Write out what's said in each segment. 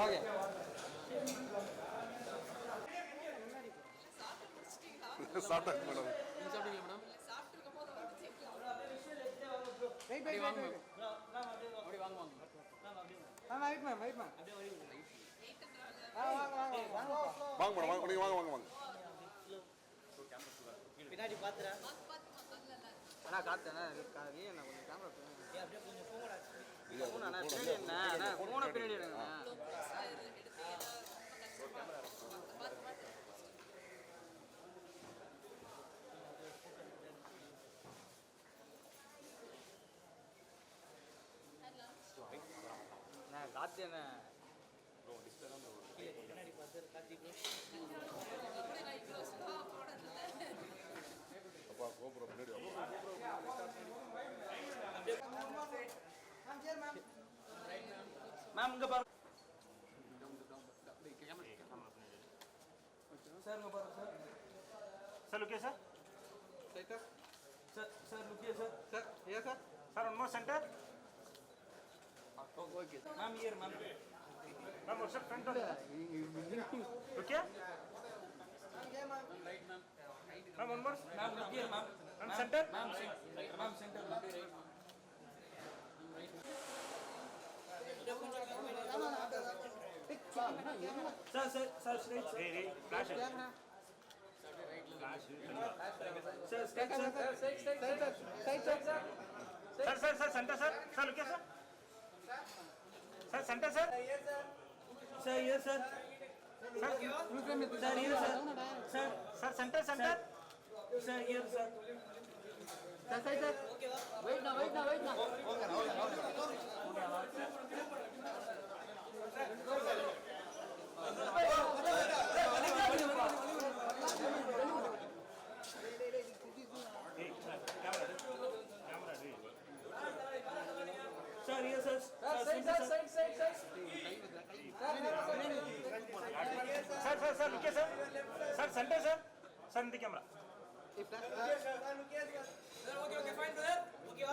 Okay சாப்பிட்டாங்க madam. வாங்க madam, வாங்க வாங்க வாங்க வாங்க. பின்னாடி பாத்துற அண்ணா காத்துண்ணா நீ என்ன கொஞ்சம் கேமரா போன பின்னாடி எடுங்க. காத்து என்ன பின்னாடி பார்த்து காத்தி அப்பா கோபுரம் பின்னாடி மேம் இங்க பாருங்க சார் இங்க பாருங்க சார் सर लुकिए सर सर सर लुकिए सर सर ये sir sir one more centre okay ma'am here ma'am ma'am और सर फ्रंट लुकिए मैम वन मोर मैम लुकिए ma'am ma'am centre ma'am centre sir sir sir straight रे रे flash sir straight sir sir sir sir centre sir sir लुकिए sir sir centre sir sir ये sir sir sir ये sir sir sir centre centre sir ये sir sir sir wait ना sir ये sir sir sir sir लुकिए sir sir centre sir sir in the camera okay fine brother okay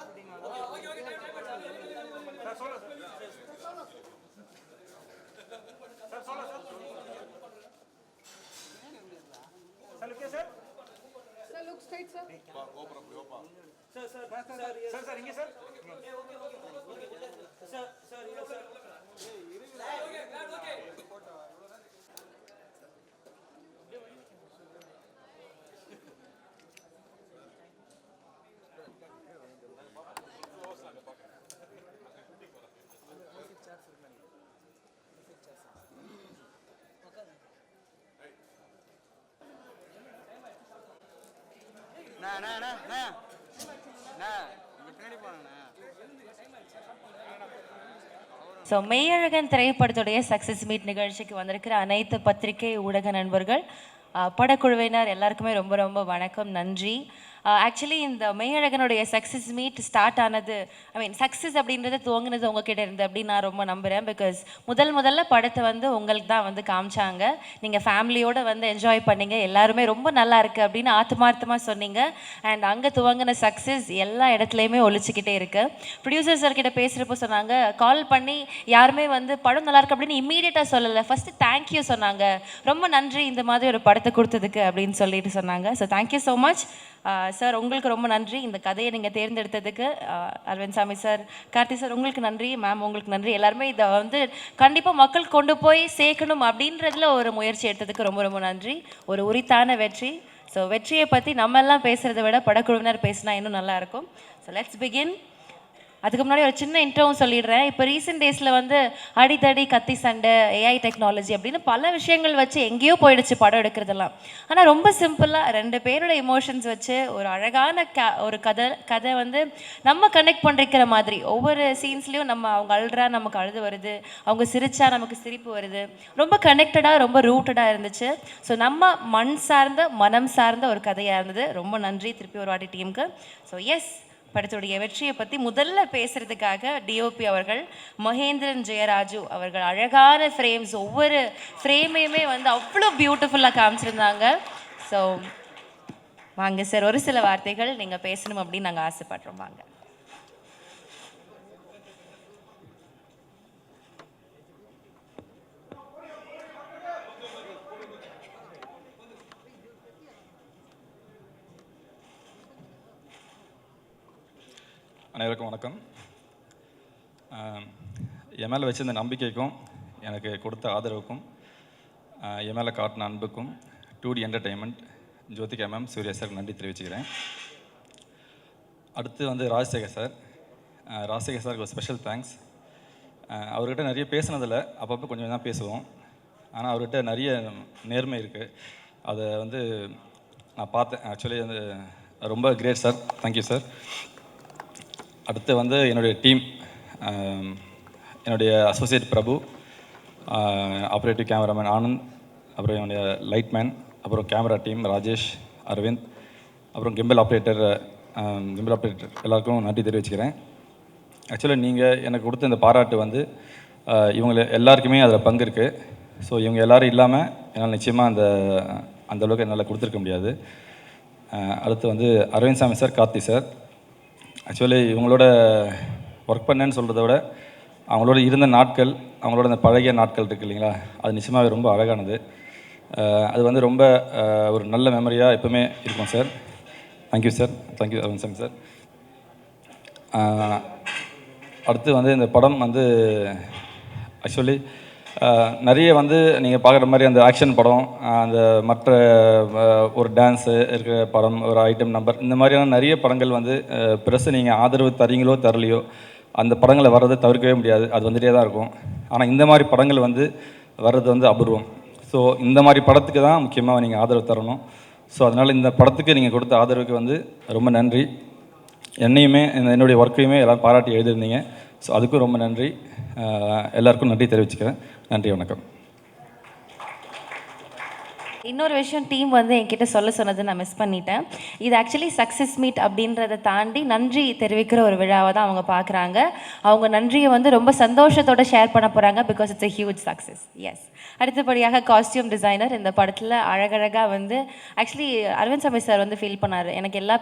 sir solo sir solo sir sir लुकिए sir Sir, look straight, sir. கோபுரம் யோப்பா. Sir sir sir sir इंगे sir sir sir ये sir ना ना ना ना ना பின்னாடி போறேண்ணா. ஸோ மெய்யழகன் திரைப்படத்துடைய சக்ஸஸ் மீட் நிகழ்ச்சிக்கு வந்திருக்கிற அனைத்து பத்திரிகை ஊடக நண்பர்கள், படக்குழுவினர் எல்லாருக்குமே ரொம்ப ரொம்ப வணக்கம், நன்றி. ஆக்சுவலி இந்த மெய்யழகனுடைய சக்ஸஸ் மீட் ஸ்டார்ட் ஆனது, சக்ஸஸ் அப்படின்றது துவங்கினது உங்ககிட்ட இருந்து அப்படின்னு நான் ரொம்ப நம்புகிறேன். பிகாஸ் முதல்ல படத்தை வந்து உங்களுக்கு தான் வந்து காமிச்சாங்க, நீங்கள் ஃபேமிலியோடு வந்து என்ஜாய் பண்ணீங்க, எல்லாருமே ரொம்ப நல்லா இருக்குது அப்படின்னு ஆத்மார்த்தமாக சொன்னீங்க. அண்ட் அங்கே துவங்கின சக்ஸஸ் எல்லா இடத்துலையுமே ஒழிச்சிக்கிட்டே இருக்குது. ப்ரொடியூசர் சார் கிட்ட பேசுகிறப்போ சொன்னாங்க, கால் பண்ணி யாருமே வந்து படம் நல்லா இருக்கு அப்படின்னு இம்மீடியட்டாக சொல்லலை, ஃபஸ்ட்டு தேங்க்யூ சொன்னாங்க, ரொம்ப நன்றி இந்த மாதிரி ஒரு படத்தை கொடுத்ததுக்கு அப்படின்னு சொல்லிட்டு சொன்னாங்க. So thank you so much sir, உங்களுக்கு ரொம்ப நன்றி இந்த கதையை நீங்கள் தேர்ந்தெடுத்ததுக்கு. அரவிந்த் சாமி சார், கார்த்தி சார் உங்களுக்கு நன்றி, மேம் உங்களுக்கு நன்றி. எல்லாருமே இதை வந்து கண்டிப்பாக மக்கள் கொண்டு போய் சேர்க்கணும் அப்படின்றதுல ஒரு முயற்சி எடுத்ததுக்கு ரொம்ப ரொம்ப நன்றி. ஒரு உரித்தான வெற்றி. ஸோ வெற்றியை பற்றி நம்ம எல்லாம் பேசுகிறத விட படக்குழுவினர் பேசினா இன்னும் நல்லாயிருக்கும். So let's begin. அதுக்கு முன்னாடி ஒரு சின்ன இன்ட்ரோவும் சொல்லிடுறேன். இப்போ ரீசெண்ட் டேஸில் வந்து அடிதடி, கத்தி சண்டை, ஏஐ டெக்னாலஜி அப்படின்னு பல விஷயங்கள் வச்சு எங்கேயோ போயிடுச்சு படம் எடுக்கிறதெல்லாம். ஆனால் ரொம்ப சிம்பிளாக 2 பேரோட எமோஷன்ஸ் வச்சு ஒரு அழகான ஒரு கதை வந்து நம்ம கனெக்ட் பண்ணிக்கிற மாதிரி ஒவ்வொரு சீன்ஸ்லேயும் நம்ம அவங்க அழுறா நமக்கு அழுது வருது, அவங்க சிரிச்சா நமக்கு சிரிப்பு வருது, ரொம்ப கனெக்டடாக ரொம்ப ரூட்டடாக இருந்துச்சு. ஸோ நம்ம மண் சார்ந்த மனம் சார்ந்த ஒரு கதையாக இருந்தது. ரொம்ப நன்றி திருப்பி ஒரு வாட்டி டீமுக்கு. ஸோ எஸ், படத்துடைய வெற்றியை பற்றி முதல்ல பேசுகிறதுக்காக டிஓபி அவர்கள் மகேந்திரன் ஜெயராஜு அவர்கள் அழகான ஃப்ரேம்ஸ், ஒவ்வொரு ஃப்ரேமையுமே வந்து அவ்வளோ பியூட்டிஃபுல்லாக காமிச்சிருந்தாங்க. ஸோ வாங்க சார், ஒரு சில வார்த்தைகள் நீங்கள் பேசணும் அப்படின்னு நாங்கள் ஆசைப்படுறோம். வாங்க. அனைவருக்கும் வணக்கம். என் மேலே வச்சிருந்த நம்பிக்கைக்கும் எனக்கு கொடுத்த ஆதரவுக்கும் என் மேலே காட்டின அன்புக்கும் 2D entertainment, Jyothika ma'am, Suriya sir நன்றி தெரிவிச்சுக்கிறேன். அடுத்து வந்து ராஜசேகர் சாருக்கு ஒரு ஸ்பெஷல் தேங்க்ஸ். அவர்கிட்ட நிறைய பேசுனதில் அப்பப்போ கொஞ்சம் தான் பேசுவோம், ஆனால் அவர்கிட்ட நிறைய நேர்மை இருக்குது. அதை வந்து நான் பார்த்தேன். ஆக்சுவலி வந்து ரொம்ப கிரேட் சார், தேங்க்யூ சார். அடுத்து வந்து என்னுடைய டீம், என்னுடைய அசோசியேட் பிரபு, ஆப்ரேட்டிவ் கேமராமேன் ஆனந்த், அப்புறம் என்னுடைய லைட்மேன், அப்புறம் கேமரா டீம் ராஜேஷ், அரவிந்த், அப்புறம் கிம்பிள் ஆப்ரேட்டர் எல்லாருக்கும் நன்றி தெரிவிச்சுக்கிறேன். ஆக்சுவலி நீங்கள் எனக்கு கொடுத்த இந்த பாராட்டு வந்து இவங்க எல்லாருக்குமே அதில் பங்கு இருக்குது. ஸோ இவங்க எல்லோரும் இல்லாமல் என்னால் நிச்சயமாக அந்த அளவுக்கு என்னால் கொடுத்துருக்க முடியாது. அடுத்து வந்து Aravind Swamy sir, Karthi sir, actually இவங்களோட ஒர்க் பண்ணேன்னு சொல்கிறத விட அவங்களோட இருந்த நாட்கள், அவங்களோட அந்த பழகிய நாட்கள் இருக்குது இல்லைங்களா, அது நிச்சயமாகவே ரொம்ப அழகானது. அது வந்து ரொம்ப ஒரு நல்ல மெமரியாக எப்பவுமே இருக்கும் sir. Thank you sir, thank you Aravind Swamy sir. அடுத்து வந்து இந்த படம் வந்து ஆக்சுவலி நிறைய வந்து நீங்கள் பார்க்குற மாதிரி அந்த ஆக்ஷன் படம், அந்த மற்ற ஒரு டான்ஸு இருக்கிற படம், ஒரு ஐட்டம் நம்பர், இந்த மாதிரியான நிறைய படங்கள் வந்து ப்ரெஸ்ஸு நீங்கள் ஆதரவு தரீங்களோ தரலையோ அந்த படங்களை வர்றதை தவிர்க்கவே முடியாது, அது வந்துகிட்டே தான் இருக்கும். ஆனால் இந்த மாதிரி படங்கள் வந்து வர்றது வந்து அபூர்வம். ஸோ இந்த மாதிரி படத்துக்கு தான் முக்கியமாக நீங்கள் ஆதரவு தரணும். ஸோ அதனால் இந்த படத்துக்கு நீங்கள் கொடுத்த ஆதரவுக்கு வந்து ரொம்ப நன்றி. என்னையுமே என்னுடைய ஒர்க்கையுமே எல்லோரும் பாராட்டி எழுதியிருந்தீங்க. ஸோ அதுக்கும் ரொம்ப நன்றி. எல்லாருக்கும் நன்றி தெரிவிச்சுக்கிறேன். நன்றி, வணக்கம். இன்னொரு விஷயம், டீம் வந்து என்கிட்ட சொல்ல சொன்னது நான் மிஸ் பண்ணிட்டேன். இது ஆக்சுவலி சக்ஸஸ் மீட் அப்படின்றத தாண்டி நன்றி தெரிவிக்கிற ஒரு விழாவை தான் அவங்க பார்க்குறாங்க. அவங்க நன்றியை வந்து ரொம்ப சந்தோஷத்தோடு ஷேர் பண்ண போகிறாங்க, because it's a huge success. Yes. அடுத்தபடியாக காஸ்டியூம் டிசைனர் இந்த படத்தில் அழகழகாக வந்து ஆக்சுவலி அரவிந்த் சாமி சார் வந்து ஃபீல் பண்ணார், எனக்கு எல்லா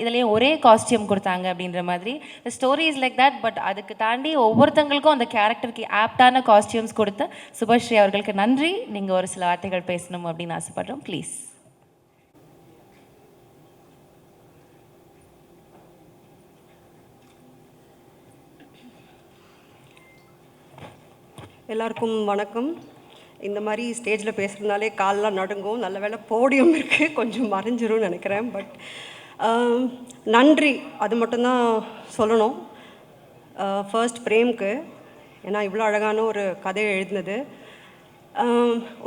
இதுலேயும் ஒரே காஸ்டியூம் கொடுத்தாங்க அப்படின்ற மாதிரி. The story is like that, but அதுக்கு தாண்டி ஒவ்வொருத்தங்களுக்கும் அந்த கேரக்டருக்கு ஆப்டான காஸ்டியூம்ஸ் கொடுத்த சுபஸ்ரீ அவர்களுக்கு நன்றி. நீங்கள் ஒரு சில வார்த்தைகள் பேசணும் அப்படின்னு ஆசைப்படுறோம், ப்ளீஸ். எல்லாருக்கும் வணக்கம். இந்த மாதிரி ஸ்டேஜில் பேசுகிறதுனாலே காலெலாம் நடுங்கும். நல்ல வேளை போடியம் இருக்குது, கொஞ்சம் மறைஞ்சிரும்னு நினைக்கிறேன். பட் நன்றி அது மட்டும்தான் சொல்லணும். ஃபர்ஸ்ட் பிரேம்க்கு, ஏன்னா இவ்வளோ அழகான ஒரு கதையை எழுதினது.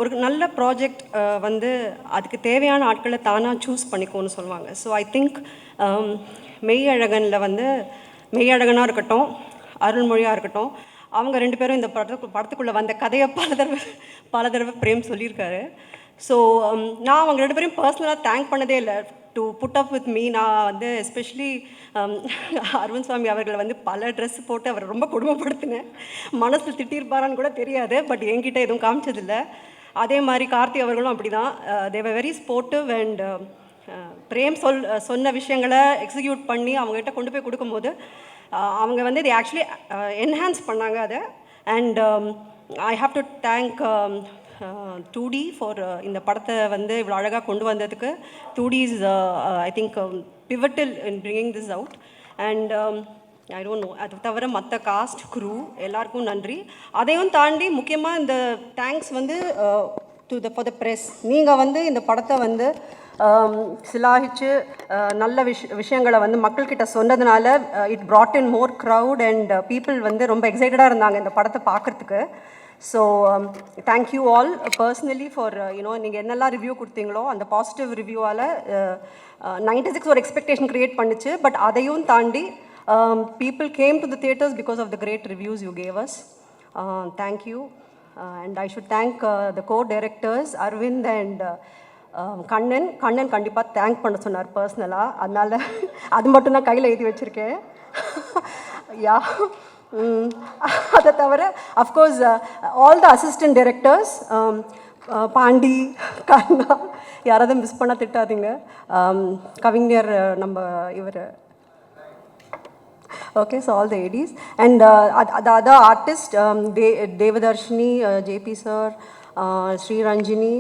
ஒரு நல்ல ப்ராஜெக்ட் வந்து அதுக்கு தேவையான ஆட்களை தானாக சூஸ் பண்ணிக்கோன்னு சொல்லுவாங்க. ஸோ ஐ திங்க் மெய்யழகனில் வந்து மெய்யழகனாக இருக்கட்டும், அருள்மொழியாக இருக்கட்டும், அவங்க ரெண்டு பேரும் இந்த படத்துக்குள்ளே வந்த கதையை பல தடவை பிரேம் சொல்லியிருக்காரு. ஸோ நான் அவங்க ரெண்டு பேரையும் பர்சனலாக தேங்க் பண்ணதே இல்லை to put up with me. நான் வந்து எஸ்பெஷலி அரவிந்த் சுவாமி அவர்களை வந்து பல ட்ரெஸ் போட்டு அவரை ரொம்ப கொடுமைப்படுத்தினேன். மனசில் திட்டிருப்பாரான்னு கூட தெரியாது, பட் என்கிட்ட எதுவும் காமிச்சதில்லை. அதே மாதிரி கார்த்தி அவர்களும் அப்படி தான். They were very sportive and Prem சொன்ன விஷயங்களை எக்ஸிக்யூட் பண்ணி அவங்ககிட்ட கொண்டு போய் கொடுக்கும்போது அவங்க வந்து இதை ஆக்சுவலி என்ஹான்ஸ் பண்ணாங்க அதை. And I have to thank 2D for இந்த படத்தை வந்து இவ்வளோ அழகாக கொண்டு வந்ததுக்கு. 2D is I think pivotal in bringing this out. And I don't know, அது தவிர மற்ற காஸ்ட் க்ரூ எல்லாருக்கும் நன்றி. அதையும் தாண்டி முக்கியமாக இந்த தேங்க்ஸ் வந்து ஃபார் த ப்ரெஸ். நீங்கள் வந்து இந்த படத்தை வந்து சிலாகிச்சு நல்ல விஷயங்களை வந்து மக்கள்கிட்ட சொன்னதுனால it brought in more crowd and people வந்து ரொம்ப எக்ஸைட்டடாக இருந்தாங்க இந்த படத்தை பார்க்குறதுக்கு. So thank you all personally for நீங்கள் என்னெல்லாம் ரிவ்யூ கொடுத்தீங்களோ அந்த பாசிட்டிவ் ரிவ்யூவால் 96 ஒரு எக்ஸ்பெக்டேஷன் க்ரியேட் பண்ணிச்சு. பட் அதையும் தாண்டி people came to the theatres because of the great reviews you gave us. Thank you. And I should thank the co-directors Arvind and Kannan கண்டிப்பாக thank பண்ண சொன்னார் பர்சனலாக. அதனால் அது மட்டும் நான் கையில் எழுதி வச்சுருக்கேன். யா, அதை தவிர of course all the assistant directors Pandi Kanna யாராவது மிஸ் பண்ணால் திட்டாதீங்க. கவிஞர் நம்ம இவர். Okay, so all the ADs and the other artists, Devadarshini, JP sir, Sri Ranjini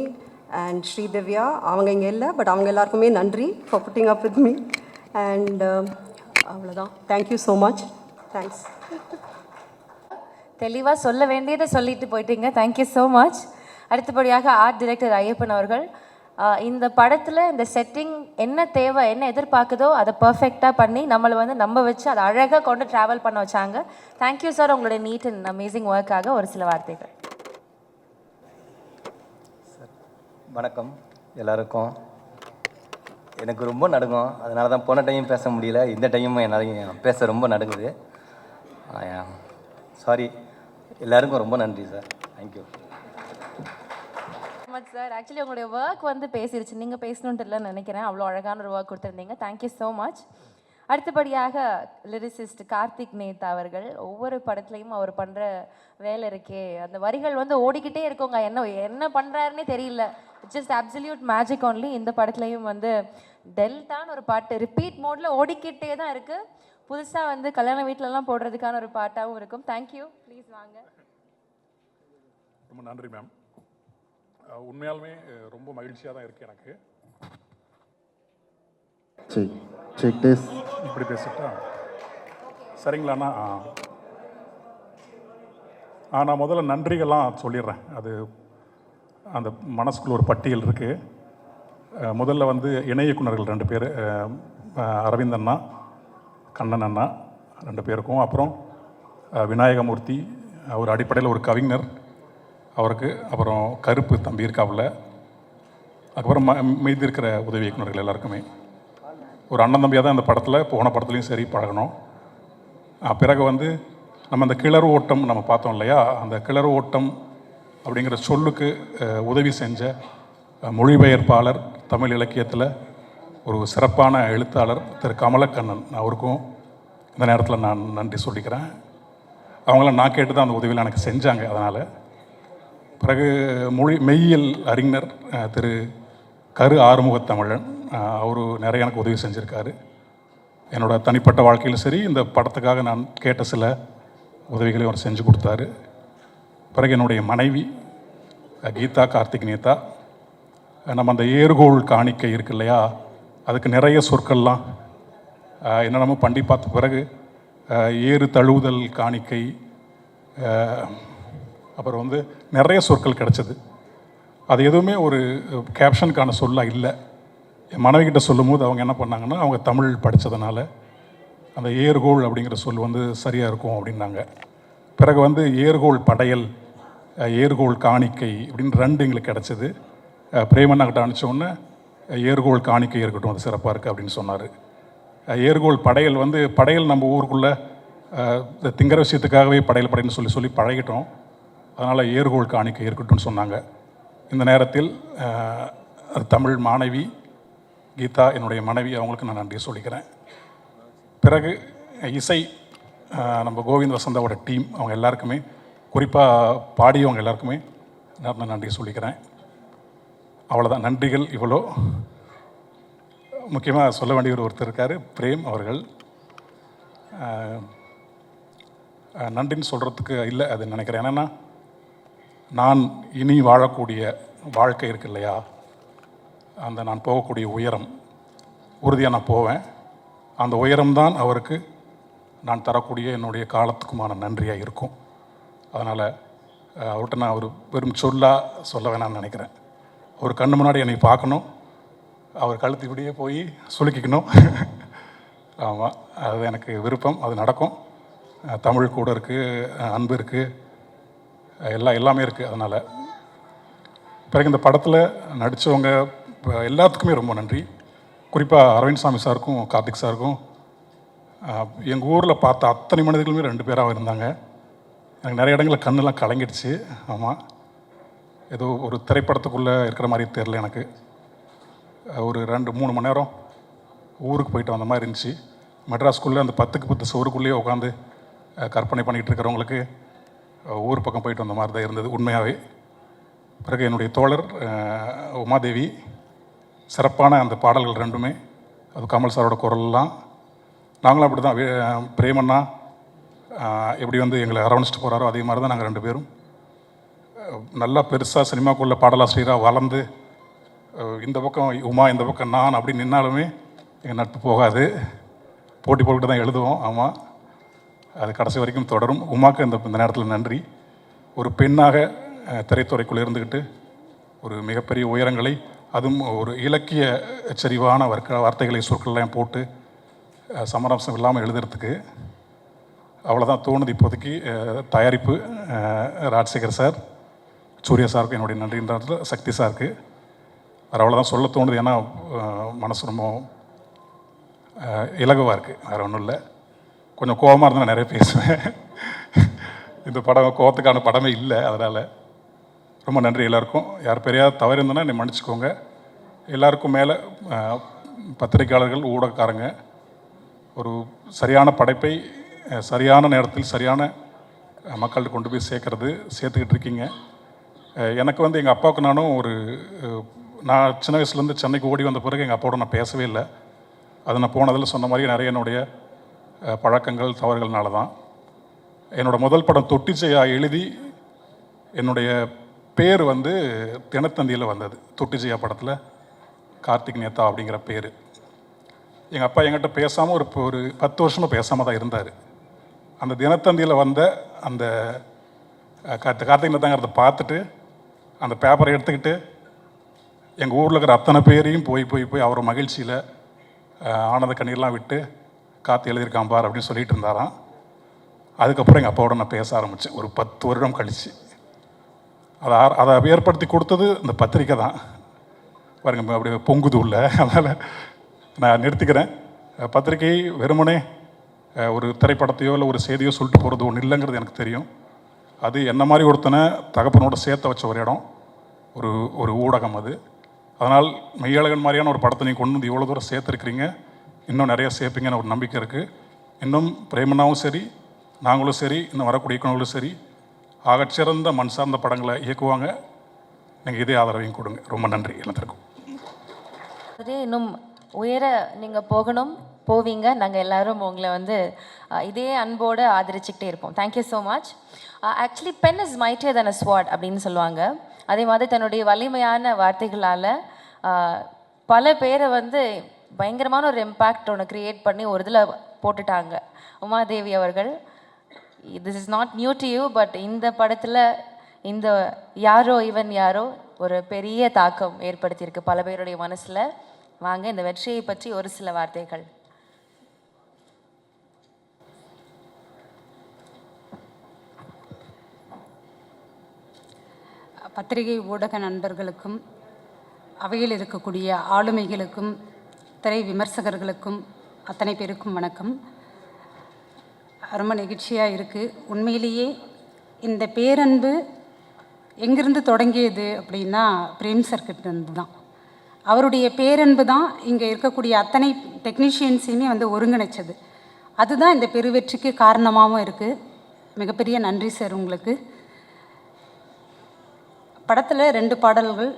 and Sri Divya, அவங்க இங்கே இல்லை, பட் அவங்க எல்லாருக்குமே நன்றி for putting up with me and அவ்வளோதான். Thank you so much. Thanks. தெளிவாக சொல்ல வேண்டியதை சொல்லிட்டு போயிட்டீங்க. Thank you so much. அடுத்தபடியாக ஆர்ட் டைரக்டர் ஐயப்பன் அவர்கள் இந்த படத்தில் இந்த செட்டிங் என்ன தேவை, என்ன எதிர்பார்க்குதோ அதை பர்ஃபெக்டாக பண்ணி நம்மளை வந்து நம்ப வச்சு அதை அழகாக கொண்டு ட்ராவல் பண்ண வச்சாங்க. தேங்க்யூ சார், உங்களுடைய நீட் அண்ட் அமேசிங் ஒர்க்காக ஒரு சில வார்த்தைகள். வணக்கம் எல்லாருக்கும். எனக்கு ரொம்ப நடுங்கும், அதனால தான் போன டைம் பேச முடியல, இந்த டைமும் என்னால் பேச ரொம்ப நடுங்குது. சாரி, எல்லாருக்கும் ரொம்ப நன்றி சார். Thank you sir. ஆக்சுவலி உங்களுடைய ஒர்க் வந்து பேசிருச்சு, நீங்கள் பேசணுன்ட்டு இல்லைன்னு நினைக்கிறேன். அவ்வளோ அழகான ஒரு ஒர்க் கொடுத்துருந்தீங்க. Thank you so much. அடுத்தபடியாக லிரிசிஸ்ட் கார்த்திக் நேத்தா அவர்கள், ஒவ்வொரு படத்துலையும் அவர் பண்ணுற வேலை இருக்கே, அந்த வரிகள் வந்து ஓடிக்கிட்டே இருக்குங்க, என்ன பண்ணுறாருன்னே தெரியல. Just absolute magic only. இந்த படத்துலையும் வந்து டெல்டான்னு ஒரு பாட்டு ரிப்பீட் மோடில் ஓடிக்கிட்டே தான் இருக்குது. புதுசாக வந்து கல்யாண வீட்டிலலாம் போடுறதுக்கான ஒரு பாட்டாகவும் இருக்கும். தேங்க்யூ. ப்ளீஸ் வாங்க. ரொம்ப நன்றி மேம். உண்மையாலுமே ரொம்ப மகிழ்ச்சியாக தான் இருக்குது எனக்கு. இப்படி பேசிட்டா சரிங்களாண்ணா? நான் முதல்ல நன்றிகள்லாம் சொல்லிடுறேன். அது அந்த மனசுக்குள்ள ஒரு பட்டியல் இருக்குது. முதல்ல வந்து இணை இயக்குனர்கள் 2 பேர், அரவிந்த் அண்ணா, கண்ணன் அண்ணா 2 பேருக்கும், அப்புறம் விநாயகமூர்த்தி, அவர் அடிப்படையில் ஒரு கவிஞர் அவருக்கு, அப்புறம் கருப்பு தம்பி இருக்காப்புல, அதுக்கப்புறம் மீதி இருக்கிற உதவி இயக்குனர்கள் எல்லாருக்குமே ஒரு அண்ணன் தம்பியாக தான் இந்த படத்தில், போன படத்துலையும் சரி பழகணும். பிறகு வந்து நம்ம அந்த கிளறு ஓட்டம் நம்ம பார்த்தோம் இல்லையா, அந்த கிளறு ஓட்டம் அப்படிங்கிற சொல்லுக்கு உதவி செஞ்ச மொழிபெயர்ப்பாளர், தமிழ் இலக்கியத்தில் ஒரு சிறப்பான எழுத்தாளர் திரு கமலக்கண்ணன், அவருக்கும் இந்த நேரத்தில் நான் நன்றி சொல்லிக்கிறேன். அவங்களாம் நான் கேட்டு தான் அந்த உதவியில் எனக்கு செஞ்சாங்க. அதனால் பிறகு மெய்யியல் அறிஞர் திரு கரு ஆறுமுகத்தமிழன், அவர் நிறைய எனக்கு உதவி செஞ்சுருக்காரு. என்னோடய தனிப்பட்ட வாழ்க்கையிலும் சரி, இந்த படத்துக்காக நான் கேட்ட சில உதவிகளையும் அவர் செஞ்சு கொடுத்தாரு. பிறகு என்னுடைய மனைவி கீதா கார்த்திக் நேத்தா, நம்ம அந்த ஏர்கோள் காணிக்கை இருக்கு இல்லையா, அதுக்கு நிறைய சொற்கள்லாம் என்னென்னமோ பண்ணி பார்த்த பிறகு ஏறு தழுவுதல் காணிக்கை, அப்புறம் வந்து நிறைய சொற்கள் கிடச்சிது. அது எதுவுமே ஒரு கேப்ஷனுக்கான சொல்லாக இல்லை. என் மனைவிக்கிட்ட சொல்லும் போது அவங்க என்ன பண்ணாங்கன்னா, அவங்க தமிழ் படித்ததுனால அந்த ஏர்கோள் அப்படிங்கிற சொல் வந்து சரியாக இருக்கும் அப்படின்னாங்க. பிறகு வந்து ஏர்கோள் படையல், ஏர்கோள் காணிக்கை அப்படின்னு 2 எங்களுக்கு கிடச்சிது. பிரேமண்ணாக்கிட்ட அனுப்பிச்சோன்னே ஏர்கோள் காணிக்கை இருக்கட்டும், அது சிறப்பாக இருக்குது அப்படின்னு சொன்னார். ஏர்கோள் படையல் வந்து, படையல் நம்ம ஊருக்குள்ளே திங்கிற விஷயத்துக்காகவே படையல் படையல்னு சொல்லி பழகிட்டோம். அதனால் ஏர்கோள் காணிக்கை இருக்கட்டும்னு சொன்னாங்க. இந்த நேரத்தில் தமிழ் மாணவி கீதா, என்னுடைய மனைவி, அவங்களுக்கு நான் நன்றி சொல்லிக்கிறேன். பிறகு இசை, நம்ம கோவிந்த் வசந்தாவோட டீம், அவங்க எல்லாருக்குமே, குறிப்பாக பாடியவங்க எல்லாருக்குமே நான் நன்றி சொல்லிக்கிறேன். அவ்வளோதான், நன்றிகள் இவ்வளோ. முக்கியமாக சொல்ல வேண்டிய ஒருத்தர் இருக்கார், பிரேம் அவர்கள். நன்றின்னு சொல்கிறதுக்கு இல்லை அது நினைக்கிறேன். என்னென்னா, நான் இனி வாழக்கூடிய வாழ்க்கை இருக்கு இல்லையா, அந்த நான் போகக்கூடிய உயரம் உறுதியாக நான் போவேன். அந்த உயரம்தான் அவருக்கு நான் தரக்கூடிய என்னுடைய காலத்துக்குமான நன்றியாக இருக்கும். அதனால் அவர்கிட்ட நான் ஒரு வெறும் சொல்லாக சொல்ல வேணாம்னு நினைக்கிறேன். அவர் கண்ணு முன்னாடி என்னை பார்க்கணும், அவர் கழுத்து இப்படியே போய் சுலுக்கிக்கணும். ஆமாம், அது எனக்கு விருப்பம், அது நடக்கும். தமிழ் கூட இருக்குது, அன்பு இருக்குது, எல்லாமே இருக்குது. அதனால் பிறகு இந்த படத்தில் நடித்தவங்க எல்லாத்துக்குமே ரொம்ப நன்றி. குறிப்பாக அரவிந்த் சாமி சாருக்கும் கார்த்திக் சாருக்கும். எங்கள் ஊரில் பார்த்த அத்தனை மனிதர்களுமே 2 பேராக இருந்தாங்க. எனக்கு நிறைய இடங்களில் கண்ணெல்லாம் கலங்கிடுச்சு. ஆமாம், ஏதோ ஒரு திரைப்படத்துக்குள்ளே இருக்கிற மாதிரி தெரில எனக்கு. ஒரு 2-3 மணி நேரம் ஊருக்கு போயிட்டு வந்த மாதிரி இருந்துச்சு. மெட்ராஸ்குள்ளே அந்த 10க்கு 10 சோறுக்குள்ளேயே உட்காந்து கற்பனை பண்ணிகிட்டு இருக்கிறவங்களுக்கு ஊர் பக்கம் போயிட்டு வந்த மாதிரி தான் இருந்தது உண்மையாகவே. பிறகு என்னுடைய தோழர் உமாதேவி, சிறப்பான அந்த பாடல்கள் ரெண்டுமே, அது கமல் சாரோட குரல்லாம். நாங்களும் அப்படி தான், பிரேமண்ணா எப்படி வந்து எங்களை அரவணைச்சிட்டு போகிறாரோ அதே மாதிரி தான் நாங்கள் 2 பேரும் நல்லா பெருசாக சினிமாக்குள்ளே பாடலாசிரியராக வளர்ந்து இந்த பக்கம் உமா இந்த பக்கம் நான் அப்படி நின்னாலுமே எங்கள் நட்பு போகாது. போட்டி போட்டுட்டு தான் எழுதுவோம். ஆமாம், அது கடைசி வரைக்கும் தொடரும். உமாக்கு இந்த நேரத்தில் நன்றி. ஒரு பெண்ணாக திரைத்துறைக்குள்ளே இருந்துக்கிட்டு ஒரு மிகப்பெரிய உயரங்களை, அதுவும் ஒரு இலக்கிய செறிவான வார்த்தைகளை சொற்கள்லாம் போட்டு சமரசம் இல்லாமல் எழுதுறதுக்கு அவ்வளோதான் தோணுது இப்போதைக்கு. தயாரிப்பு ராஜசேகர் சார், சூர்யா சாருக்கு என்னுடைய நன்றின்றது, சக்தி சாருக்கு வேறு அவ்வளோதான் சொல்ல தோணுது. ஏன்னா மனசு ரொம்ப இலகுவாக இருக்குது, வேறு ஒன்றும் இல்லை. கொஞ்சம் கோபமாக இருந்தால் நிறைய பேசுவேன். இந்த படம் கோபத்துக்கான படமே இல்லை. அதனால் ரொம்ப நன்றி எல்லாருக்கும். யார் பெரியார் தவறு இருந்தோன்னா என்னை மன்னிச்சுக்கோங்க. எல்லாருக்கும் மேலே பத்திரிகையாளர்கள், ஊடகக்காரங்க ஒரு சரியான படைப்பை சரியான நேரத்தில் சரியான மக்கள்கிட்ட கொண்டு போய் சேர்த்துக்கிட்டு இருக்கீங்க. எனக்கு வந்து எங்கள் அப்பாவுக்கு நானும் நான் சின்ன வயசுலேருந்து சென்னைக்கு ஓடி வந்த பிறகு எங்கள் அப்பாவோட நான் பேசவே இல்லை. அது நான் போனதில் சொன்ன மாதிரி நிறைய என்னுடைய பழக்கங்கள் தவறுகள்னால தான். என்னோடய முதல் படம் தொட்டிச்சையா எழுதி என்னுடைய பேர் வந்து தினத்தந்தியில் வந்தது. தொட்டிச்சையா படத்தில் கார்த்திக் நேதா அப்படிங்கிற பேர். எங்கள் அப்பா என்கிட்ட பேசாமல் ஒரு 10 வருஷமாக பேசாமல் தான் இருந்தார். அந்த தினத்தந்தியில் வந்த அந்த கார்த்திக் நேதாங்கிறத பார்த்துட்டு அந்த பேப்பரை எடுத்துக்கிட்டு எங்கள் ஊரில் இருக்கிற அத்தனை பேரையும் போய் அவர் மகிழ்ச்சியில் ஆனந்த கண்ணீர்லாம் விட்டு காற்று எழுதியிருக்கான் பார் அப்படின்னு சொல்லிட்டு இருந்தாராம். அதுக்கப்புறம் எங்கள் அப்பாவோட நான் பேச ஆரம்பித்தேன் ஒரு 10 வருடம் கழித்து. அதை ஏற்படுத்தி கொடுத்தது இந்த பத்திரிக்கை தான். பாருங்க அப்படி பொங்குது உள்ள. அதனால் நான் நிறுத்திக்கிறேன். பத்திரிகை வெறுமனே ஒரு திரைப்படத்தையோ இல்லை ஒரு செய்தியோ சொல்லிட்டு போகிறது ஒன்று இல்லைங்கிறது எனக்கு தெரியும். அது என்ன மாதிரி ஒருத்தனை தகப்பனோட சேர்த்த வச்ச ஒரு இடம், ஒரு ஊடகம் அது. அதனால் மெய்யழகன் மாதிரியான ஒரு படத்தை நீங்கள் கொண்டு வந்து இவ்வளோ தூரம் சேர்த்துருக்கிறீங்க. இன்னும் நிறையா சேர்ப்பீங்கன்னு ஒரு நம்பிக்கை இருக்குது. இன்னும் பிரேமண்ணாவும் சரி, நாங்களும் சரி, இன்னும் வரக்கூடிய இயக்குநர்களும் சரி, ஆகச்சிறந்த மண் சார்ந்த படங்களை இயக்குவாங்க. நீங்கள் இதே ஆதரவையும் கொடுங்க. ரொம்ப நன்றி எல்லாத்திற்கும். இன்னும் உயர நீங்கள் போவீங்க. நாங்கள் எல்லாரும் உங்களை வந்து இதே அன்போடு ஆதரிச்சுக்கிட்டே இருப்போம். Thank you so much. Actually pen is mightier than a sword அப்படின்னு சொல்லுவாங்க. அதே மாதிரி தன்னுடைய வலிமையான வார்த்தைகளால் பல பேரை வந்து பயங்கரமான ஒரு இம்பேக்ட் ஒன்று க்ரியேட் பண்ணி ஒரு இதில் போட்டுட்டாங்க. உமாதேவி அவர்கள், this is not new to you, but இந்த படத்தில் இந்த யாரோ இவன் யாரோ ஒரு பெரிய தாக்கம் ஏற்படுத்தியிருக்கு பல பேருடைய மனசில். வாங்க இந்த வெற்றியை பற்றி ஒரு சில வார்த்தைகள். பத்திரிகை ஊடக நண்பர்களுக்கும், அவையில் இருக்கக்கூடிய ஆளுமைகளுக்கும், திரை விமர்சகர்களுக்கும் அத்தனை பேருக்கும் வணக்கம். ரொம்ப நெகிழ்ச்சியாக இருக்குது. உண்மையிலேயே இந்த பேரன்பு எங்கிருந்து தொடங்கியது அப்படின்னா பிரேம் சர்க்கிட்ட தான். அவருடைய பேரன்பு தான் இங்கே இருக்கக்கூடிய அத்தனை டெக்னீஷியன்ஸையுமே வந்து ஒருங்கிணைச்சது. அதுதான் இந்த பெருவெற்றிக்கு காரணமாகவும் இருக்குது. மிகப்பெரிய நன்றி சார் உங்களுக்கு. படத்தில் 2 பாடல்கள்,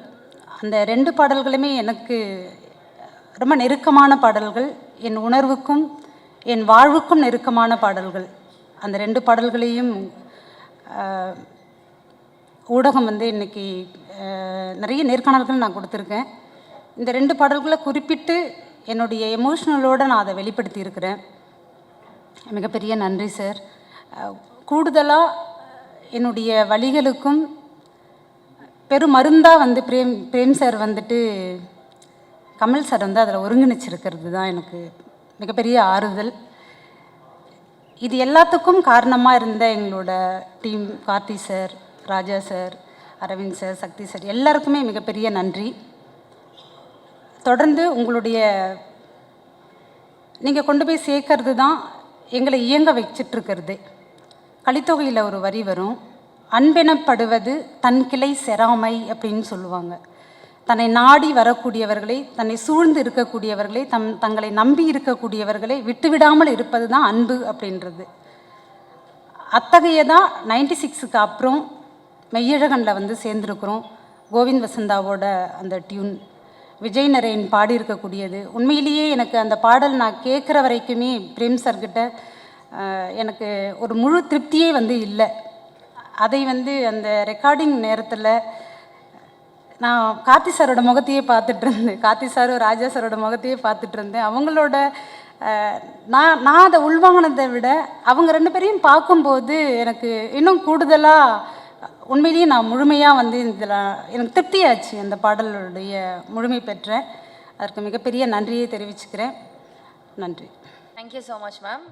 அந்த 2 பாடல்களுமே எனக்கு ரொம்ப நெருக்கமான பாடல்கள், என் உணர்வுக்கும் என் வாழ்வுக்கும் நெருக்கமான பாடல்கள். அந்த 2 பாடல்களையும் ஊடகம் வந்து இன்றைக்கி நிறைய நேர்காணல்கள் நான் கொடுத்துருக்கேன். இந்த 2 பாடல்களை குறிப்பிட்டு என்னுடைய எமோஷ்னலோடு நான் அதை வெளிப்படுத்தியிருக்கிறேன். மிகப்பெரிய நன்றி சார். கூடுதலாக என்னுடைய வழிகளுக்கும் பெரும் மருந்தாக வந்து பிரேம் சார் வந்துட்டு கமல் சார் வந்து அதில் ஒருங்கிணைச்சிருக்கிறது தான் எனக்கு மிகப்பெரிய ஆறுதல். இது எல்லாத்துக்கும் காரணமாக இருந்த எங்களோட டீம், கார்த்தி சார், ராஜா சார், அரவிந்த் சார், சக்தி சார், எல்லாருக்குமே மிகப்பெரிய நன்றி. தொடர்ந்து உங்களுடைய நீங்கள் கொண்டு போய் சேர்க்கறது தான் எங்களை இயங்க வச்சிட்ருக்கிறது. கலித்தொகையில் ஒரு வரி வரும், அன்பெனப்படுவது தன் கிளை செராமை அப்படின்னு சொல்லுவாங்க. தன்னை நாடி வரக்கூடியவர்களை, தன்னை சூழ்ந்து இருக்கக்கூடியவர்களை, தங்களை நம்பி இருக்கக்கூடியவர்களை விட்டுவிடாமல் இருப்பது தான் அன்பு அப்படின்றது. அத்தகையதான் 96க்கு அப்புறம் மெய்யழகனில் வந்து சேர்ந்துருக்குறோம். கோவிந்த் வசந்தாவோட அந்த டியூன், விஜய் நரேன் பாடியிருக்கக்கூடியது. உண்மையிலேயே எனக்கு அந்த பாடல் நான் கேட்குற வரைக்குமே பிரேம் சார்கிட்ட எனக்கு ஒரு முழு திருப்தியே இல்லை. அதை அந்த ரெக்கார்டிங் நேரத்தில் நான் கார்த்தி சாரோட முகத்தையே பார்த்துட்டு இருந்தேன். கார்த்தி சாரும் ராஜா சாரோட முகத்தையே பார்த்துட்டு இருந்தேன். அவங்களோட நான் அதை உள்வாங்கினதை விட அவங்க 2 பேரையும் பார்க்கும்போது எனக்கு இன்னும் கூடுதலாக உண்மையிலேயே நான் முழுமையாக இதில் எனக்கு திருப்தியாச்சு. அந்த பாடலுடைய முழுமை பெற்றேன். அதற்கு மிகப்பெரிய நன்றியை தெரிவிச்சுக்கிறேன். நன்றி. Thank you so much ma'am.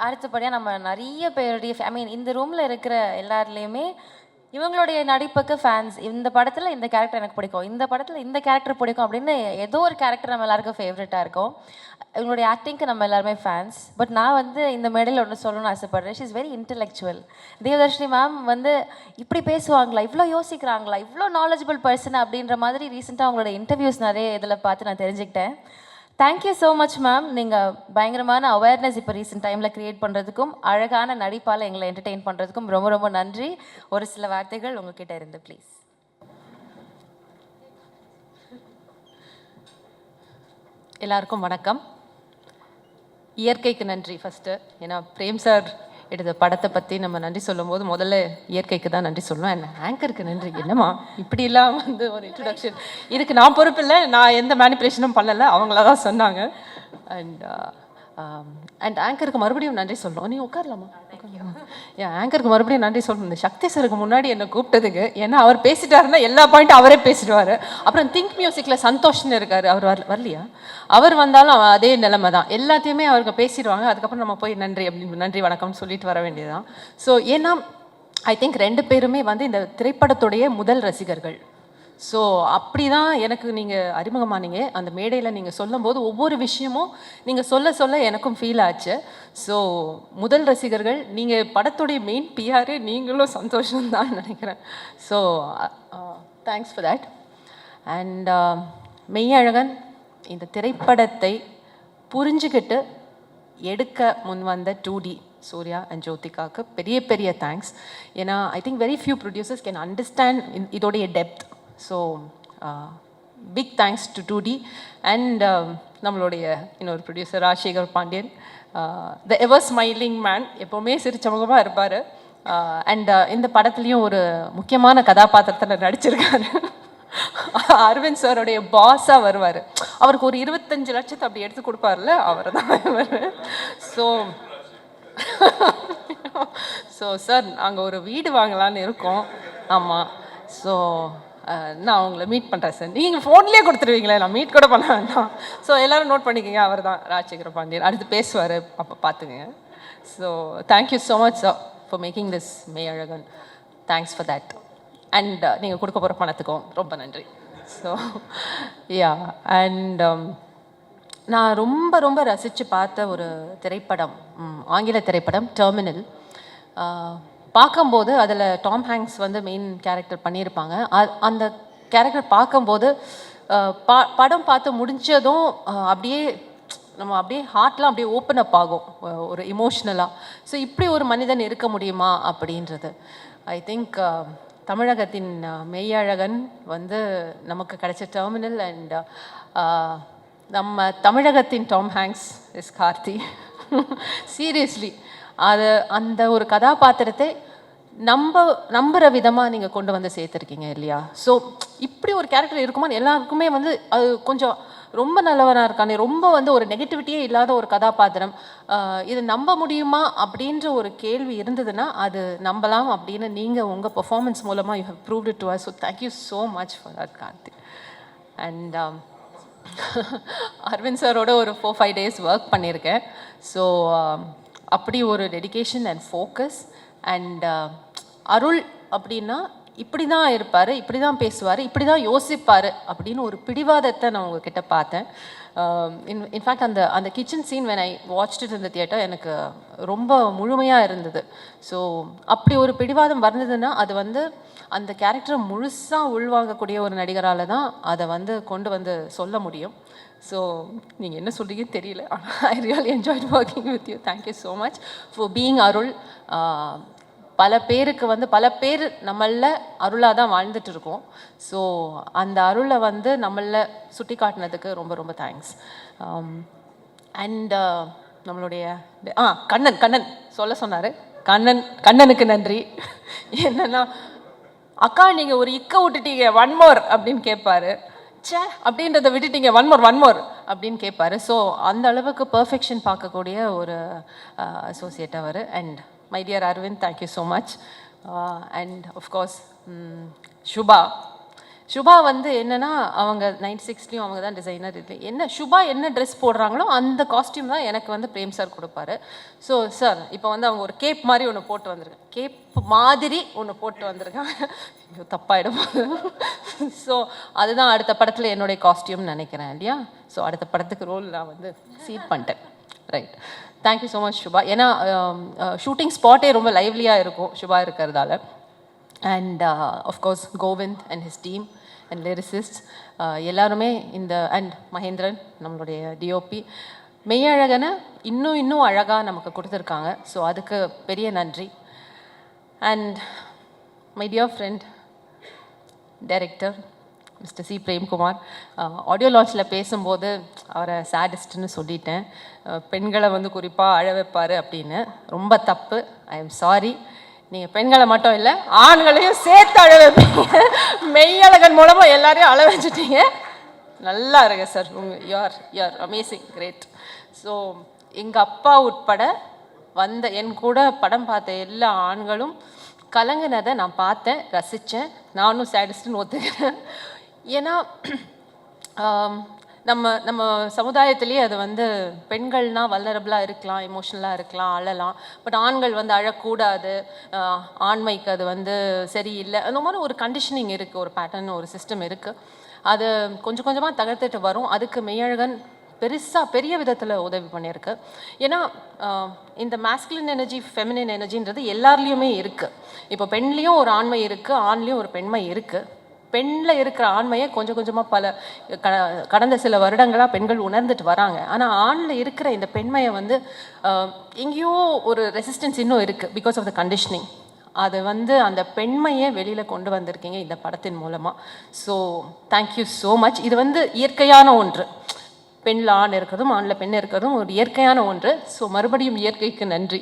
அடுத்தபடியாக நம்ம நிறைய பேருடைய இந்த ரூமில் இருக்கிற எல்லாருலேயுமே இவங்களுடைய நடிப்புக்கு ஃபேன்ஸ். இந்த படத்தில் இந்த கேரக்டர் எனக்கு பிடிக்கும், இந்த படத்தில் இந்த கேரக்டர் பிடிக்கும் அப்படின்னு ஏதோ ஒரு கேரக்டர் நம்ம எல்லாருக்கும் ஃபேவரட்டாக இருக்கும். இவங்களுடைய ஆக்டிங்க்கு நம்ம எல்லாருமே ஃபேன்ஸ். பட் நான் இந்த மேடையில் ஒன்று சொல்லணும்னு ஆசைப்படுறேன். She is very intellectual. Devadarshini ma'am இப்படி பேசுவாங்களா, இவ்வளோ யோசிக்கிறாங்களா, இவ்வளோ நாலேஜபிள் பர்சன் அப்படின்ற மாதிரி ரீசெண்டாக அவங்களோட இன்டர்வியூஸ் நிறைய இதில் பார்த்து நான் தெரிஞ்சுக்கிட்டேன். Thank you so much ma'am. நீங்கள் பயங்கரமான அவேர்னஸ் இப்போ ரீசெண்ட் டைமில் க்ரியேட் பண்ணுறதுக்கும் அழகான நடிப்பால் எங்களை என்டர்டெயின் பண்ணுறதுக்கும் ரொம்ப ரொம்ப நன்றி. ஒரு சில வார்த்தைகள் உங்ககிட்ட இருந்து ப்ளீஸ். எல்லாருக்கும் வணக்கம். இயற்கைக்கு நன்றி ஃபஸ்ட்டு. ஏன்னா பிரேம் சார் எடுத்த படத்தை பற்றி நம்ம நன்றி சொல்லும் போது முதல்ல இயற்கைக்கு தான் நன்றி சொல்லணும். என்ன ஆங்கருக்கு நன்றி. என்னம்மா இப்படிலாம் ஒரு இன்ட்ரடக்ஷன், இதுக்கு நான் பொறுப்பு இல்லை, நான் எந்த மேனிப்புலேஷனும் பண்ணலை, அவங்கள தான் சொன்னாங்க. அண்ட் ஆங்கருக்கு மறுபடியும் நன்றி சொல்லணும். நீ உட்காரலாமா? என் ஆங்கருக்கு மறுபடியும் நன்றி சொல்லணும். இந்த சக்தி சாருக்கு முன்னாடி என்னை கூப்பிட்டதுக்கு. ஏன்னா அவர் பேசிட்டாருன்னா எல்லா பாயிண்ட்டும் அவரே பேசிடுவார். அப்புறம் திங்க் மியூசிக்கில் சந்தோஷ்னு இருக்கார், அவர் வரலையா? அவர் வந்தாலும் அதே நிலைமை தான், எல்லாத்தையுமே அவருக்கு பேசிடுவாங்க. அதுக்கப்புறம் நம்ம போய் நன்றி அப்படின்னு நன்றி வணக்கம்னு சொல்லிட்டு வர வேண்டியதுதான். ஸோ ஏன்னா ஐ திங்க் 2 பேருமே இந்த திரைப்படத்துடைய முதல் ரசிகர்கள். ஸோ அப்படி தான் எனக்கு நீங்கள் அறிமுகமானீங்க. அந்த மேடையில் நீங்கள் சொல்லும்போது ஒவ்வொரு விஷயமும் நீங்கள் சொல்ல எனக்கும் ஃபீல் ஆச்சு. ஸோ முதல் ரசிகர்கள் நீங்கள், படத்துடைய மெயின் பிஆரே நீங்களும் சந்தோஷம்தான் நினைக்கிறேன். So thanks for that. And Meiyazhagan இந்த திரைப்படத்தை புரிஞ்சுக்கிட்டு எடுக்க முன் வந்த 2D சூர்யா அண்ட் ஜோதிகாவுக்கு பெரிய பெரிய தேங்க்ஸ். ஏன்னா I think very few producers can understand இதோடைய depth. So big thanks to 2D and நம்மளுடைய இன்னொரு producer Rajasekar Pandian, the ever smiling man, எப்போவுமே சிரிச்சமுகமாக இருப்பார். அண்ட் இந்த படத்துலேயும் ஒரு முக்கியமான கதாபாத்திரத்தில் நடிச்சிருக்காரு. அரவிந்த் சாரோடைய பாஸாக வருவார். அவருக்கு ஒரு 25 லட்சத்தை அப்படி எடுத்து கொடுப்பார்ல, அவர் தான் இவர். ஸோ சார் நாங்கள் ஒரு வீடு வாங்கலான்னு இருக்கோம். ஆமாம். ஸோ நான் அவங்கள மீட் பண்ணுறேன் சார். நீங்கள் ஃபோன்லேயே கொடுத்துருவீங்களே, நான் மீட் கூட பண்ண வேண்டாம். ஸோ எல்லோரும் நோட் பண்ணிக்கோங்க, அவர் தான் ராஜசேகர பாண்டியன். அடுத்து பேசுவார், அப்போ பார்த்துக்குங்க. So thank you so much sir for making this Meiyazhagan. Thanks for that. And நீங்கள் கொடுக்க போகிற பணத்துக்கும் ரொம்ப நன்றி. ஸோ யா அண்ட் நான் ரொம்ப ரொம்ப ரசித்து பார்த்த ஒரு திரைப்படம், ஆங்கில திரைப்படம் டெர்மினல். பார்க்கும்போது அதில் டாம் ஹேங்க்ஸ் மெயின் கேரக்டர் பண்ணியிருப்பாங்க. அந்த கேரக்டர் பார்க்கும்போது படம் பார்த்து முடிஞ்சதும் அப்படியே ஹார்ட்லாம் அப்படியே ஓப்பன் அப் ஆகும் ஒரு இமோஷ்னலாக. ஸோ இப்படி ஒரு மனிதன் இருக்க முடியுமா அப்படின்றது. ஐ திங்க் தமிழகத்தின் மெய்யழகன் நமக்கு கிடைச்ச டெர்மினல். அண்ட் நம்ம தமிழகத்தின் Tom Hanks is Karthi. Seriously அந்த ஒரு கதாபாத்திரத்தை நம்புகிற விதமாக நீங்கள் கொண்டு சேர்த்துருக்கீங்க இல்லையா? ஸோ இப்படி ஒரு கேரக்டர் இருக்குமான்னு எல்லாருக்குமே அது கொஞ்சம் ரொம்ப நல்லவனாக இருக்கானே, ரொம்ப ஒரு நெகட்டிவிட்டியே இல்லாத ஒரு கதாபாத்திரம், இது நம்ப முடியுமா அப்படின்ற ஒரு கேள்வி இருந்ததுன்னா அது நம்பலாம் அப்படின்னு நீங்கள் உங்கள் பெர்ஃபார்மன்ஸ் மூலமாக you have proved it to us. So thank you so much for that Karthi. And Aravind சாரோட ஒரு 4-5 days ஒர்க் பண்ணியிருக்கேன். ஸோ அப்படி ஒரு dedication and focus. And Arul அப்படின்னா இப்படி தான் இருப்பார், இப்படி தான் பேசுவார், இப்படி தான் யோசிப்பார் அப்படின்னு ஒரு பிடிவாதத்தை நான் உங்ககிட்ட பார்த்தேன். இன்ஃபேக்ட் அந்த kitchen scene when I watched it in the theater எனக்கு ரொம்ப முழுமையாக இருந்தது. ஸோ அப்படி ஒரு பிடிவாதம் வந்ததுன்னா அது அந்த கேரக்டரை முழுசாக உள்வாங்கக்கூடிய ஒரு நடிகரால் தான் அதை கொண்டு சொல்ல முடியும். ஸோ நீங்கள் என்ன சொல்கிறீங்கன்னு தெரியல, ஆனால் I really enjoyed working with you. Thank you so much for being Arul. பல பேருக்கு வந்து பல பேர் நம்மள அருளாக தான் வாழ்ந்துட்டு இருக்கோம். ஸோ அந்த அருளை வந்து நம்மள சுட்டி காட்டினதுக்கு ரொம்ப ரொம்ப தேங்க்ஸ். அண்ட் நம்மளுடைய கண்ணன் சொல்ல சொன்னார். கண்ணனுக்கு நன்றி. என்னன்னா, அக்கா நீங்கள் ஒரு இக்க விட்டுட்டீங்க, 1 more அப்படின்னு கேட்பாரு. சே அப்படின்றத விட்டுட்டீங்க, 1 more அப்படின்னு கேட்பாரு. ஸோ அந்த அளவுக்கு பர்ஃபெக்ஷன் பார்க்கக்கூடிய ஒரு அசோசியேட் அவர். And my dear Aravind, thank you so much. And of course Subha வந்து என்னென்னா, அவங்க 96லேயும் அவங்க தான் டிசைனர். இது என்ன சுபா என்ன ட்ரெஸ் போடுறாங்களோ அந்த காஸ்டியூம் தான் எனக்கு வந்து பிரேம் சார் கொடுப்பாரு. ஸோ சார் இப்போ வந்து அவங்க ஒரு கேப் மாதிரி ஒன்று போட்டு வந்திருக்காங்க, கேப் மாதிரி ஒன்று போட்டு வந்திருக்காங்க. ஐயோ தப்பாயிடும். ஸோ அதுதான் அடுத்த படத்தில் என்னுடைய காஸ்டியூம்னு நினைக்கிறேன் இல்லையா? ஸோ அடுத்த படத்துக்கு ரோல் நான் வந்து சீட் பண்ணிட்டேன். Right, thank you so much Subha. ஏன்னா ஷூட்டிங் ஸ்பாட்டே ரொம்ப லைவ்லியாக இருக்கும் சுபா இருக்கிறதால. And of course Govind and his team and lyricist எல்லாருமே இந்த அண்ட் மகேந்திரன் நம்மளுடைய டிஓபி மெய்யழகனை இன்னும் அழகாக நமக்கு கொடுத்துருக்காங்க. ஸோ அதுக்கு பெரிய நன்றி. And my dear friend director mister C Premkumar, audio லான்ச்சில் பேசும்போது அவரை சேடிஸ்ட்னு சொல்லிட்டேன். பெண்களை வந்து குறிப்பாக அழ வைப்பார் அப்படின்னு. ரொம்ப தப்பு. I am sorry. நீங்கள் பெண்களை மட்டும் இல்லை ஆண்களையும் சேர்த்து அழ வைப்பீங்க. மெய்யழகன் மூலமாக எல்லாரையும் அழ வச்சுட்டீங்க. நல்லா இருக்கு sir. You're amazing, great. So எங்கள் அப்பா உட்பட வந்த என் கூட படம் பார்த்த எல்லா ஆண்களும் கலங்கினதை நான் பார்த்தேன், ரசித்தேன். நானும் சேடிஸ்ட்னு ஒத்துக்கிறேன். ஏன்னா நம்ம சமுதாயத்திலேயே அது வந்து பெண்கள்னால் வல்னரபிளாக இருக்கலாம், எமோஷ்னலாக இருக்கலாம், அழலாம். பட் ஆண்கள் வந்து அழக்கூடாது, ஆண்மைக்கு அது வந்து சரியில்லை, அந்த மாதிரி ஒரு கண்டிஷனிங் இருக்குது, ஒரு பேட்டர்ன், ஒரு சிஸ்டம் இருக்குது. அது கொஞ்சம் கொஞ்சமாக தகர்த்துட்டு வரும். அதுக்கு மெய்யழகன் பெரிய விதத்தில் உதவி பண்ணியிருக்கு. ஏன்னா இந்த மாஸ்குலின் எனர்ஜி, ஃபெமினின் எனர்ஜின்றது எல்லாருலேயுமே இருக்குது. இப்போ பெண்லேயும் ஒரு ஆண்மை இருக்குது, ஆண்லேயும் ஒரு பெண்மை இருக்குது. பெண்ணில் இருக்கிற ஆண்மையை கொஞ்சம் கொஞ்சமாக கடந்த சில வருடங்களாக பெண்கள் உணர்ந்துட்டு வராங்க. ஆனால் ஆணில் இருக்கிற இந்த பெண்மையை வந்து எங்கேயோ ஒரு ரெசிஸ்டன்ஸ் இன்னும் இருக்குது, பிகாஸ் ஆஃப் த கண்டிஷனிங். அது வந்து அந்த பெண்மையை வெளியில் கொண்டு வந்திருக்கீங்க இந்த படத்தின் மூலமாக. So thank you so much. இது வந்து இயற்கையான ஒன்று. பெண்ணில் ஆண் இருக்கிறதும் ஆணில் பெண் இருக்கிறதும் ஒரு இயற்கையான ஒன்று. ஸோ மறுபடியும் இயற்கைக்கு நன்றி.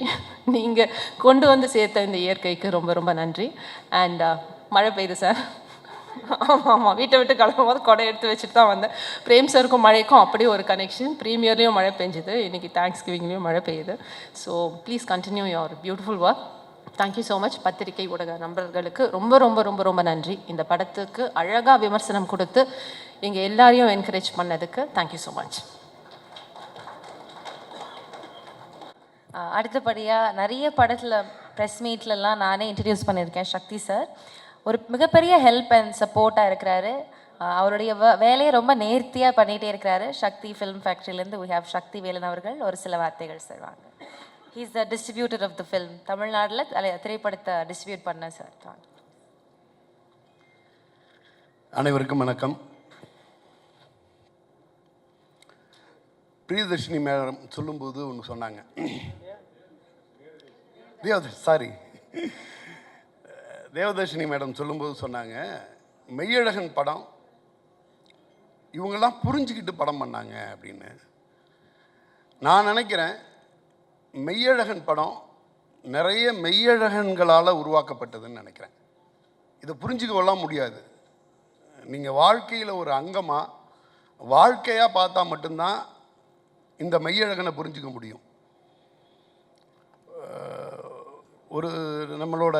நீங்கள் கொண்டு வந்து சேர்த்த இந்த இயற்கைக்கு ரொம்ப ரொம்ப நன்றி. அண்ட் மழை பெய்யுது சார். ஆமாம், வீட்டை விட்டு கிளம்பும்போது கொடை எடுத்து வச்சுட்டு தான் வந்தேன். பிரேம் சாருக்கும் மழைக்கும் அப்படியே ஒரு கனெக்ஷன். ப்ரீமியர்லேயும் மழை பெஞ்சுது, இன்றைக்கி தேங்க்ஸ் கிவிங்லேயும் மழை பெய்யுது. So please continue your beautiful work. Thank you so much. பத்திரிகை ஊடக நண்பர்களுக்கு ரொம்ப ரொம்ப ரொம்ப ரொம்ப நன்றி. இந்த படத்துக்கு அழகாக விமர்சனம் கொடுத்து எங்கள் எல்லாரையும் என்கரேஜ் பண்ணதுக்கு தேங்க்யூ ஸோ மச். அடுத்தபடியாக நிறைய படத்தில் ப்ரெஸ் மீட்லலாம் நானே இன்ட்ரடியூஸ் பண்ணியிருக்கேன் சக்தி சார். ஒரு மிகப்பெரிய ஹெல்ப் அண்ட் சப்போர்ட்டாக இருக்கிறாரு. அவருடைய வேலையை ரொம்ப நேர்த்தியாக பண்ணிகிட்டே இருக்கிறாரு. சக்தி ஃபிலிம் ஃபேக்ட்ரியிலேருந்து we have சக்தி வேலன் அவர்கள் ஒரு சில வார்த்தைகள் சொல்வாங்க. he is the distributor of the film. தமிழ்நாட்டில் திரைப்படத்தை டிஸ்ட்ரிபியூட் பண்ண சார். அனைவருக்கும் வணக்கம். பிரியதர்ஷினி மேடம் சொல்லும்போது ஒன்று சொன்னாங்க. தேவதர்ஷினி மேடம் சொல்லும்போது சொன்னாங்க, மெய்யழகன் படம் இவங்கெல்லாம் புரிஞ்சுக்கிட்டு படம் பண்ணாங்க அப்படின்னு. நான் நினைக்கிறேன் மெய்யழகன் படம் நிறைய மெய்யழகன்களால் உருவாக்கப்பட்டதுன்னு நினைக்கிறேன். இதை புரிஞ்சுக்கலாம் முடியாது. நீங்கள் வாழ்க்கையில் ஒரு அங்கமாக வாழ்க்கையாக பார்த்தா மட்டும்தான் இந்த மெய்யழகனை புரிஞ்சுக்க முடியும். ஒரு நம்மளோட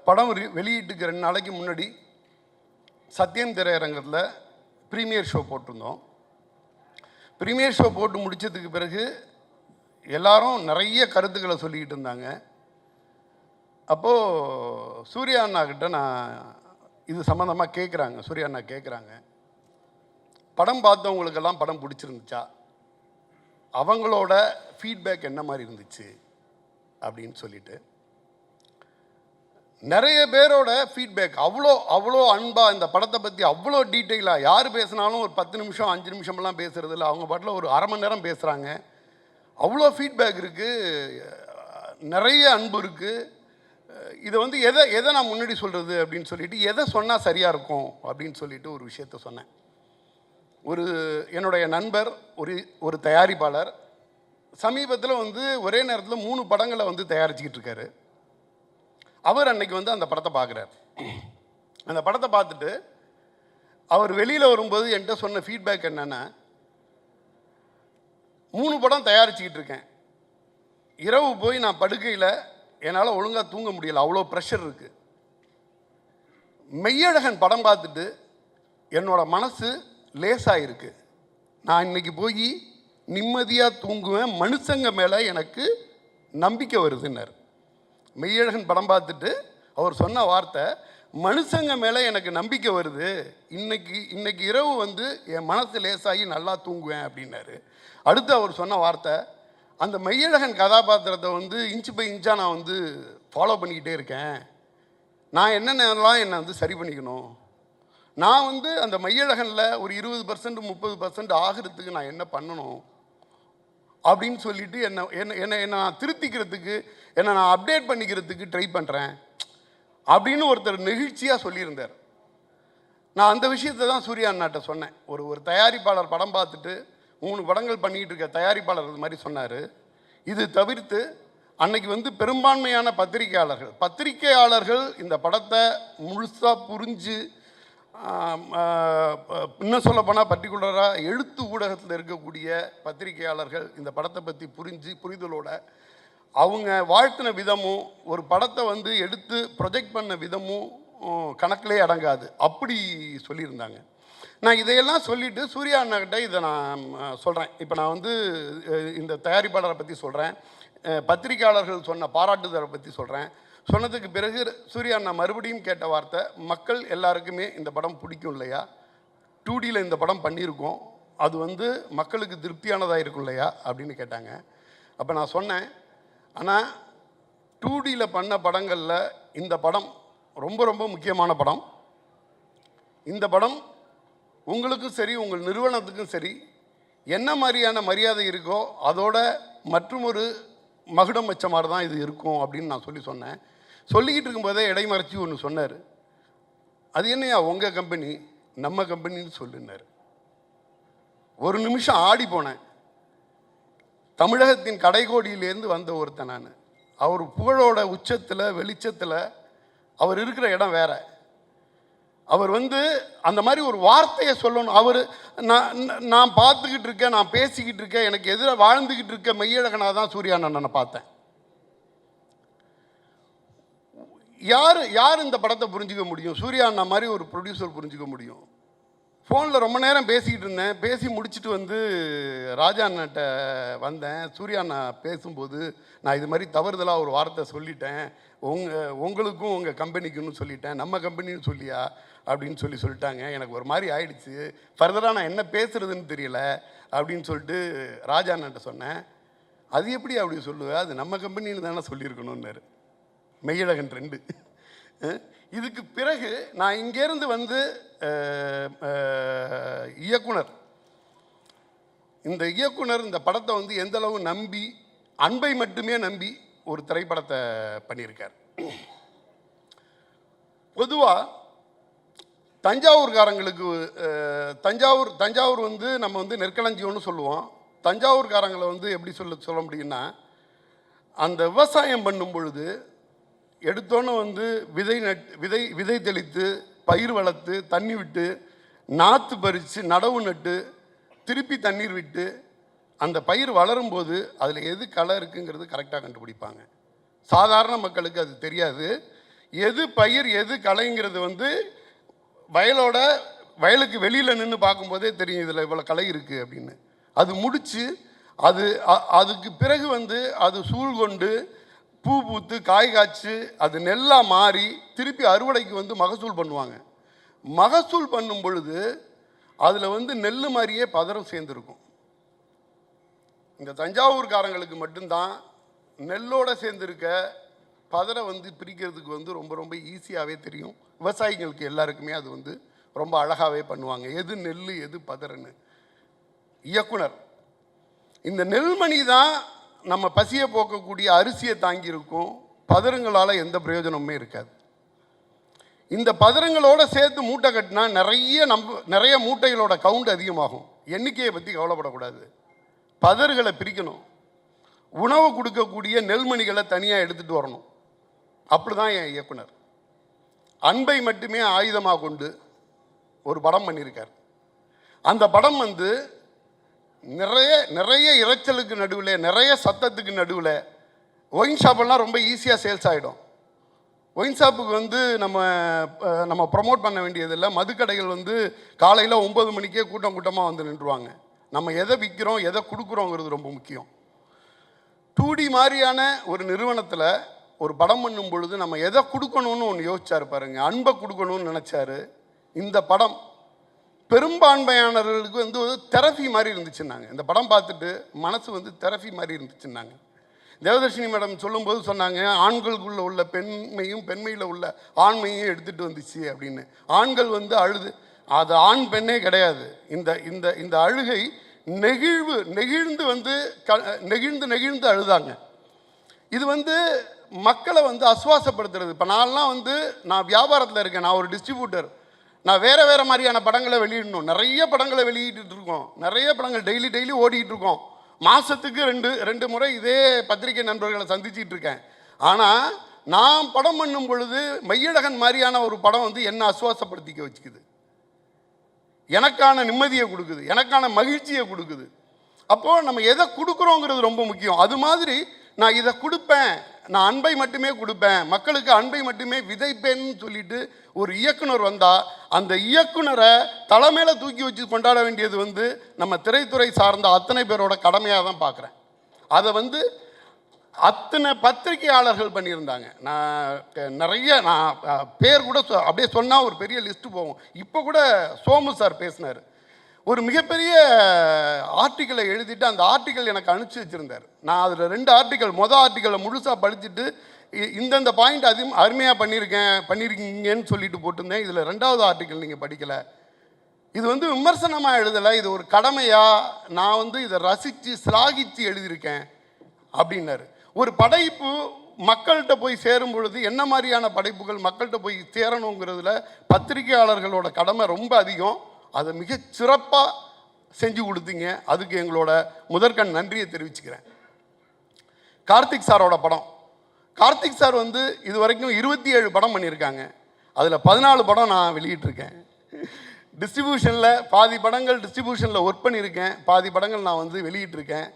படம் வெளியீட்டுக்கு 2 நாளைக்கு முன்னாடி சத்யம் திரையரங்கத்தில் ப்ரீமியர் ஷோ போட்டிருந்தோம். ப்ரீமியர் ஷோ போட்டு முடித்ததுக்கு பிறகு எல்லாரும் நிறைய கருத்துக்களை சொல்லிக்கிட்டு இருந்தாங்க. அப்போது சூர்யா அண்ணாக்கிட்ட நான் இது சம்மந்தமாக கேட்குறாங்க. சூர்யா அண்ணா கேட்குறாங்க, படம் பார்த்தவங்களுக்கெல்லாம் படம் பிடிச்சிருந்துச்சா, அவங்களோட ஃபீட்பேக் என்ன மாதிரி இருந்துச்சு அப்படின்னு சொல்லிட்டு. நிறைய பேரோட ஃபீட்பேக் அவ்வளோ அன்பாக இந்த படத்தை பற்றி அவ்வளோ டீட்டெயிலாக, யார் பேசினாலும் ஒரு 10 நிமிஷம் 5 நிமிஷம்லாம் பேசுகிறது இல்லை, அவங்க பாட்டில் ஒரு அரை மணி நேரம் பேசுகிறாங்க. அவ்வளோ ஃபீட்பேக் இருக்குது, நிறைய அன்பு இருக்குது. இதை வந்து எதை நான் முன்னாடி சொல்கிறது அப்படின்னு சொல்லிட்டு எதை சொன்னால் சரியாக இருக்கும் அப்படின்னு சொல்லிட்டு ஒரு விஷயத்த சொன்னேன். என்னுடைய நண்பர் ஒரு தயாரிப்பாளர் சமீபத்தில் வந்து ஒரே நேரத்தில் 3 படங்களை வந்து தயாரிச்சுக்கிட்டு இருக்காரு. அவர் அன்னைக்கு வந்து அந்த படத்தை பார்க்குறாரு. அந்த படத்தை பார்த்துட்டு அவர் வெளியில் வரும்போது என்கிட்ட சொன்ன ஃபீட்பேக் என்னென்னா, 3 படம் தயாரிச்சுக்கிட்டு இருக்கேன், இரவு போய் நான் படுக்கையில் என்னால் ஒழுங்காக தூங்க முடியலை, அவ்வளோ ப்ரெஷர் இருக்குது. மெய்யழகன் படம் பார்த்துட்டு என்னோட மனசு லேசாக இருக்குது, நான் இன்னைக்கு போய் நிம்மதியாக தூங்குவேன், மனுஷங்க மேலே எனக்கு நம்பிக்கை வருதுன்னார். மெய்யழகன் படம் பார்த்துட்டு அவர் சொன்ன வார்த்தை, மனுஷங்க மேலே எனக்கு நம்பிக்கை வருது, இன்னைக்கு இரவு வந்து என் மனசு லேசாகி நல்லா தூங்குவேன் அப்படின்னாரு. அடுத்து அவர் சொன்ன வார்த்தை, அந்த மெய்யழகன் கதாபாத்திரத்தை வந்து இன்ச்சு பை இன்ச்சாக நான் வந்து ஃபாலோ பண்ணிக்கிட்டே இருக்கேன், நான் என்னென்னலாம் என்னை வந்து சரி பண்ணிக்கணும், நான் வந்து அந்த மையழகனில் ஒரு 20% 30% ஆகிறதுக்கு நான் என்ன பண்ணணும் அப்படின்னு சொல்லிட்டு என்னை நான் திருத்திக்கிறதுக்கு, என்னை நான் அப்டேட் பண்ணிக்கிறதுக்கு ட்ரை பண்ணுறேன் அப்படின்னு ஒருத்தர் நெகிழ்ச்சியாக சொல்லியிருந்தார். நான் அந்த விஷயத்தை தான் சூர்யா அண்ணாட்ட சொன்னேன். ஒரு தயாரிப்பாளர் படம் பார்த்துட்டு 3 படங்கள் பண்ணிக்கிட்டு இருக்க தயாரிப்பாளர் இது மாதிரி சொன்னார். இது தவிர்த்து அன்னைக்கு வந்து பெரும்பான்மையான பத்திரிகையாளர்கள் இந்த படத்தை முழுசாக புரிஞ்சு, இன்னும் சொல்லப்போனால் பர்டிகுலராக எழுத்து ஊடகத்தில் இருக்கக்கூடிய பத்திரிகையாளர்கள் இந்த படத்தை பற்றி புரிதலோட அவங்க வாழ்த்தின விதமும் ஒரு படத்தை வந்து எடுத்து ப்ரொஜெக்ட் பண்ண விதமும் கணக்கிலே அடங்காது, அப்படி சொல்லியிருந்தாங்க. நான் இதையெல்லாம் சொல்லிவிட்டு சூர்யா அண்ணாக்கிட்ட இதை நான் சொல்கிறேன். இப்போ நான் வந்து இந்த தயாரிப்பாளரை பற்றி சொல்கிறேன், பத்திரிகையாளர்கள் சொன்ன பாராட்டுதலை பற்றி சொல்கிறேன். சொன்னதுக்கு பிறகு சூர்யா அண்ணா மறுபடியும் கேட்ட வார்த்தை, மக்கள் எல்லாருக்குமே இந்த படம் பிடிக்கும் இல்லையா, 2Dயில் இந்த படம் பண்ணியிருக்கோம், அது வந்து மக்களுக்கு திருப்தியானதாக இருக்கும் இல்லையா அப்படின்னு கேட்டாங்க. அப்போ நான் சொன்னேன், ஆனால் 2Dயில் பண்ண படங்களில் இந்த படம் ரொம்ப ரொம்ப முக்கியமான படம். இந்த படம் உங்களுக்கும் சரி உங்கள் நிறுவனத்துக்கும் சரி என்ன மாதிரியான மரியாதை இருக்கோ அதோட மற்றும் ஒரு மகுடம் வச்ச மாதிரி தான் இது இருக்கும் அப்படின்னு நான் சொன்னேன். சொல்லிக்கிட்டு இருக்கும்போதே இடைமறைச்சி ஒன்று சொன்னார். அது என்னையா உங்கள் கம்பெனி நம்ம கம்பெனின்னு சொல்லுனார். ஒரு நிமிஷம் ஆடி போனேன். தமிழகத்தின் கடைகோடியிலேருந்து வந்த ஒருத்தன் நான். அவர் புகழோட உச்சத்தில் வெளிச்சத்தில் அவர் இருக்கிற இடம் வேற. அவர் வந்து அந்த மாதிரி ஒரு வார்த்தையை சொல்லணும். நான் பார்த்துக்கிட்டு இருக்கேன், நான் பேசிக்கிட்டு இருக்கேன், எனக்கு எதிராக வாழ்ந்துக்கிட்டு இருக்க மெய்யழகனாக தான் சூர்யா அண்ணனை பார்த்தேன். யார் இந்த படத்தை புரிஞ்சிக்க முடியும்? சூர்யா அண்ணா மாதிரி ஒரு ப்ரொடியூசர் புரிஞ்சிக்க முடியும். ஃபோனில் ரொம்ப நேரம் பேசிக்கிட்டு இருந்தேன். பேசி முடிச்சுட்டு வந்து ராஜா அண்ணன்ட்ட வந்தேன். சூர்யா அண்ணா பேசும்போது நான் இது மாதிரி தவறுதலாக ஒரு வார்த்தை சொல்லிட்டேன், உங்களுக்கும் உங்கள் கம்பெனிக்குன்னு சொல்லிட்டேன், நம்ம கம்பெனின்னு சொல்லியா அப்படின்னு சொல்லிட்டாங்க. எனக்கு ஒரு மாதிரி ஆயிடுச்சு, ஃபர்தராக நான் என்ன பேசுகிறதுன்னு தெரியல அப்படின்னு சொல்லிட்டு ராஜா அண்ணன்ட்ட சொன்னேன். அது எப்படி அப்படி சொல்லுவேன், அது நம்ம கம்பெனின்னு தானே சொல்லியிருக்கணும்னாரு. மெய்யழகன் 2. இதுக்கு பிறகு நான் இங்கேருந்து வந்து இந்த இயக்குனர் இந்த படத்தை வந்து எந்தளவு நம்பி, அன்பை மட்டுமே நம்பி ஒரு திரைப்படத்தை பண்ணியிருக்கார். பொதுவாக தஞ்சாவூர்காரங்களுக்கு தஞ்சாவூர் வந்து நம்ம வந்து நெற்களஞ்சியம்னு சொல்லுவோம். தஞ்சாவூர்காரங்களை வந்து எப்படி சொல்ல முடியும்னா, அந்த விவசாயம் பண்ணும் பொழுது எடுத்தோன்னு வந்து விதை தெளித்து பயிர் வளர்த்து தண்ணி விட்டு நாற்று பறித்து நடவு நட்டு திருப்பி தண்ணீர் விட்டு அந்த பயிர் வளரும்போது அதில் எது களை இருக்குங்கிறது கரெக்டாக கண்டுபிடிப்பாங்க. சாதாரண மக்களுக்கு அது தெரியாது. எது பயிர் எது களைங்கிறது வந்து வயலுக்கு வெளியில் நின்று பார்க்கும்போதே தெரியும், இதில் இவ்வளோ களை இருக்குது அப்படின்னு. அது முடித்து அதுக்கு பிறகு வந்து அது சூழ் கொண்டு பூ பூத்து காய் காய்ச்சி அது நெல்லாக மாறி திருப்பி அறுவடைக்கு வந்து மகசூல் பண்ணுவாங்க. மகசூல் பண்ணும் பொழுது அதில் வந்து நெல் மாதிரியே பதரம் சேர்ந்துருக்கும். இந்த தஞ்சாவூர்காரங்களுக்கு மட்டும்தான் நெல்லோடு சேர்ந்துருக்க பதரை வந்து பிரிக்கிறதுக்கு வந்து ரொம்ப ரொம்ப ஈஸியாகவே தெரியும். விவசாயிகளுக்கு எல்லாருக்குமே அது வந்து ரொம்ப அழகாகவே பண்ணுவாங்க, எது நெல் எது பதறன்னு. இயக்குனர் இந்த நெல்மணி தான் நம்ம பசியை போக்கக்கூடிய அரிசியை தாங்கியிருக்கும், பதறுங்களால் எந்த பிரயோஜனமுமே இருக்காது. இந்த பதறுங்களோட சேர்த்து மூட்டை கட்டினா நிறைய மூட்டைகளோட கவுண்ட் அதிகமாகும். எண்ணிக்கையை பற்றி கவலைப்படக்கூடாது. பதறுகளை பிரிக்கணும். உணவு கொடுக்கக்கூடிய நெல்மணிகளை தனியாக எடுத்துகிட்டு வரணும். அப்படி தான் என் இயக்குனர் அன்பை மட்டுமே ஆயுதமாக கொண்டு ஒரு படம் பண்ணியிருக்கார். அந்த படம் வந்து நிறைய இரைச்சலுக்கு நடுவில், நிறைய சத்தத்துக்கு நடுவில் ஒயின் ஷாப்பெல்லாம் ரொம்ப ஈஸியாக சேல்ஸ் ஆகிடும். ஒயின் ஷாப்புக்கு வந்து நம்ம ப்ரமோட் பண்ண வேண்டியதில்லை. மதுக்கடைகள் வந்து காலையில் 9 மணிக்கே கூட்டமாக வந்து நின்றுவாங்க. நம்ம எதை விற்கிறோம், எதை கொடுக்குறோங்கிறது ரொம்ப முக்கியம். 2D மாதிரியான ஒரு நிறுவனத்தில் ஒரு படம் பண்ணும் பொழுது நம்ம எதை கொடுக்கணும்னு ஒன்று யோசிச்சார் பாருங்க. அன்பை கொடுக்கணும்னு நினச்சாரு. இந்த படம் பெரும்பான்மையானவர்களுக்கு வந்து ஒரு தெரபி மாதிரி இருந்துச்சுன்னாங்க. இந்த படம் பார்த்துட்டு மனசு வந்து தெரபி மாதிரி இருந்துச்சுன்னாங்க. தேவதர்ஷினி மேடம் சொல்லும்போது சொன்னாங்க, ஆண்களுக்குள்ள உள்ள பெண்மையும் பெண்மையில் உள்ள ஆண்மையும் எடுத்துகிட்டு வந்துச்சு அப்படின்னு. ஆண்கள் வந்து அழுது, அது ஆண் பெண்ணே கிடையாது. இந்த இந்த இந்த அழுகை நெகிழ்ந்து வந்து நெகிழ்ந்து அழுதாங்க. இது வந்து மக்களை வந்து அசுவாசப்படுத்துறது. இப்போ நான் வியாபாரத்தில் இருக்கேன், நான் ஒரு டிஸ்ட்ரிபியூட்டர். நான் வேறு மாதிரியான படங்களை வெளியிடணும். நிறைய படங்களை வெளியிட்டு இருக்கோம். நிறைய படங்கள் டெய்லி ஓடிக்கிட்டு இருக்கோம். மாதத்துக்கு ரெண்டு முறை இதே பத்திரிகை நண்பர்களை சந்திச்சிட்டு இருக்கேன். ஆனால் நான் படம் பண்ணும் பொழுது மையழகன் மாதிரியான ஒரு படம் வந்து என்ன அசுவாசப்படுத்திக்க வச்சுக்குது. எனக்கான நிம்மதியை கொடுக்குது, எனக்கான மகிழ்ச்சியை கொடுக்குது. அப்போது நம்ம எதை கொடுக்குறோங்கிறது ரொம்ப முக்கியம். அது மாதிரி நான் இதை கொடுப்பேன், நான் அன்பை மட்டுமே கொடுப்பேன், மக்களுக்கு அன்பை மட்டுமே விதைப்பேன்னு சொல்லிட்டு ஒரு இயக்குனர் வந்தால் அந்த இயக்குனரை தலைமையில தூக்கி வச்சு கொண்டாட வேண்டியது வந்து நம்ம திரைத்துறை சார்ந்த அத்தனை பேரோட கடமையாக தான் பார்க்குறேன். அதை வந்து அத்தனை பத்திரிகையாளர்கள் பண்ணியிருந்தாங்க. நான் பேர் கூட அப்படியே சொன்னால் ஒரு பெரிய லிஸ்ட்டு போகும். இப்போ கூட சோமு சார் பேசினார். ஒரு மிகப்பெரிய ஆர்டிக்கலை எழுதிட்டு அந்த ஆர்டிக்கல் எனக்கு அனுப்பிச்சி வச்சுருந்தார். நான் அதில் 2 ஆர்டிக்கல், மொதல் ஆர்டிக்கலை முழுசாக படிச்சுட்டு இந்தந்த பாயிண்ட் அருமையாக பண்ணியிருக்கீங்கன்னு சொல்லிட்டு போட்டிருந்தேன். இதில் 2வது ஆர்டிக்கல் நீங்கள் படிக்கலை. இது வந்து விமர்சனமாக எழுதலை, இது ஒரு கடமையாக நான் வந்து இதை ரசித்து சிலாகித்து எழுதியிருக்கேன் அப்படின்னாரு. ஒரு படைப்பு மக்கள்கிட்ட போய் சேரும் பொழுது என்ன மாதிரியான படைப்புகள் மக்கள்கிட்ட போய் சேரணுங்கிறதுல பத்திரிகையாளர்களோட கடமை ரொம்ப அதிகம். அதை மிக சிறப்பாக செஞ்சு கொடுத்தீங்க. அதுக்கு எங்களோட முதற்கண் நன்றியை தெரிவிச்சுக்கிறேன். கார்த்திக் சாரோட படம். கார்த்திக் சார் வந்து இது வரைக்கும் 27 படம் பண்ணியிருக்காங்க. அதில் 14 படம் நான் வெளியிட்டிருக்கேன். டிஸ்ட்ரிபியூஷனில் பாதி படங்கள் டிஸ்ட்ரிபியூஷனில் ஒர்க் பண்ணியிருக்கேன், பாதி படங்கள் நான் வந்து வெளியிட்டிருக்கேன்.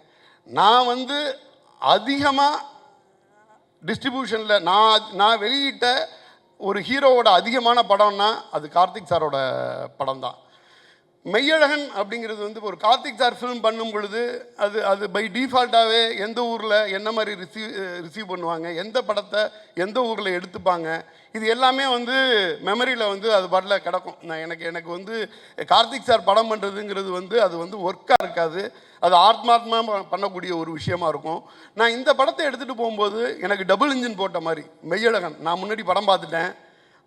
நான் வந்து அதிகமாக டிஸ்ட்ரிபியூஷனில் நான் வெளியிட்ட ஒரு ஹீரோவோட அதிகமான படம்னா அது கார்த்திக் சாரோட படம் தான். மெய்யழகன் அப்படிங்கிறது வந்து ஒரு கார்த்திக் சார் ஃபிலிம் பண்ணும் பொழுது அது பை டிஃபால்ட்டாகவே எந்த ஊரில் என்ன மாதிரி ரிசீவ் பண்ணுவாங்க, எந்த படத்தை எந்த ஊரில் எடுத்துப்பாங்க, இது எல்லாமே வந்து மெமரியில் வந்து அது பாட்டில் கிடக்கும். எனக்கு வந்து கார்த்திக் சார் படம் பண்ணுறதுங்கிறது வந்து அது வந்து ஒர்க்காக இருக்காது, அது ஆத்மாத்மாக பண்ணக்கூடிய ஒரு விஷயமா இருக்கும். நான் இந்த படத்தை எடுத்துகிட்டு போகும்போது எனக்கு டபுள் இன்ஜின் போட்ட மாதிரி மெய்யழகன். நான் முன்னாடி படம் பார்த்துட்டேன்,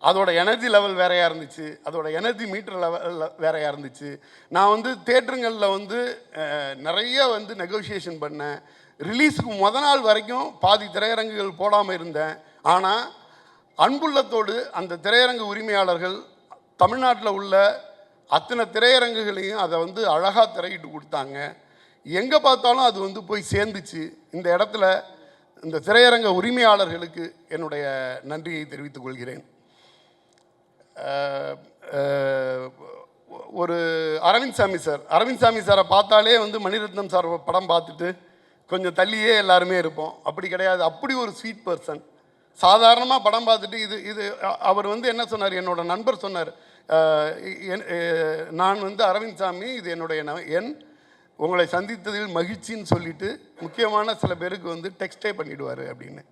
அதோட எனர்ஜி லெவல் வேறையாக இருந்துச்சு, அதோட எனர்ஜி மீட்டர் லெவல் வேறையாக இருந்துச்சு. நான் வந்து தேட்டருங்களில் வந்து நிறைய வந்து நெகோசியேஷன் பண்ணேன். ரிலீஸுக்கு நாள் வரைக்கும் பாதி திரையரங்குகள் போடாமல் இருந்தேன். ஆனால் அன்புள்ளத்தோடு அந்த திரையரங்கு உரிமையாளர்கள் தமிழ்நாட்டில் உள்ள அத்தனை திரையரங்குகளையும் அதை வந்து அழகாக திரையிட்டு கொடுத்தாங்க. எங்கே பார்த்தாலும் அது வந்து போய் சேர்ந்துச்சு. இந்த இடத்துல இந்த திரையரங்க உரிமையாளர்களுக்கு என்னுடைய நன்றியை தெரிவித்துக் கொள்கிறேன். ஒரு அரவிந்த் சாமி சாரை பார்த்தாலே வந்து மணிரத்னம் சார் படம் பார்த்துட்டு கொஞ்சம் தள்ளியே எல்லாருமே இருப்போம். அப்படி கிடையாது, அப்படி ஒரு ஸ்வீட் பர்சன். சாதாரணமாக படம் பார்த்துட்டு இது அவர் வந்து என்ன சொன்னார், என்னோட நண்பர் சொன்னார், நான் வந்து அரவிந்த் சாமி, இது என்னுடைய உங்களை சந்தித்ததில் மகிழ்ச்சின்னு சொல்லிட்டு முக்கியமான சில பேருக்கு வந்து டெக்ஸ்டே பண்ணிவிடுவார் அப்படின்னு.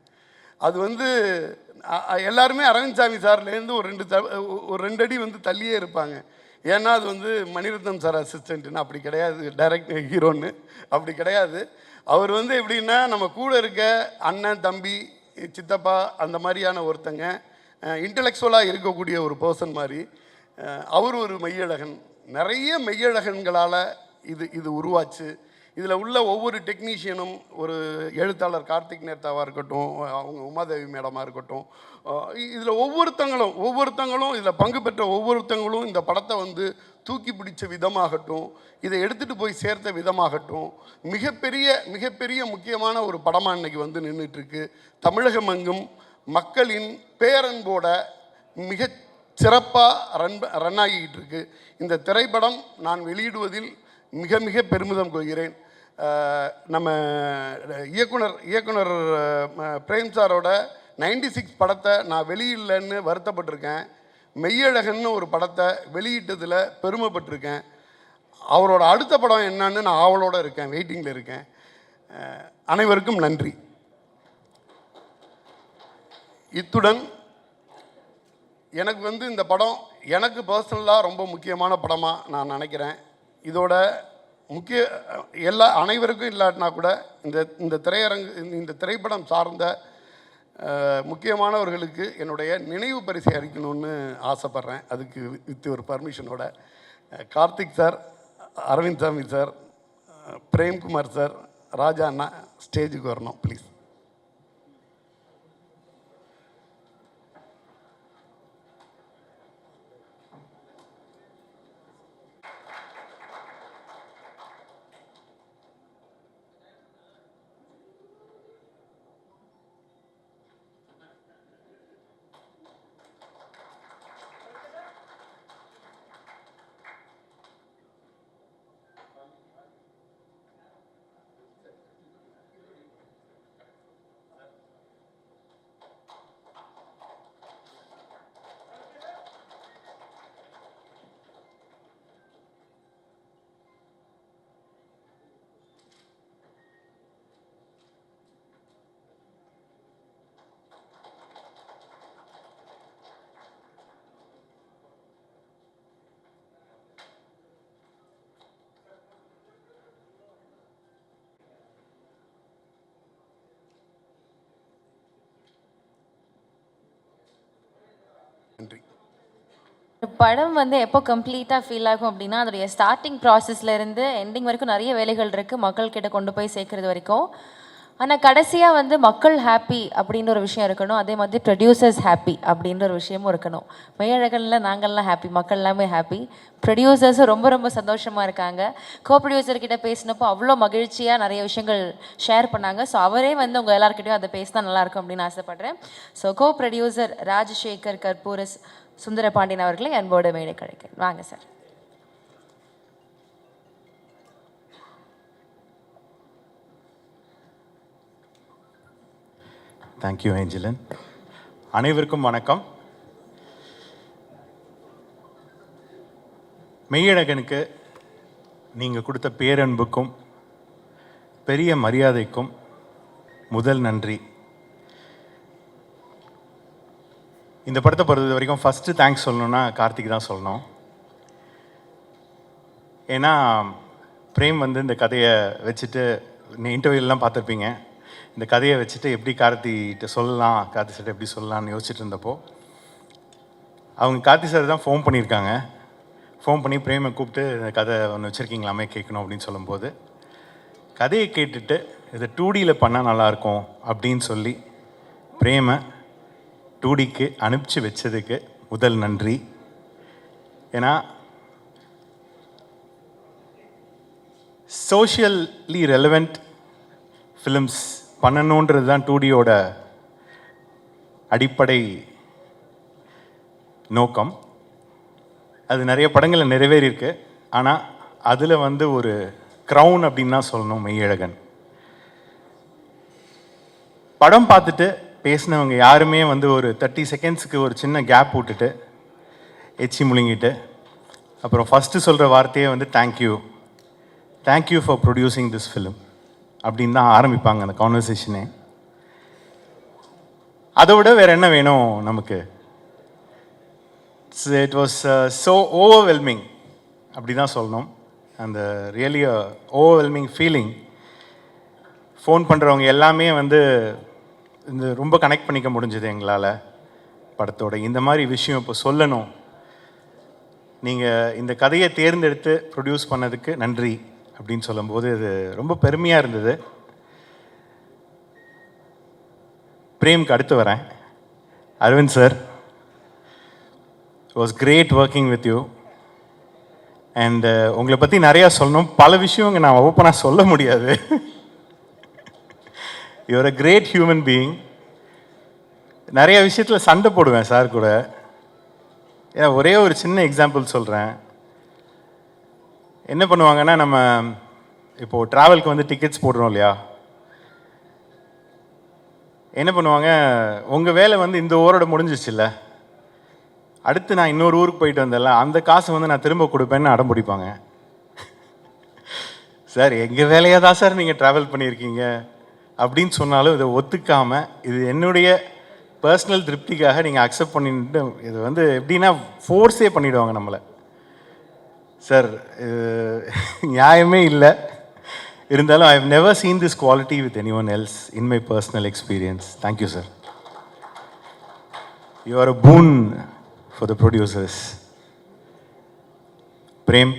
அது வந்து எல்லாருமே அரவிந்த் சாமி சார்லேருந்து ஒரு 2 அடி வந்து தள்ளியே இருப்பாங்க. ஏன்னா அது வந்து மணிரத்னம் சார் அசிஸ்டண்ட்டுன்னு. அப்படி கிடையாது, டைரக்ட் ஹீரோன்னு அப்படி கிடையாது. அவர் வந்து எப்படின்னா நம்ம கூட இருக்க அண்ணன், தம்பி, சித்தப்பா அந்த மாதிரியான ஒருத்தங்க, இன்டலெக்சுவலாக இருக்கக்கூடிய ஒரு பர்சன் மாதிரி. அவர் ஒரு மெய்யழகன். நிறைய மெய்யழகன்களால் இது உருவாச்சு. இதில் உள்ள ஒவ்வொரு டெக்னீஷியனும், ஒரு எழுத்தாளர் கார்த்திக் நேர்த்தாவாக இருக்கட்டும், அவங்க உமாதேவி மேடமாக இருக்கட்டும், இதில் ஒவ்வொருத்தங்களும் இதில் பங்கு பெற்ற ஒவ்வொருத்தங்களும் இந்த படத்தை வந்து தூக்கி பிடிச்ச விதமாகட்டும், இதை எடுத்துகிட்டு போய் சேர்த்த விதமாகட்டும், மிகப்பெரிய முக்கியமான ஒரு படமாக இன்றைக்கி வந்து நின்றுட்டுருக்கு. தமிழகம் எங்கும் மக்களின் பேரன்போட மிக சிறப்பாக ரன் ஆகிக்கிட்டு இருக்கு. இந்த திரைப்படம் நான் வெளியிடுவதில் மிக பெருமிதம் கொள்கிறேன். நம்ம இயக்குனர் பிரேம் சாரோட 96 படத்தை நான் வெளியிடலன்னு வருத்தப்பட்டிருக்கேன். மெய்யழகன்னு ஒரு படத்தை வெளியிட்டதில் பெருமைப்பட்டிருக்கேன். அவரோட அடுத்த படம் என்னன்னு நான் ஆவலோடு இருக்கேன், வெயிட்டிங்கில் இருக்கேன். அனைவருக்கும் நன்றி. இத்துடன் எனக்கு வந்து இந்த படம் எனக்கு பர்சனலாக ரொம்ப முக்கியமான படமாக நான் நினைக்கிறேன். இதோட அனைவருக்கும் இல்லாட்டினா கூட இந்த திரைப்படம் சார்ந்த முக்கியமானவர்களுக்கு என்னுடைய நினைவு பரிசை அளிக்கணும்னு ஆசைப்பட்றேன். அதுக்கு வித் ஒரு பர்மிஷனோட Karthik sir, Aravind Swamy sir, Premkumar sir, ராஜா அண்ணா ஸ்டேஜுக்கு வரணும் ப்ளீஸ். நன்றி. படம் வந்து எப்போ கம்ப்ளீட்டாக ஃபீல் ஆகும் அப்படின்னா, அதோடைய ஸ்டார்டிங் ப்ராசஸ்லேருந்து எண்டிங் வரைக்கும் நிறைய வேலைகள் இருக்குது, மக்கள்கிட்ட கொண்டு போய் சேர்க்குறது வரைக்கும். ஆனால் கடைசியாக வந்து மக்கள் ஹாப்பி அப்படின்ற ஒரு விஷயம் இருக்கணும், அதே மாதிரி ப்ரொடியூசர்ஸ் ஹாப்பி அப்படின்ற ஒரு விஷயமும் இருக்கணும். மெய்யழகனில் நாங்கள்லாம் ஹாப்பி, மக்கள் எல்லாமே ஹாப்பி, ப்ரொடியூசர்ஸும் ரொம்ப சந்தோஷமாக இருக்காங்க. கோ ப்ரொடியூசர்கிட்ட பேசினப்போ அவ்வளோ மகிழ்ச்சியாக நிறைய விஷயங்கள் ஷேர் பண்ணாங்க. ஸோ அவரே வந்து உங்கள் எல்லாருக்கிட்டையும் அதை பேசினா நல்லாயிருக்கும் அப்படின்னு ஆசைப்பட்றேன். So co producer Rajasekar Karpoorasundarapandian அவர்களை அன்போடு மேடை கிடைக்கிறேன். வாங்க சார். தேங்க்யூ ஏஞ்சலன். அனைவருக்கும் வணக்கம். மெய்யழகனுக்கு நீங்கள் கொடுத்த பேரன்புக்கும் பெரிய மரியாதைக்கும் முதல் நன்றி. இந்த படத்தை பொறுத்த வரைக்கும் ஃபஸ்ட்டு தேங்க்ஸ் சொல்லணுன்னா கார்த்திக் தான் சொல்லணும். ஏன்னா பிரேம் வந்து இந்த கதையை வச்சுட்டு இன்டர்வியூலாம் பார்த்துருப்பீங்க. இந்த கதையை வச்சுட்டு எப்படி கார்த்திகிட்ட சொல்லலாம், கார்த்தி சார் எப்படி சொல்லலாம்னு யோசிச்சுட்டு இருந்தப்போ அவங்க கார்த்தி சார் தான் ஃபோன் பண்ணியிருக்காங்க. ஃபோன் பண்ணி பிரேமை கூப்பிட்டு இந்த கதை ஒன்று வச்சுருக்கீங்களாமே கேட்கணும் அப்படின்னு சொல்லும்போது, கதையை கேட்டுட்டு இதை 2Dயில் பண்ணால் நல்லாயிருக்கும் அப்படின்னு சொல்லி பிரேமை 2Dக்கு அனுப்பிச்சி வச்சதுக்கு முதல் நன்றி. ஏன்னா சோஷியலி ரெலவெண்ட் ஃபிலிம்ஸ் பண்ணணுன்றது தான் 2Dயோட அடிப்படை நோக்கம். அது நிறைய படங்களில் நிறைவேறியிருக்கு. ஆனால் அதில் வந்து ஒரு க்ரௌன் அப்படின்னு தான் சொல்லணும் மெய்யழகன். படம் பார்த்துட்டு பேசினவங்க யாருமே வந்து ஒரு 30 செகண்ட்ஸுக்கு ஒரு சின்ன கேப் விட்டுட்டு எச்சி முழுங்கிட்டு அப்புறம் ஃபஸ்ட்டு சொல்கிற வார்த்தையே வந்து thank you for producing this film அப்படின்னு தான் ஆரம்பிப்பாங்க அந்த கான்வர்சேஷனே. அதை விட வேறு என்ன வேணும் நமக்கு? இட் வாஸ் ஸோ ஓவர்வெல்மிங் அப்படி தான் சொல்லணும். அந்த ரியலி ஓவர்வெல்மிங் ஃபீலிங். ஃபோன் பண்ணுறவங்க எல்லாமே வந்து இந்த ரொம்ப கனெக்ட் பண்ணிக்க முடிஞ்சது எங்களால் படத்தோட. இந்த மாதிரி விஷயம் இப்போ சொல்லணும். நீங்கள் இந்த கதையை தேர்ந்தெடுத்து ப்ரொடியூஸ் பண்ணதுக்கு நன்றி. அப்படின்னு சொல்லும்போது இது ரொம்ப பெருமையாக இருந்தது. பிரேம்க்கு அடுத்து வரேன். Aravind sir, it was great working with you. And உங்களை பற்றி நிறையா சொல்லணும். பல விஷயம் நான் ஓப்பனாக சொல்ல முடியாது. You're a great human being. நிறைய விஷயத்தில் சண்டை போடுவேன் சார் கூட. ஏன்னா ஒரே ஒரு சின்ன எக்ஸாம்பிள் சொல்கிறேன். என்ன பண்ணுவாங்கன்னா, நம்ம இப்போது ட்ராவலுக்கு வந்து டிக்கெட்ஸ் போடுறோம் இல்லையா, என்ன பண்ணுவாங்க, உங்கள் வேலை வந்து இந்த ஊரோட முடிஞ்சிச்சுல்ல, அடுத்து நான் இன்னொரு ஊருக்கு போயிட்டு வந்தேன்ல, அந்த காசை வந்து நான் திரும்ப கொடுப்பேன்னு அடம் பிடிப்பாங்க. சார் எங்கள் வேலையாக தான் சார் நீங்கள் ட்ராவல் பண்ணியிருக்கீங்க அப்படின்னு சொன்னாலும் இதை ஒத்துக்காமல், இது என்னுடைய பர்சனல் திருப்திக்காக நீங்கள் அக்செப்ட் பண்ணிட்டு, இது வந்து எப்படின்னா ஃபோர்ஸே பண்ணிவிடுவாங்க நம்மளை. சார் நியாயமே இல்லை. இருந்தாலும் I have never seen this quality with any one else in my personal experience. Thank you sir. You are a boon for the producers. Prem,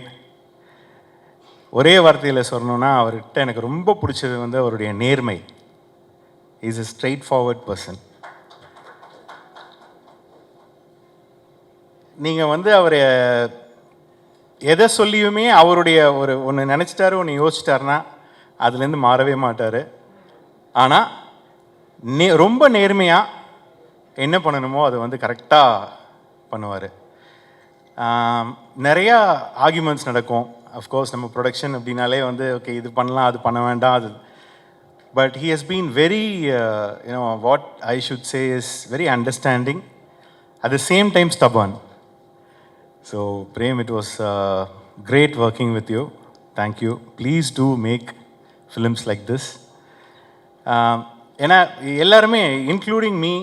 ஒரே வார்த்தையில் சொல்லணுன்னா அவர்கிட்ட எனக்கு ரொம்ப பிடிச்சது வந்து அவருடைய நேர்மை. Is a straightforward person. நீங்கள் வந்து அவரை எதை சொல்லியுமே அவருடைய ஒரு ஒன்று நினச்சிட்டாரு, ஒன்று யோசிச்சிட்டாருன்னா அதுலேருந்து மாறவே மாட்டார். ஆனால் ரொம்ப நேர்மையாக என்ன பண்ணணுமோ அதை வந்து கரெக்டாக பண்ணுவார். நிறையா ஆர்கியூமெண்ட்ஸ் நடக்கும். அஃப்கோர்ஸ் நம்ம ப்ரொடக்ஷன் அப்படின்னாலே வந்து ஓகே இது பண்ணலாம், அது பண்ண வேண்டாம், அது. But he has been very what I should say is very understanding, at the same time stubborn. So Prem, it was great working with you. Thank you. Please do make films like this. ஏன்னா எல்லாருமே including me,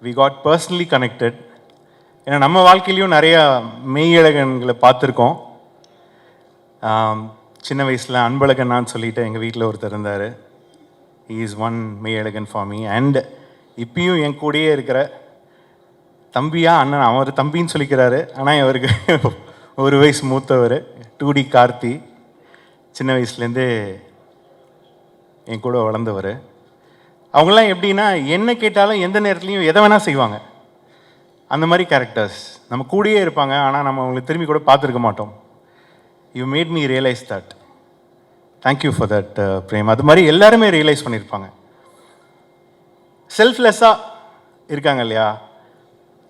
we got personally connected. ஏன்னா நம்ம வாழ்க்கையிலையும் நிறையா மெய்யழகன்களை பார்த்துருக்கோம். சின்ன வயசில் அன்பழகன்னான்னு சொல்லிட்டு எங்கள் வீட்டில் ஒருத்தர் இருந்தார். he is one Meiyazhagan for me. And இப்பயும் என் கூடயே இருக்கிற தம்பியா அண்ணன், அவர் தம்பின்னு சொல்லிக்கிறாரு, ஆனால் அவருக்கு ஒரு வயசு மூத்தவர், 2D கார்த்தி. சின்ன வயசுலேருந்தே என் கூட வளர்ந்தவர். அவங்களாம் எப்படின்னா என்ன கேட்டாலும் எந்த நேரத்துலையும் எதை வேணால் செய்வாங்க. அந்த மாதிரி கேரக்டர்ஸ் நம்ம கூடயே இருப்பாங்க, ஆனால் நம்ம அவங்களை திரும்பி கூட பார்த்துருக்க மாட்டோம். You made me realise that. Thank you for that Prem. அது மாதிரி எல்லாருமே ரியலைஸ் பண்ணியிருப்பாங்க. செல்ஃப்லெஸ்ஸாக இருக்காங்க இல்லையா,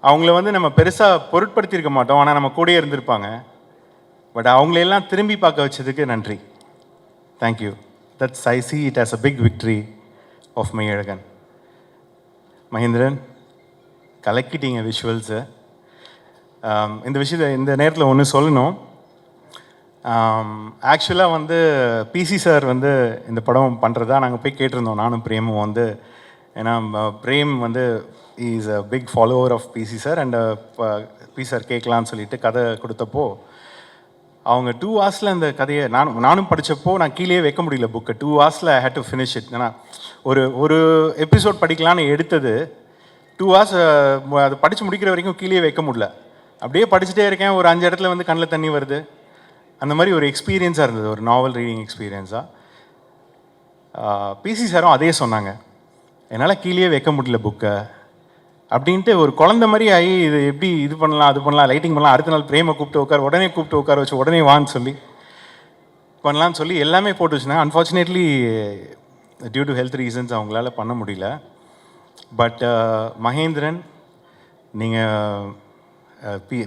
அவங்கள வந்து நம்ம பெருசாக பொருட்படுத்தியிருக்க மாட்டோம், ஆனால் நம்ம கூடயே இருந்திருப்பாங்க. பட் அவங்களெல்லாம் திரும்பி பார்க்க வச்சதுக்கு நன்றி. Thank you. That's I see it as a big victory of Meiyazhagan. Mahendran, கலக்கிட்டீங்க விஷுவல்ஸை. இந்த விஷயத்தை இந்த நேரத்தில் ஒன்று சொல்லணும். ஆக்சுவலாக வந்து பிசி சார் வந்து இந்த படம் பண்ணுறதா நாங்கள் போய் கேட்டிருந்தோம், நானும் பிரேமும் வந்து. ஏன்னா பிரேம் வந்து is a big follower of PC sir. And PC sir கேட்கலான்னு சொல்லிட்டு கதை கொடுத்தப்போ அவங்க 2 hours அந்த கதையை நானும் படித்தப்போ நான் கீழே வைக்க முடியல புக்கை. 2 hours I had to finish it. ஏன்னா ஒரு எபிசோட் படிக்கலான்னு எடுத்தது 2 hours அதை படித்து முடிக்கிற வரைக்கும் கீழே வைக்க முடியல. அப்படியே படிச்சுட்டே இருக்கேன், ஒரு 5 இடத்துல வந்து கண்ணில் தண்ணி வருது. அந்த மாதிரி ஒரு எக்ஸ்பீரியன்ஸாக இருந்தது, ஒரு நாவல் ரீடிங் எக்ஸ்பீரியன்ஸாக. பிசி சாரும் அதே சொன்னாங்க, என்னால் கீழே வைக்க முடியல புக்கை அப்படின்ட்டு. ஒரு குழந்த மாதிரி ஆகி இது எப்படி இது பண்ணலாம், அது பண்ணலாம், லைட்டிங் பண்ணலாம். அடுத்த நாள் பிரேமை உடனே கூப்பிட்டு உட்கார வச்சு உடனே வான்னு சொல்லி பண்ணலான்னு சொல்லி எல்லாமே போட்டு வச்சுனாங்க. Unfortunately due to health reasons அவங்களால பண்ண முடியல. பட் மகேந்திரன், நீங்கள்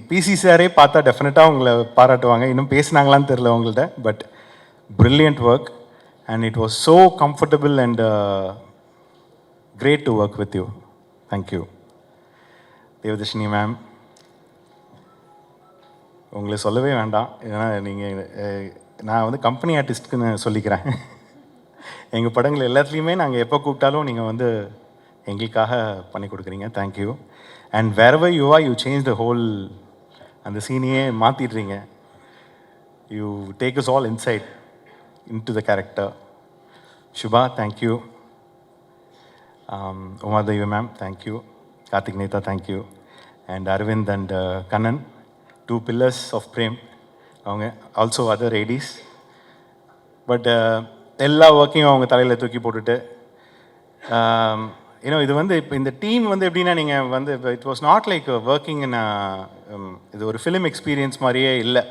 பிசி சாரே பார்த்தா டெஃபினட்டாக உங்களை பாராட்டுவாங்க. இன்னும் பேசினாங்களான்னு தெரில உங்கள்கிட்ட. But brilliant work and it was so comfortable and great to work with you. Thank you. Devadarshini ma'am, உங்களை சொல்லவே வேண்டாம். ஏன்னா நீங்கள், நான் வந்து கம்பெனி ஆர்டிஸ்ட்டுக்குன்னு சொல்லிக்கிறேன். எங்கள் படங்கள் எல்லாத்துலேயுமே நாங்கள் எப்போ கூப்பிட்டாலும் நீங்கள் வந்து எங்களுக்காக பண்ணி கொடுக்குறீங்க. Thank you. And wherever you are, you change the whole, அந்த சீனையே மாற்றிடுறீங்க. You take us all inside into the character. Shubha, thank you. Umadevi ma'am, thank you. Karthik Neta, thank you. And Arvind and Kannan, 2 pillars of Prem. அவங்க also other Aedes. But எல்லா ஒர்க்கையும் அவங்க தலையில் தூக்கி போட்டுட்டு ஏன்னா இது வந்து இப்போ இந்த டீம் வந்து எப்படின்னா நீங்கள் வந்து it was not like working in இது ஒரு ஃபிலிம் எக்ஸ்பீரியன்ஸ் மாதிரியே இல்லை,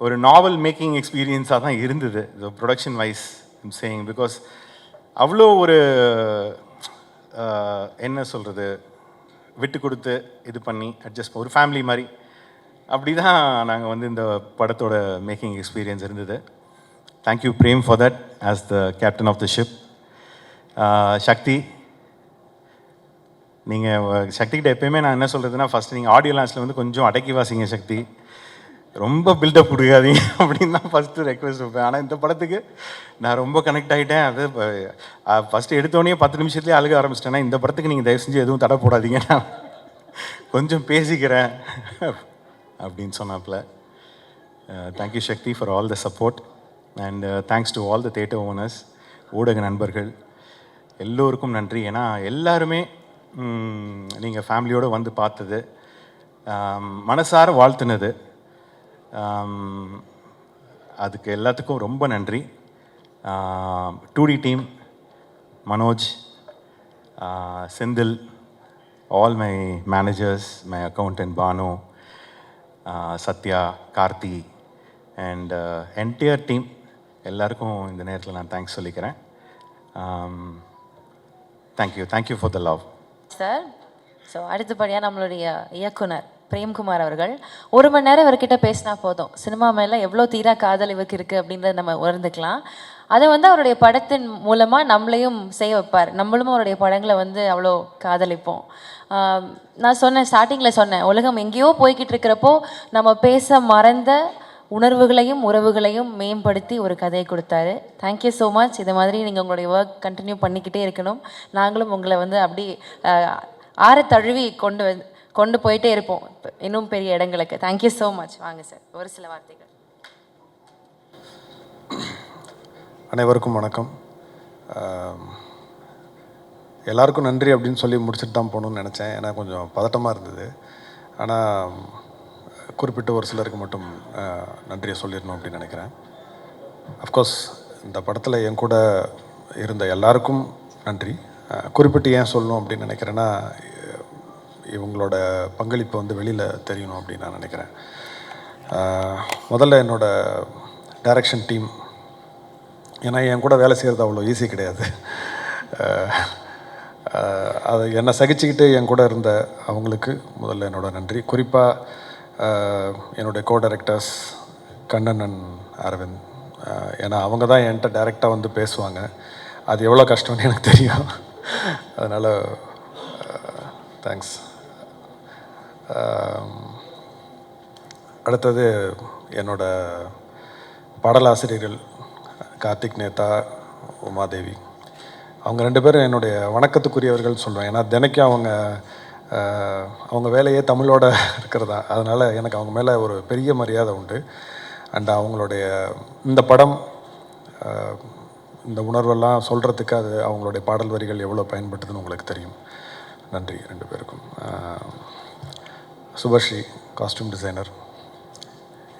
ஒரு நாவல் மேக்கிங் எக்ஸ்பீரியன்ஸாக தான் இருந்தது இது ப்ரொடக்ஷன் வைஸ் சேயிங். பிகாஸ் அவ்வளோ ஒரு என்ன சொல்கிறது, விட்டு கொடுத்து இது பண்ணி அட்ஜஸ்ட் ஒரு ஃபேமிலி மாதிரி அப்படி தான் நாங்கள் வந்து இந்த படத்தோட மேக்கிங் எக்ஸ்பீரியன்ஸ் இருந்தது. Thank you Prem for that as the captain of the ship. Sakthi, நீங்கள் சக்திகிட்ட எப்பயுமே நான் என்ன சொல்கிறதுனா, ஃபஸ்ட்டு நீங்கள் ஆடியோ லான்ச்சில் வந்து கொஞ்சம் அடக்கி வாசிங்க சக்தி, ரொம்ப பில்டப் கொடுக்காதீங்க அப்படின்னு தான் ஃபஸ்ட்டு ரெக்வெஸ்ட் வைப்பேன். ஆனால் இந்த படத்துக்கு நான் ரொம்ப கனெக்ட் ஆகிட்டேன். அது ஃபஸ்ட்டு எடுத்தோடனே 10 நிமிஷத்துலேயே அழுக ஆரம்பிச்சிட்டேன்னா, இந்த படத்துக்கு நீங்கள் தயவு செஞ்சு எதுவும் தடை போடாதீங்க, நான் கொஞ்சம் பேசிக்கிறேன் அப்படின்னு சொன்னாப்புல. Thank you Sakthi for all the support and thanks to all the theatre owners, ஊடக நண்பர்கள் எல்லோருக்கும் நன்றி. ஏன்னா எல்லாருமே நீங்கள் ஃபேமிலியோடு வந்து பார்த்தது, மனசார வாழ்த்துனது, அதுக்கு எல்லாத்துக்கும் ரொம்ப நன்றி. 2D team, Manoj, Senthil, all my managers, my accountant Bhanu, Sathya, Karthi and entire team எல்லாருக்கும் இந்த நேரத்தில் நான் தேங்க்ஸ் சொல்லிக்கிறேன். Thank you for the love sir. So அடுத்தபடியாக நம்மளுடைய இயக்குனர் பிரேம்குமார் அவர்கள் 1 மணி நேரம் இவர்கிட்ட பேசினா போதும், சினிமா மேலே எவ்வளோ தீரா காதல் இவருக்கு இருக்குது அப்படின்றத நம்ம உணர்ந்துக்கலாம். அதை வந்து அவருடைய படத்தின் மூலமாக நம்மளையும் செய்ய வைப்பார், நம்மளும் அவருடைய படங்களை வந்து அவ்வளோ காதலிப்போம். நான் சொன்னேன், ஸ்டார்டிங்கில் சொன்னேன், உலகம் எங்கேயோ போய்கிட்டு இருக்கிறப்போ நம்ம பேச மறந்த உணர்வுகளையும் உறவுகளையும் மேம்படுத்தி ஒரு கதையை கொடுத்தாரு. Thank you so much. இது மாதிரி நீங்கள் உங்களுடைய ஒர்க் கண்டினியூ பண்ணிக்கிட்டே இருக்கணும். நாங்களும் உங்களை வந்து அப்படி ஆற தழுவி கொண்டு போயிட்டே இருப்போம் இன்னும் பெரிய இடங்களுக்கு. Thank you so much. வாங்க சார், ஒரு சில வார்த்தைகள். அனைவருக்கும் வணக்கம். எல்லாருக்கும் நன்றி அப்படின்னு சொல்லி முடிச்சுட்டு தான் போகணுன்னு நினச்சேன், ஏன்னா கொஞ்சம் பதட்டமாக இருந்தது. ஆனால் குறிப்பிட்ட ஒரு சிலருக்கு மட்டும் நன்றியை சொல்லிடணும் அப்படின்னு நினைக்கிறேன். அஃப்கோர்ஸ் இந்த படத்தில் என் கூட இருந்த எல்லாருக்கும் நன்றி. குறிப்பிட்டு ஏன் சொல்லணும் அப்படின்னு நினைக்கிறேன்னா, இவங்களோட பங்களிப்பு வந்து வெளியில் தெரியணும் அப்படின்னு நான் நினைக்கிறேன். முதல்ல என்னோடய டைரக்ஷன் டீம், ஏன்னா என் கூட வேலை செய்கிறது அவ்வளோ ஈஸி கிடையாது. அது என்னை சகிச்சுக்கிட்டு என் கூட இருந்த அவங்களுக்கு முதல்ல என்னோட நன்றி. குறிப்பாக என்னுடைய co directors Kannan and Aravind, ஏன்னா அவங்க தான் என்கிட்ட டைரெக்டாக வந்து பேசுவாங்க. அது எவ்வளோ கஷ்டம்னு எனக்கு தெரியும். அதனால் தேங்க்ஸ். அடுத்தது என்னோடய பாடலாசிரியர்கள் கார்த்திக் நேதா, உமாதேவி, அவங்க 2 பேரும் என்னுடைய வணக்கத்துக்குரியவர்கள் சொல்லுவேன். ஏன்னா தினைக்கும் அவங்க வேலையே தமிழோட இருக்கிறதா, அதனால் எனக்கு அவங்க மேலே ஒரு பெரிய மரியாதை உண்டு. அண்ட் அவங்களுடைய இந்த படம் இந்த உணர்வெல்லாம் சொல்கிறதுக்கு அது அவங்களுடைய பாடல் வரிகள் எவ்வளோ பயன்படுத்துதுன்னு உங்களுக்கு தெரியும். நன்றி 2 பேருக்கும். சுபஸ்ரீ, காஸ்டியூம் டிசைனர்,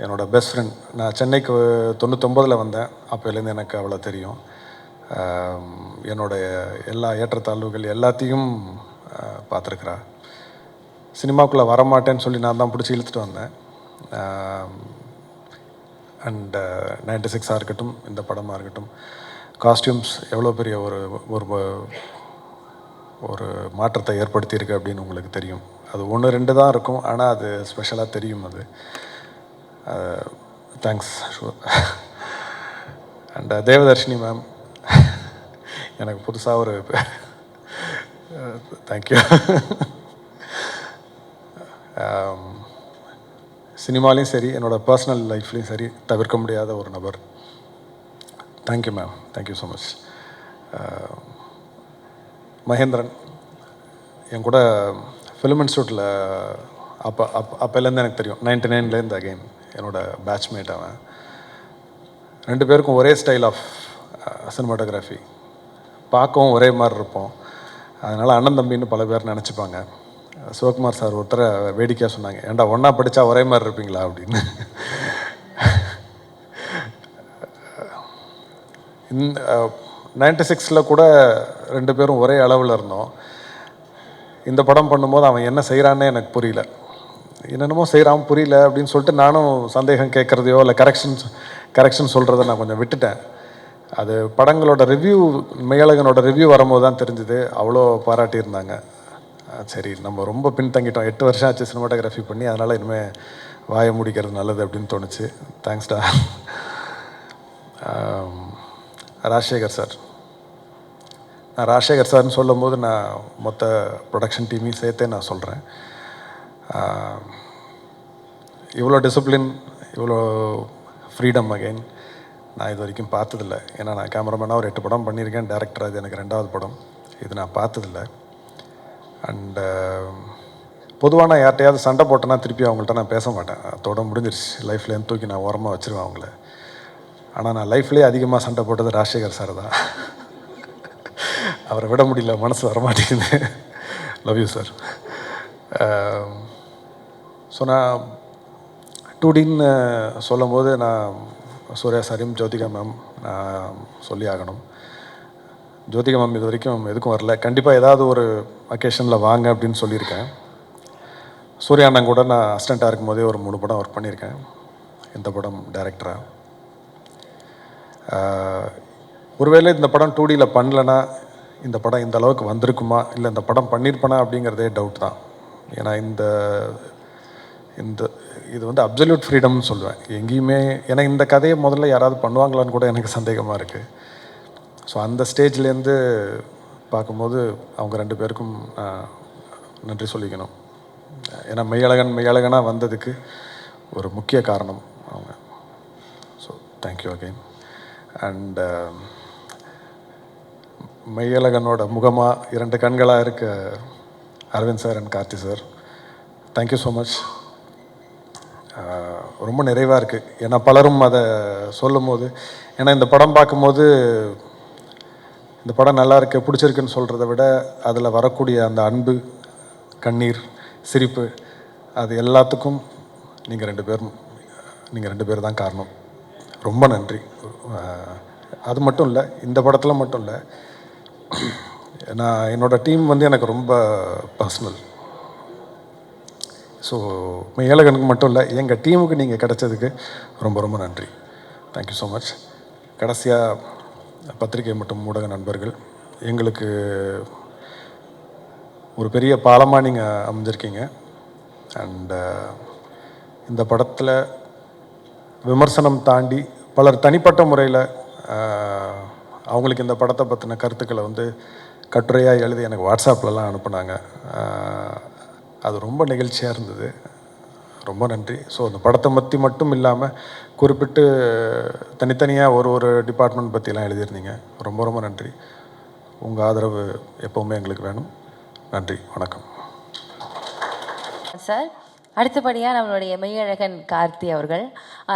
என்னோடய பெஸ்ட் ஃப்ரெண்ட். நான் சென்னைக்கு 99 வந்தேன், அப்போலேருந்து எனக்கு அவ்வளோ தெரியும். என்னுடைய எல்லா ஏற்றத்தாழ்வுகள் எல்லாத்தையும் பார்த்துருக்குறா. சினிமாக்குள்ளே வரமாட்டேன்னு சொல்லி நான் தான் பிடிச்சி இழுத்துட்டு வந்தேன். அண்ட் 96 இருக்கட்டும், இந்த படமாக இருக்கட்டும், காஸ்டியூம்ஸ் எவ்வளோ பெரிய ஒரு மாற்றத்தை ஏற்படுத்தியிருக்கு அப்படின்னு உங்களுக்கு தெரியும். அது 1-2 தான் இருக்கும், ஆனால் அது ஸ்பெஷலாக தெரியும். அது தேங்க்ஸ். அண்ட் தேவதர்ஷினி மேம், எனக்கு புதுசாக ஒரு தேங்க்யூ. சினிமாலையும் சரி, என்னோடய பர்சனல் லைஃப்லேயும் சரி, தவிர்க்க முடியாத ஒரு நபர். Thank you ma'am, thank you so much. Mahendran, என் கூட ஃபிலிம் இன்ஸ்டியூட்டில் அப்போலேருந்து எனக்கு தெரியும், 99லேருந்து அகெயின் என்னோடய பேட்ச்மேட் அவன். 2 பேருக்கும் ஒரே ஸ்டைல் ஆஃப் சினிமாட்டோகிராஃபி, பார்க்கவும் ஒரே மாதிரி இருப்போம். அதனால் அண்ணன் தம்பின்னு பல பேர் நினச்சிப்பாங்க. சிவகுமார் சார் ஒருத்தரை வேடிக்கையாக சொன்னாங்க, ஏன்டா ஒன்றா படித்தா ஒரே மாதிரி இருப்பீங்களா அப்படின்னு. இந்த 96 கூட 2 பேரும் ஒரே அளவில் இருந்தோம். இந்த படம் பண்ணும்போது அவன் என்ன செய்கிறான்னே எனக்கு புரியல, என்னென்னமோ செய்கிறான் புரியல அப்படின்னு சொல்லிட்டு நானும் சந்தேகம் கேட்குறதையோ இல்லை கரெக்ஷன் சொல்கிறத நான் கொஞ்சம் விட்டுட்டேன். அது படங்களோட ரிவ்யூ, மெய்யழகனோட ரிவ்யூ வரும்போது தான் தெரிஞ்சுது, அவ்வளோ பாராட்டியிருந்தாங்க. சரி, நம்ம ரொம்ப பின்தங்கிட்டோம், 8 வருஷம் ஆச்சு சினிமாட்டோகிராஃபி பண்ணி, அதனால் இனிமேல் வாயை முடிக்கிறது நல்லது அப்படின்னு தோணுச்சு. தேங்க்ஸ்டா. ராஜசேகர் சார், நான் ராஜசேகர் சார்னு சொல்லும் போது நான் மொத்த ப்ரொடக்ஷன் டீமையும் சேர்த்தே நான் சொல்கிறேன். இவ்வளோ டிசிப்ளின், இவ்வளோ ஃப்ரீடம் அகைன் நான் இது வரைக்கும் பார்த்ததில்ல. ஏன்னா நான் கேமராமேனாக ஒரு 8 படம் பண்ணியிருக்கேன், டேரக்டர் அது எனக்கு 2வது படம், இது நான் பார்த்ததில்ல. அண்டு பொதுவாக நான் யார்கிட்டையாவது சண்டை போட்டேன்னா திருப்பி அவங்கள்ட்ட நான் பேச மாட்டேன், அதோட முடிஞ்சிருச்சு, லைஃப்லேருந்து தூக்கி நான் ஓரமாக வச்சுருவேன் அவங்கள. ஆனால் நான் லைஃப்லேயே அதிகமாக சண்டை போட்டது ராஜசேகர் சார் தான். அவரை விட முடியல, மனசு வரமாட்டேங்குது. Love you sir. ஸோ நான் 2Dன்னு சொல்லும் போது நான் சூர்யா சாரையும் ஜோதிகா மேம் நான் சொல்லி ஆகணும். ஜோதிகா மேம் இது வரைக்கும் எதுக்கும் வரல, கண்டிப்பாக ஏதாவது ஒரு அக்கேஷனில் வாங்க அப்படின்னு சொல்லியிருக்கேன். சூர்யா அண்ணன் கூட நான் அசிஸ்டண்ட்டாக இருக்கும் போதே ஒரு 3 படம் ஒர்க் பண்ணியிருக்கேன், இந்த படம் டைரக்டராக. ஒருவேளை இந்த படம் 2Dயில் பண்ணலன்னா இந்த படம் இந்த அளவுக்கு வந்திருக்குமா, இல்லை இந்த படம் பண்ணியிருப்பேனா அப்படிங்கிறதே டவுட் தான். ஏன்னா இது வந்து அப்சல்யூட் ஃப்ரீடம்னு சொல்லுவேன் எங்கேயுமே. ஏன்னா இந்த கதையை முதல்ல யாராவது பண்ணுவாங்களான்னு கூட எனக்கு சந்தேகமாக இருக்குது. ஸோ அந்த ஸ்டேஜ்லேருந்து பார்க்கும்போது அவங்க 2 பேருக்கும் நன்றி சொல்லிக்கணும். ஏன்னா மெய்யழகனாக வந்ததுக்கு ஒரு முக்கிய காரணம் அவங்க. So thank you again. அண்ட் மெய்யழகனோட முகமாக 2 கண்களாக இருக்க Aravind sir and Karthi sir, thank you so much. ரொம்ப நிறைவாக இருக்குது. ஏன்னா பலரும் அதை சொல்லும் போது, ஏன்னா இந்த படம் பார்க்கும்போது இந்த படம் நல்லா இருக்கு பிடிச்சிருக்குன்னு சொல்கிறத விட அதில் வரக்கூடிய அந்த அன்பு, கண்ணீர், சிரிப்பு, அது எல்லாத்துக்கும் நீங்கள் 2 பேர் தான் காரணம். ரொம்ப நன்றி. அது மட்டும் இல்லை, இந்த படத்தில் மட்டும் இல்லை, நான் என்னோடய டீம் வந்து எனக்கு ரொம்ப பர்சனல். ஸோ மெய்யழகனுக்கு மட்டும் இல்லை, எங்கள் டீமுக்கு நீங்கள் கிடைச்சதுக்கு ரொம்ப ரொம்ப நன்றி. Thank you so much. கடைசியாக பத்திரிகை மற்றும் ஊடக நண்பர்கள், எங்களுக்கு ஒரு பெரிய பாலமாக நீங்கள் அமைஞ்சிருக்கீங்க. அண்டு இந்த படத்தில் விமர்சனம் தாண்டி பலர் தனிப்பட்ட முறையில் அவங்களுக்கு இந்த படத்தை பற்றின கருத்துக்களை வந்து கட்டுரையாக எழுதி எனக்கு வாட்ஸ்அப்லலாம் அனுப்புனாங்க. அது ரொம்ப நெகிழ்ச்சியாக இருந்தது. ரொம்ப நன்றி. ஸோ அந்த படத்தை பற்றி மட்டும் இல்லாமல் குறிப்பிட்டு தனித்தனியாக ஒரு டிபார்ட்மெண்ட் பற்றிலாம் எழுதியிருந்தீங்க. ரொம்ப ரொம்ப நன்றி. உங்கள் ஆதரவு எப்போவுமே எங்களுக்கு வேணும். நன்றி, வணக்கம் சார். அடுத்தபடியாக நம்மளுடைய மெய்யழகன் கார்த்தி அவர்கள்.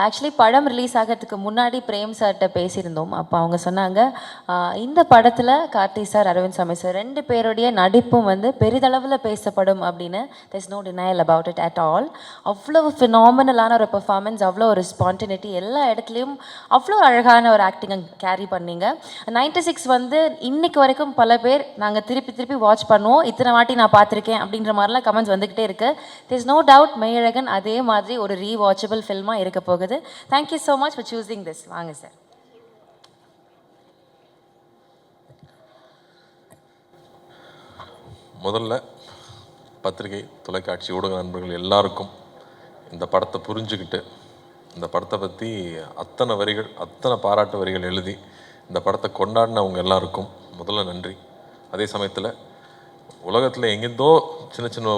ஆக்சுவலி படம் ரிலீஸ் ஆகிறதுக்கு முன்னாடி பிரேம் சார்கிட்ட பேசியிருந்தோம். அப்போ அவங்க சொன்னாங்க, இந்த படத்தில் கார்த்தி சார், அரவிந்த் சாமி சார் 2 பேருடைய நடிப்பும் வந்து பெரிதளவில் பேசப்படும் அப்படின்னு. there's no denial about it at all. அவ்வளோ ஃபினாமினலான ஒரு பெர்ஃபார்மன்ஸ், அவ்வளோ ஒரு ஸ்பான்டினிட்டி, எல்லா இடத்துலையும் அவ்வளோ அழகான ஒரு ஆக்டிங்கை கேரி பண்ணீங்க. 96 வந்து இன்னைக்கு வரைக்கும் பல பேர் நாங்கள் திருப்பி வாட்ச் பண்ணுவோம், இத்தனை வாட்டி நான் பார்த்துருக்கேன் அப்படின்ற மாதிரிலாம் கமெண்ட்ஸ் வந்துக்கிட்டே இருக்குது. there's no doubt மெய்யழகன் அதே மாதிரி ஒரு ரீவாட்சபிள் ஃபில்மாக இருக்க போகுது. Thank you so much for choosing this. வாங்க சார். முதல்ல பத்திரிகை, தொலைக்காட்சி, ஊடக நண்பர்கள் எல்லாருக்கும் இந்த படத்தை புரிஞ்சுக்கிட்டு இந்த படத்தை பற்றி அத்தனை பாராட்டு வரிகள் எழுதி இந்த படத்தை கொண்டாடினவங்க எல்லாருக்கும் முதல்ல நன்றி. அதே சமயத்தில் உலகத்தில் எங்கேருந்தோ சின்ன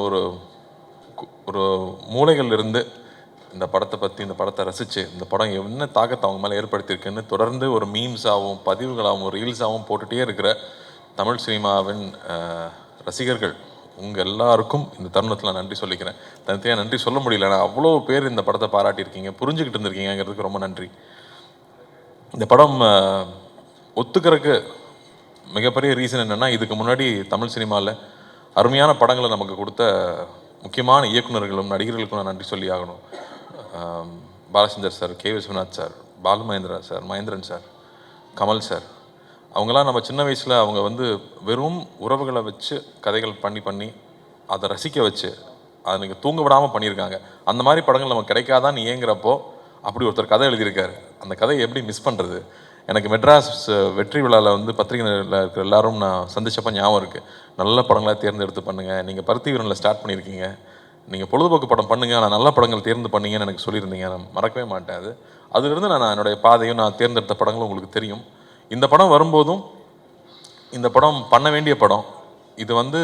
ஒரு மூலைகள் இருந்து இந்த படத்தை பற்றி, இந்த படத்தை ரசித்து இந்த படம் என்ன தாக்கத்தை அவங்க மேலே ஏற்படுத்தியிருக்குன்னு தொடர்ந்து ஒரு மீம்ஸாகவும் பதிவுகளாகவும் ரீல்ஸாகவும் போட்டுகிட்டே இருக்கிற தமிழ் சினிமாவின் ரசிகர்கள் உங்கள் எல்லாருக்கும் இந்த தருணத்தில் நன்றி சொல்லிக்கிறேன். தனித்தனியாக நன்றி சொல்ல முடியல, நான் அவ்வளோ பேர் இந்த படத்தை பாராட்டியிருக்கீங்க, புரிஞ்சுக்கிட்டு இருந்திருக்கீங்கிறதுக்கு ரொம்ப நன்றி. இந்த படம் ஒத்துக்கிறதுக்கு மிகப்பெரிய ரீசன் என்னென்னா, இதுக்கு முன்னாடி தமிழ் சினிமாவில் அருமையான படங்களை நமக்கு கொடுத்த முக்கியமான இயக்குநர்களும் நடிகர்களுக்கும் நான் நன்றி சொல்லி ஆகணும். Balachander sir, K Viswanath sir, Balu Mahendra sir, Mahendran sir, Kamal sir, அவங்களாம் நம்ம சின்ன வயசில் அவங்க வந்து வெறும் உறவுகளை வச்சு கதைகள் பண்ணி அதை ரசிக்க வச்சு அதை நீங்கள் தூங்க விடாமல் பண்ணியிருக்காங்க. அந்த மாதிரி படங்கள் நமக்கு கிடைக்காதான்னு ஏங்குறப்போ அப்படி ஒருத்தர் கதை எழுதியிருக்காரு. அந்த கதையை எப்படி மிஸ் பண்ணுறது? எனக்கு மெட்ராஸ் வெற்றி விழாவில் வந்து பத்திரிகையில் இருக்கிற எல்லாரும் நான் சந்திச்சப்போ ஞாபகம் இருக்குது. நல்ல படங்களாக தேர்ந்தெடுத்து பண்ணுங்கள், நீங்கள் பருத்தி வீரனில் ஸ்டார்ட் பண்ணியிருக்கீங்க, நீங்கள் பொழுதுபோக்கு படம் பண்ணுங்கள், ஆனால் நல்ல படங்கள் தேர்ந்து பண்ணீங்கன்னு எனக்கு சொல்லியிருந்தீங்க. நான் மறக்கவே மாட்டேன். அதுலேருந்து நான் என்னுடைய பாதையும் நான் தேர்ந்தெடுத்த படங்களும் உங்களுக்கு தெரியும். இந்த படம் வரும்போதும் இந்த படம் பண்ண வேண்டிய படம். இது வந்து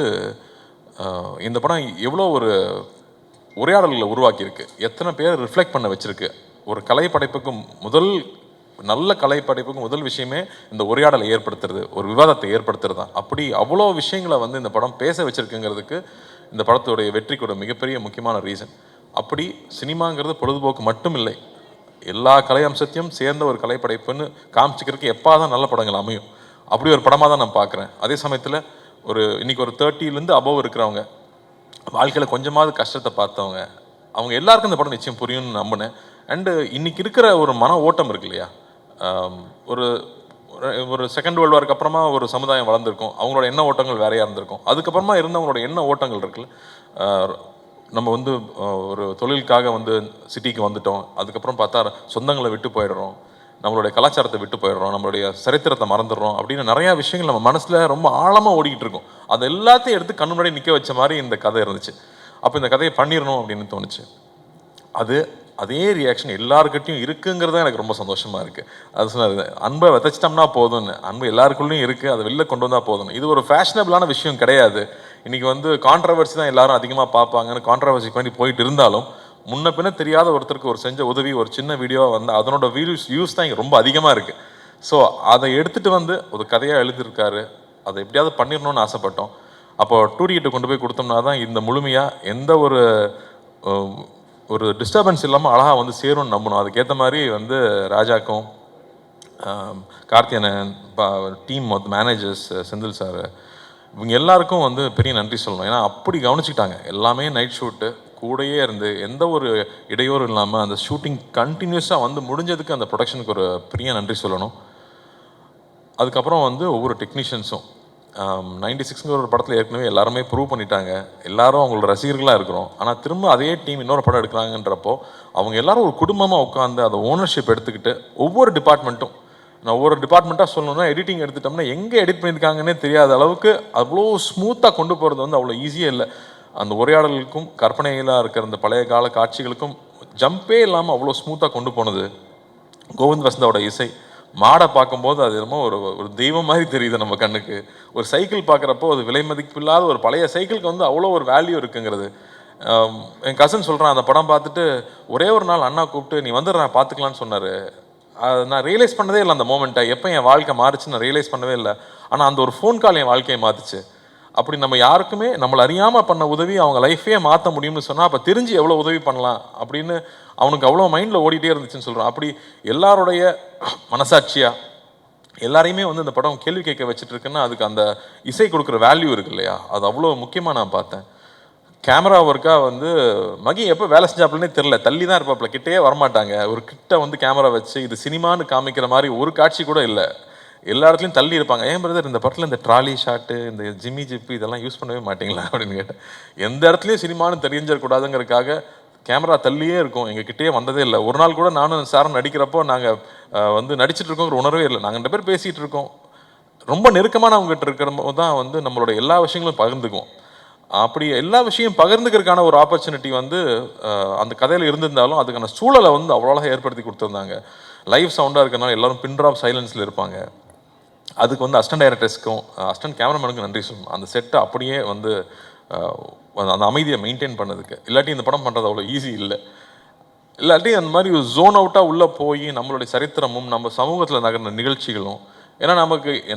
இந்த படம் எவ்வளோ ஒரு உரையாடல்களை உருவாக்கியிருக்கு, எத்தனை பேர் ரிஃப்ளெக்ட் பண்ண வச்சுருக்கு. ஒரு கலைப்படைப்புக்கும் நல்ல கலைப்படைப்புக்கும் முதல் விஷயமே இந்த உரையாடலை ஏற்படுத்துறது, ஒரு விவாதத்தை ஏற்படுத்துறது தான். அப்படி அவ்வளோ விஷயங்களை வந்து இந்த படம் பேச வச்சுருக்குங்கிறதுக்கு இந்த படத்துடைய வெற்றிக்கு ஒரு மிகப்பெரிய முக்கியமான ரீசன். அப்படி சினிமாங்கிறது பொழுதுபோக்கு மட்டும் இல்லை, எல்லா கலை அம்சத்தையும் சேர்ந்த ஒரு கலைப்படைப்புன்னு காமிச்சிக்கிறதுக்கு எப்போ தான் நல்ல படங்கள் அமையும். அப்படி ஒரு படமாக தான் நான் பார்க்குறேன். அதே சமயத்தில் இன்றைக்கி ஒரு 30லேருந்து அபவ் இருக்கிறவங்க, வாழ்க்கையில் கொஞ்சமாவது கஷ்டத்தை பார்த்தவங்க, அவங்க எல்லாருக்கும் இந்த படம் நிச்சயம் புரியும்னு நம்பினேன். அண்டு இன்றைக்கி இருக்கிற ஒரு மன ஓட்டம் இருக்கு இல்லையா, ஒரு செகண்ட் வேர்ல்டு வார்க்கு அப்புறமா ஒரு சமுதாயம் வளர்ந்துருக்கும், அவங்களோட எண்ண ஓட்டங்கள் வேறையாக இருந்திருக்கும். அதுக்கப்புறமா இருந்தவங்களோட எண்ண ஓட்டங்கள் இருக்குல்ல, நம்ம வந்து ஒரு தொழிலுக்காக வந்து சிட்டிக்கு வந்துட்டோம், அதுக்கப்புறம் பார்த்தா சொந்தங்களை விட்டு போயிடுறோம், நம்மளுடைய கலாச்சாரத்தை விட்டு போயிடுறோம், நம்மளுடைய சரித்திரத்தை மறந்துடுறோம் அப்படின்னு நிறையா விஷயங்கள் நம்ம மனசில் ரொம்ப ஆழமாக ஓடிக்கிட்டு இருக்கோம். அது எல்லாத்தையும் எடுத்து கண்ணு முன்னாடி நிற்க வச்ச மாதிரி இந்த கதை இருந்துச்சு. அப்போ இந்த கதையை பண்ணிடணும் அப்படின்னு தோணுச்சு. அதே ரியாக்ஷன் எல்லாருக்கிட்டையும் இருக்குங்கிறது எனக்கு ரொம்ப சந்தோஷமாக இருக்குது. அது சொன்னார், அன்பை விதைச்சிட்டோம்னா போதும்னு. அன்பு எல்லாருக்குள்ளேயும் இருக்குது, அதை வெளில கொண்டு வந்தால் போதும். இது ஒரு ஃபேஷனபிளான விஷயம் கிடையாது. இன்றைக்கி வந்து கான்ட்ரவர்சி தான் எல்லாரும் அதிகமாக பார்ப்பாங்கன்னு கான்ட்ரவர்சிக்கு வேண்டி போயிட்டு இருந்தாலும், முன்ன பின்ன தெரியாத ஒருத்தருக்கு ஒரு செஞ்ச உதவி, ஒரு சின்ன வீடியோவாக வந்து அதனோட வியூஸ் தான் இங்கே ரொம்ப அதிகமாக இருக்குது. ஸோ அதை எடுத்துகிட்டு வந்து ஒரு கதையாக எழுதியிருக்காரு. அதை எப்படியாவது பண்ணிடணும்னு ஆசைப்பட்டோம். அப்போ 2D கிட்ட கொண்டு போய் கொடுத்தோம்னா தான் இந்த முழுமையாக எந்த ஒரு டிஸ்டர்பன்ஸ் இல்லாமல் அழகாக வந்து சேரும்னு நம்பணும். அதுக்கேற்ற மாதிரி வந்து ராஜாக்கும் கார்த்தியனன் டீம் மேனேஜர்ஸ் செந்தில் சார் இவங்க எல்லாருக்கும் வந்து பெரிய நன்றி சொல்லணும். ஏன்னா அப்படி கவனிச்சுக்கிட்டாங்க. எல்லாமே நைட் ஷூட்டு கூடயே இருந்து எந்த ஒரு இடையூறும் இல்லாமல் அந்த ஷூட்டிங் கண்டினியூஸாக வந்து முடிஞ்சதுக்கு அந்த ப்ரொடக்ஷனுக்கு ஒரு பெரிய நன்றி சொல்லணும். அதுக்கப்புறம் வந்து ஒவ்வொரு டெக்னீஷியன்ஸும் 96ங்கிற ஒரு படத்தில் ஏற்கனவே எல்லாருமே ப்ரூவ் பண்ணிட்டாங்க, எல்லாரும் அவங்களோட ரசிகர்களாக இருக்கிறோம். ஆனால் திரும்ப அதே டீம் இன்னொரு படம் எடுக்கிறாங்கன்றப்போ அவங்க எல்லாரும் ஒரு குடும்பமாக உட்காந்து அதை ஓனர்ஷிப் எடுத்துக்கிட்டு ஒவ்வொரு டிபார்ட்மெண்ட்டும், நான் ஒவ்வொரு டிபார்ட்மெண்ட்டாக சொல்லணும்னா எடிட்டிங் எடுத்துட்டோம்னா எங்கே எடிட் பண்ணியிருக்காங்கன்னே தெரியாத அளவுக்கு அவ்வளோ ஸ்மூத்தாக கொண்டு போகிறது வந்து அவ்வளோ ஈஸியாக இல்லை. அந்த உரையாடலுக்கும் கற்பனைகளாக இருக்கிற அந்த பழைய கால காட்சிகளுக்கும் ஜம்பே இல்லாமல் அவ்வளோ ஸ்மூத்தாக கொண்டு போனது கோவிந்த் வசந்தாவோட இசை. மாடை பார்க்கும்போது அது என்னமோ ஒரு தெய்வம் மாதிரி தெரியுது நம்ம கண்ணுக்கு. ஒரு சைக்கிள் பார்க்குறப்போ அது விலை மதிப்பில்லாத ஒரு பழைய சைக்கிளுக்கு வந்து அவ்வளோ ஒரு வேல்யூ இருக்குங்கிறது. என் கசன் சொல்கிறான், அந்த படம் பார்த்துட்டு ஒரே ஒரு நாள் அண்ணா கூப்பிட்டு நீ வந்துடுற நான் பார்த்துக்கலான்னு சொன்னார். நான் ரியலைஸ் பண்ணதே இல்லை அந்த மோமெண்ட்டை, எப்போ என் வாழ்க்கை மாறிச்சு நான் ரியலைஸ் பண்ணவே இல்லை. ஆனால் அந்த ஒரு ஃபோன் கால் என் வாழ்க்கையை மாற்றுச்சு. அப்படி நம்ம யாருக்குமே நம்மளை அறியாமல் பண்ண உதவி அவங்க லைஃபே மாற்ற முடியும்னு சொன்னால் அப்போ தெரிஞ்சு எவ்வளோ உதவி பண்ணலாம் அப்படின்னு அவனுக்கு அவ்வளோ மைண்டில் ஓடிட்டே இருந்துச்சுன்னு சொல்கிறான். அப்படி எல்லாருடைய மனசாட்சியாக எல்லாரையுமே வந்து இந்த படம் கேள்வி கேட்க வச்சுட்டு இருக்குன்னா அதுக்கு அந்த இசை கொடுக்குற வேல்யூ இருக்கு இல்லையா, அது அவ்வளோ முக்கியமாக நான் பார்த்தேன். கேமரா ஒர்க்காக வந்து மகி எப்போ வேலை செஞ்சாப்புலனே தெரில, தள்ளி தான் இருப்பாப்புல, கிட்டே வரமாட்டாங்க. ஒரு கிட்ட வந்து கேமரா வச்சு இது சினிமான்னு காமிக்கிற மாதிரி ஒரு காட்சி கூட இல்லை, எல்லா இடத்துலையும் தள்ளி இருப்பாங்க. ஏன் பிரதர் இந்த படத்தில் இந்த ட்ராலி ஷாட்டு இந்த ஜிம்மி ஜிப்பு இதெல்லாம் யூஸ் பண்ணவே மாட்டிங்களா அப்படின்னு கேட்டேன். எந்த இடத்துலையும் சினிமான்னு தெரிஞ்சிடக்கூடாதுங்கிறதுக்காக கேமரா தள்ளியே இருக்கும், எங்ககிட்டே வந்ததே இல்லை. ஒரு நாள் கூட நானும் சாரும் நடிக்கிறப்போ நாங்கள் வந்து நடிச்சிட்டு இருக்கோங்கிற உணர்வே இல்லை. நாங்கள் 2 பேர் பேசிகிட்டு இருக்கோம், ரொம்ப நெருக்கமானவங்ககிட்ட இருக்கிறப்போ தான் வந்து நம்மளோட எல்லா விஷயங்களும் பகிர்ந்துக்குவோம். அப்படி எல்லா விஷயம் பகிர்ந்துக்கிறதுக்கான ஒரு ஆப்பர்ச்சுனிட்டி வந்து அந்த கதையில் இருந்திருந்தாலும் அதுக்கான சூழலை வந்து அவ்வளோ ஏற்படுத்தி கொடுத்துருந்தாங்க. லைவ் சவுண்டாக இருக்கிறனால எல்லோரும் பின் ட்ராப் சைலன்ஸில் இருப்பாங்க. அதுக்கு வந்து அசிஸ்டன்ட் டைரக்டர்ஸ்க்கும் அசிஸ்டன்ட் கேமராமேனுக்கும் நன்றி சொல்லணும். அந்த செட்டை அப்படியே வந்து அந்த அமைதியை மெயின்டைன் பண்ணதுக்கு. இல்லாட்டி இந்த படம் பண்ணுறது அவ்வளோ ஈஸி இல்லை. இல்லாட்டி அந்த மாதிரி ஒரு ஜோன் அவுட்டாக உள்ளே போய் நம்மளுடைய சரித்திரமும் நம்ம சமூகத்தில் நகர்ந்த நிகழ்ச்சிகளும், ஏன்னா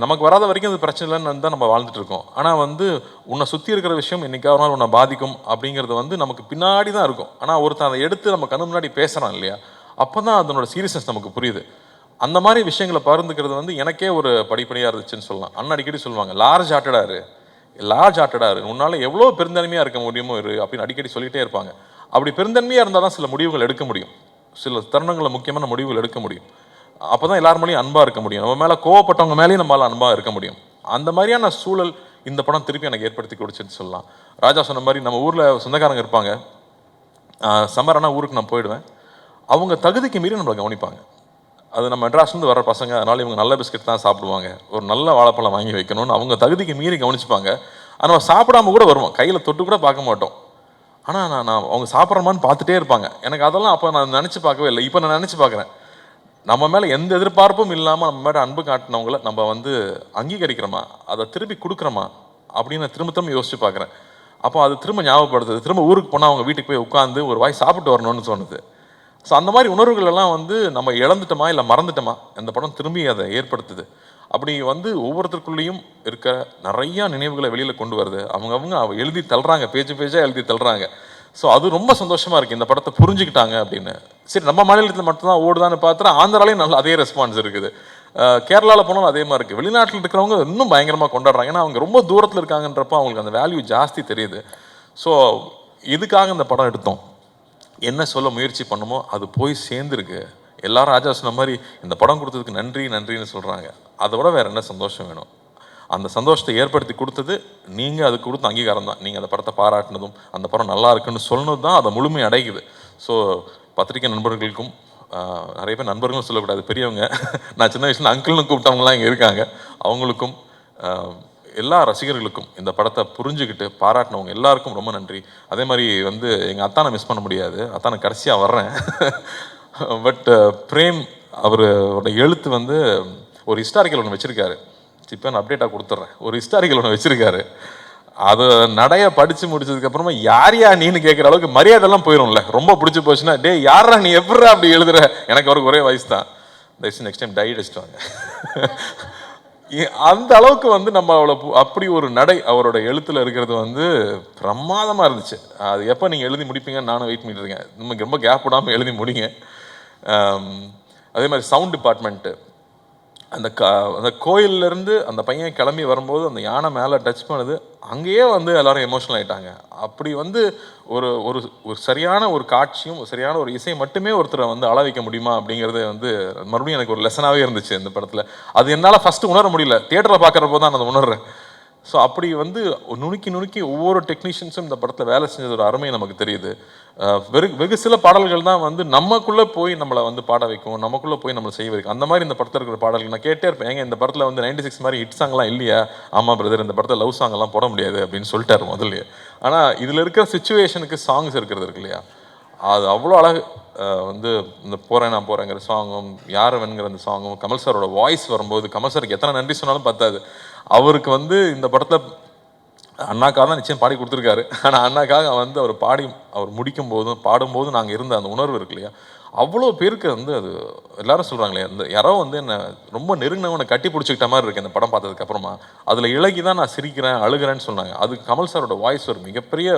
நமக்கு வராத வரைக்கும் அது பிரச்சனை இல்லைன்னு தான் நம்ம வாழ்ந்துட்டு இருக்கோம். ஆனால் வந்து உன்னை சுற்றி இருக்கிற விஷயம் என்றைக்காவது நாள் உன்னை பாதிக்கும் அப்படிங்கிறது வந்து நமக்கு பின்னாடி தான் இருக்கும். ஆனால் ஒருத்தன் அதை எடுத்து நம்ம கண்ணு முன்னாடி பேசுகிறான் இல்லையா, அப்போ தான் அதனோட சீரியஸ்னஸ் நமக்கு புரியுது. அந்த மாதிரி விஷயங்களை பகிர்ந்துக்கிறது வந்து எனக்கே ஒரு படிப்படியாக இருந்துச்சுன்னு சொல்லலாம். அண்ணன் அடிக்கடி சொல்லுவாங்க, லார்ஜ் ஹார்ட்டடாரு உன்னால் எவ்வளோ பெருந்தன்மையாக இருக்க முடியுமோ அப்படின்னு அடிக்கடி சொல்லிகிட்டே இருப்பாங்க. அப்படி பெருந்தன்மையாக இருந்தால் தான் சில முடிவுகள் எடுக்க முடியும், சில தருணங்களில் முக்கியமான முடிவுகள் எடுக்க முடியும். அப்போ தான் எல்லார் மேலேயும் அன்பாக இருக்க முடியும். நம்ம மேலே கோவப்பட்டவங்க மேலேயும் நம்மளால் அன்பாக இருக்க முடியும். அந்த மாதிரியான சூழல் இந்த படம் திருப்பி எனக்கு ஏற்படுத்தி கொடுச்சுன்னு சொல்லலாம். ராஜா சொன்ன மாதிரி நம்ம ஊரில் சொந்தக்காரங்க இருப்பாங்க, சம்மரானா ஊருக்கு நான் போயிடுவேன், அவங்க தகுதிக்கு மீறி நம்மளை கவனிப்பாங்க. அது நம்ம மெட்ராஸ்லேருந்து வர பசங்க, அதனால் இவங்க நல்ல பிஸ்கெட் தான் சாப்பிடுவாங்க, ஒரு நல்ல வாழைப்பழம் வாங்கி வைக்கணும்னு அவங்க தகுதிக்கு மீறி கவனிச்சுப்பாங்க. ஆனால் நம்ம சாப்பிடாம கூட வருவோம், கையில் தொட்டு கூட பார்க்க மாட்டோம். ஆனால் நான் அவங்க சாப்பிட்றமான்னு பார்த்துட்டே இருப்பாங்க. எனக்கு அதெல்லாம் அப்போ நான் நினச்சி பார்க்கவே இல்லை. இப்போ நான் நினச்சி பார்க்குறேன், நம்ம மேலே எந்த எதிர்பார்ப்பும் இல்லாமல் நம்ம மேலே அன்பு காட்டினவங்கள நம்ம வந்து அங்கீகரிக்கிறோமா, அதை திருப்பி கொடுக்குறோமா அப்படின்னு நான் திரும்ப திரும்ப யோசிச்சு பார்க்குறேன். அப்போ அது திரும்ப ஞாபகப்படுத்துது. திரும்ப ஊருக்கு போனால் அவங்க வீட்டுக்கு போய் உட்காந்து ஒரு வாய் சாப்பிட்டு வரணும்னு தோணுது. ஸோ அந்த மாதிரி உணர்வுகள் எல்லாம் வந்து நம்ம இழந்துட்டோமா இல்லை மறந்துட்டோமா, இந்த படம் திரும்பி அதை ஏற்படுத்துது. அப்படி வந்து ஒவ்வொருத்தருக்குள்ளேயும் இருக்க நிறையா நினைவுகளை வெளியில் கொண்டு வருது. அவங்க எழுதி தள்ளுறாங்க, பேஜாக எழுதி தள்ளுறாங்க. ஸோ அது ரொம்ப சந்தோஷமாக இருக்குது, இந்த படத்தை புரிஞ்சுக்கிட்டாங்க அப்படின்னு. சரி, நம்ம மாநிலத்தில் மட்டும்தான் ஓடுதான்னு பார்த்தா ஆந்திராலையும் நல்ல அதே ரெஸ்பான்ஸ் இருக்குது, கேரளாவில் போனாலும் அதே மாதிரி இருக்குது. வெளிநாட்டில் இருக்கிறவங்க இன்னும் பயங்கரமாக கொண்டாடுறாங்க. ஏன்னா அவங்க ரொம்ப தூரத்தில் இருக்காங்கன்றப்போ அவங்களுக்கு அந்த வேல்யூ ஜாஸ்தி தெரியுது. ஸோ இதுக்காக இந்த படம் எடுத்தோம், என்ன சொல்ல முயற்சி பண்ணுமோ அது போய் சேர்ந்துருக்கு. எல்லாரும் ராஜா சொன்ன மாதிரி இந்த படம் கொடுத்ததுக்கு நன்றி நன்றின்னு சொல்கிறாங்க. அதை விட வேறு என்ன சந்தோஷம் வேணும்? அந்த சந்தோஷத்தை ஏற்படுத்தி கொடுத்தது நீங்கள், அது கொடுத்த அங்கீகாரம் தான். நீங்கள் அந்த படத்தை பாராட்டினதும் அந்த படம் நல்லா இருக்குன்னு சொன்னது தான் அதை முழுமை அடைக்குது. ஸோ பத்திரிகை நண்பர்களுக்கும், நிறைய பேர் நண்பர்களும் சொல்லக்கூடாது, பெரியவங்க, நான் சின்ன வயசுல அங்கிள்னு கூப்பிட்டவங்களாம் இங்கே இருக்காங்க, அவங்களுக்கும் எல்லா ரசிகர்களுக்கும் இந்த படத்தை புரிஞ்சுக்கிட்டு பாராட்டினவங்க எல்லாருக்கும் ரொம்ப நன்றி. அதே மாதிரி வந்து எங்கள் அத்தானை மிஸ் பண்ண முடியாது, அத்தானை கடைசியாக வர்றேன். பட் பிரேம் அவரோட எழுத்து வந்து ஒரு ஹிஸ்டாரிக்கல் ஒன்று வச்சுருக்காரு. இப்போ நான் அப்டேட்டாக கொடுத்துட்றேன். ஒரு ஹிஸ்டாரிக்கல் ஒன்று வச்சுருக்காரு. அதை நடைய படித்து முடிச்சதுக்கப்புறமா யாரையா நீன்னு கேட்குற அளவுக்கு மரியாதைலாம் போயிடும்ல. ரொம்ப பிடிச்சி போச்சுன்னா, டே யாரா நீ எப்படா அப்படி எழுதுற, எனக்கு அவருக்கு ஒரே வயசு தான், தயவுசெய்து நெக்ஸ்ட் டைம் டைட் அடிச்சிட்டாங்க. அந்த அளவுக்கு வந்து நம்ம அவளை அப்படி ஒரு நடை அவரோட எழுத்தில் இருக்கிறது வந்து பிரமாதமாக இருந்துச்சு. அது எப்போ நீங்கள் எழுதி முடிப்பீங்கன்னு நானும் வெயிட் பண்ணிட்டு இருக்கேன். நமக்கு ரொம்ப கேப் விடாமல் எழுதி முடிங்க. அதே மாதிரி சவுண்ட் டிபார்ட்மெண்ட்டு, அந்த கோயிலேருந்து அந்த பையன் கிளம்பி வரும்போது அந்த யானை மேலே டச் பண்ணுது, அங்கேயே வந்து எல்லோரும் எமோஷனல் ஆகிட்டாங்க. அப்படி வந்து ஒரு ஒரு ஒரு சரியான ஒரு காட்சியும் சரியான ஒரு இசை மட்டுமே ஒருத்தரை வந்து அள வைக்க முடியுமா அப்படிங்கிறது வந்து மறுபடியும் எனக்கு ஒரு லெசனாகவே இருந்துச்சு இந்த படத்தில். அது என்னால் ஃபஸ்ட்டு உணர முடியல, தியேட்டரில் பார்க்குறப்போ தான் நான் அதை உணர்றேன். ஸோ அப்படி வந்து நுணுக்கி ஒவ்வொரு டெக்னீஷியன்ஸும் இந்த படத்தில் வேலை செஞ்சது ஒரு அருமை நமக்கு தெரியுது. வெகு சில பாடல்கள் தான் வந்து நமக்குள்ளே போய் நம்மளை வந்து பாட வைக்கும், நமக்குள்ளே போய் நம்மளை செய்ய வைக்கும். அந்த மாதிரி இந்த படத்தில் இருக்கிற பாடல்கள் நான் கேட்டே இருப்பேன். ஏங்க இந்த படத்தில் வந்து 96 மாதிரி ஹிட் சாங்லாம் இல்லையா? ஆமாம் பிரதர், இந்த படத்தில் லவ் சாங்கெல்லாம் போட முடியாது அப்படின்னு சொல்லிட்டாரு முதல்ல. ஆனால் இதில் இருக்கிற சுச்சுவேஷனுக்கு சாங்ஸ் இருக்கிறது இருக்கு இல்லையா, அது அவ்வளோ அழகு. வந்து இந்த போகிறேன் நான் போகிறேங்கிற சாங்கும், யாரவன்கிற அந்த சாங்கும், கமல் சாரோட வாய்ஸ் வரும்போது, கமல் சாருக்கு எத்தனை நன்றி சொன்னாலும் பத்தாது. அவருக்கு வந்து இந்த படத்தில் அண்ணாக்காக தான் நிச்சயம் பாடி கொடுத்துருக்காரு. ஆனால் அண்ணாக்காக வந்து அவர் முடிக்கும் போதும் பாடும்போதும் நாங்கள் இருந்த அந்த உணர்வு இருக்கு இல்லையா, அவ்வளோ பேருக்கு வந்து அது எல்லாரும் சொல்கிறாங்களே, அந்த யாரோ வந்து என்னை ரொம்ப நெருங்கினவனை கட்டி பிடிச்சிக்கிட்ட மாதிரி இருக்குது இந்த படம் பார்த்ததுக்கப்புறமா. அதில் இலகி தான் நான் சிரிக்கிறேன் அழுகிறேன்னு சொன்னாங்க. அது கமல் சாரோட வாய்ஸ் ஒரு மிகப்பெரிய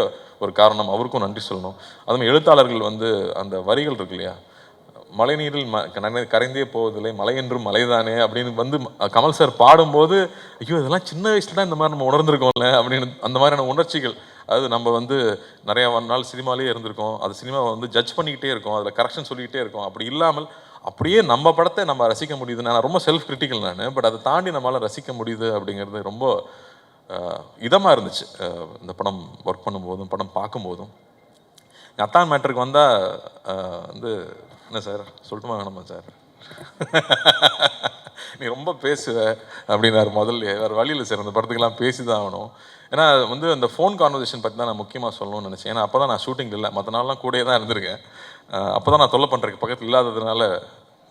ஒரு காரணம், அவருக்கும் நன்றி சொல்லணும். அதுமாதிரி எழுத்தாளர்கள் வந்து அந்த வரிகள் இருக்கு இல்லையா, மழை நீரில் கரைந்தே போவதில்லை, மலை என்றும் மலைதானே அப்படின்னு வந்து கமல் சார் பாடும்போது, ஐயோ இதெல்லாம் சின்ன வயசுல தான் இந்த மாதிரி நம்ம உணர்ந்துருக்கோம்ல அப்படின்னு அந்த மாதிரியான உணர்ச்சிகள். அது நம்ம வந்து நிறையா நாள் சினிமாலேயே இருந்திருக்கோம், அது சினிமாவை வந்து ஜட்ஜ் பண்ணிக்கிட்டே இருக்கோம், அதில் கரெக்ஷன் சொல்லிக்கிட்டே இருக்கோம். அப்படி இல்லாமல் அப்படியே நம்ம படத்தை நம்ம ரசிக்க முடியுது. நான் ரொம்ப செல்ஃப் கிரிட்டிக்கல் நான், பட் அதை தாண்டி நம்மளால் ரசிக்க முடியுது அப்படிங்கிறது ரொம்ப இதமாக இருந்துச்சு இந்த படம் ஒர்க் பண்ணும்போதும் படம் பார்க்கும்போதும். அத்தான் மேட்டருக்கு வந்தால் வந்து என்ன சார் சொல்லட்டுமா வேணாமா சார், நீ ரொம்ப பேசுவ அப்படின்னாரு முதல்ல. வேறு வழியில் சார் அந்த படத்துக்கெல்லாம் பேசி தான் ஆகணும். ஏன்னா வந்து அந்த ஃபோன் கான்வர்சேஷன் பற்றி தான் நான் முக்கியமாக சொல்லணும்னு நினச்சேன். ஏன்னா அப்போ தான் நான் ஷூட்டிங் இல்லை, மற்ற நாள்லாம் கூடயே தான் இருந்திருக்கேன். அப்போ தான் நான் தொல்லை பண்ணுறதுக்கு பக்கத்தில் இல்லாததுனால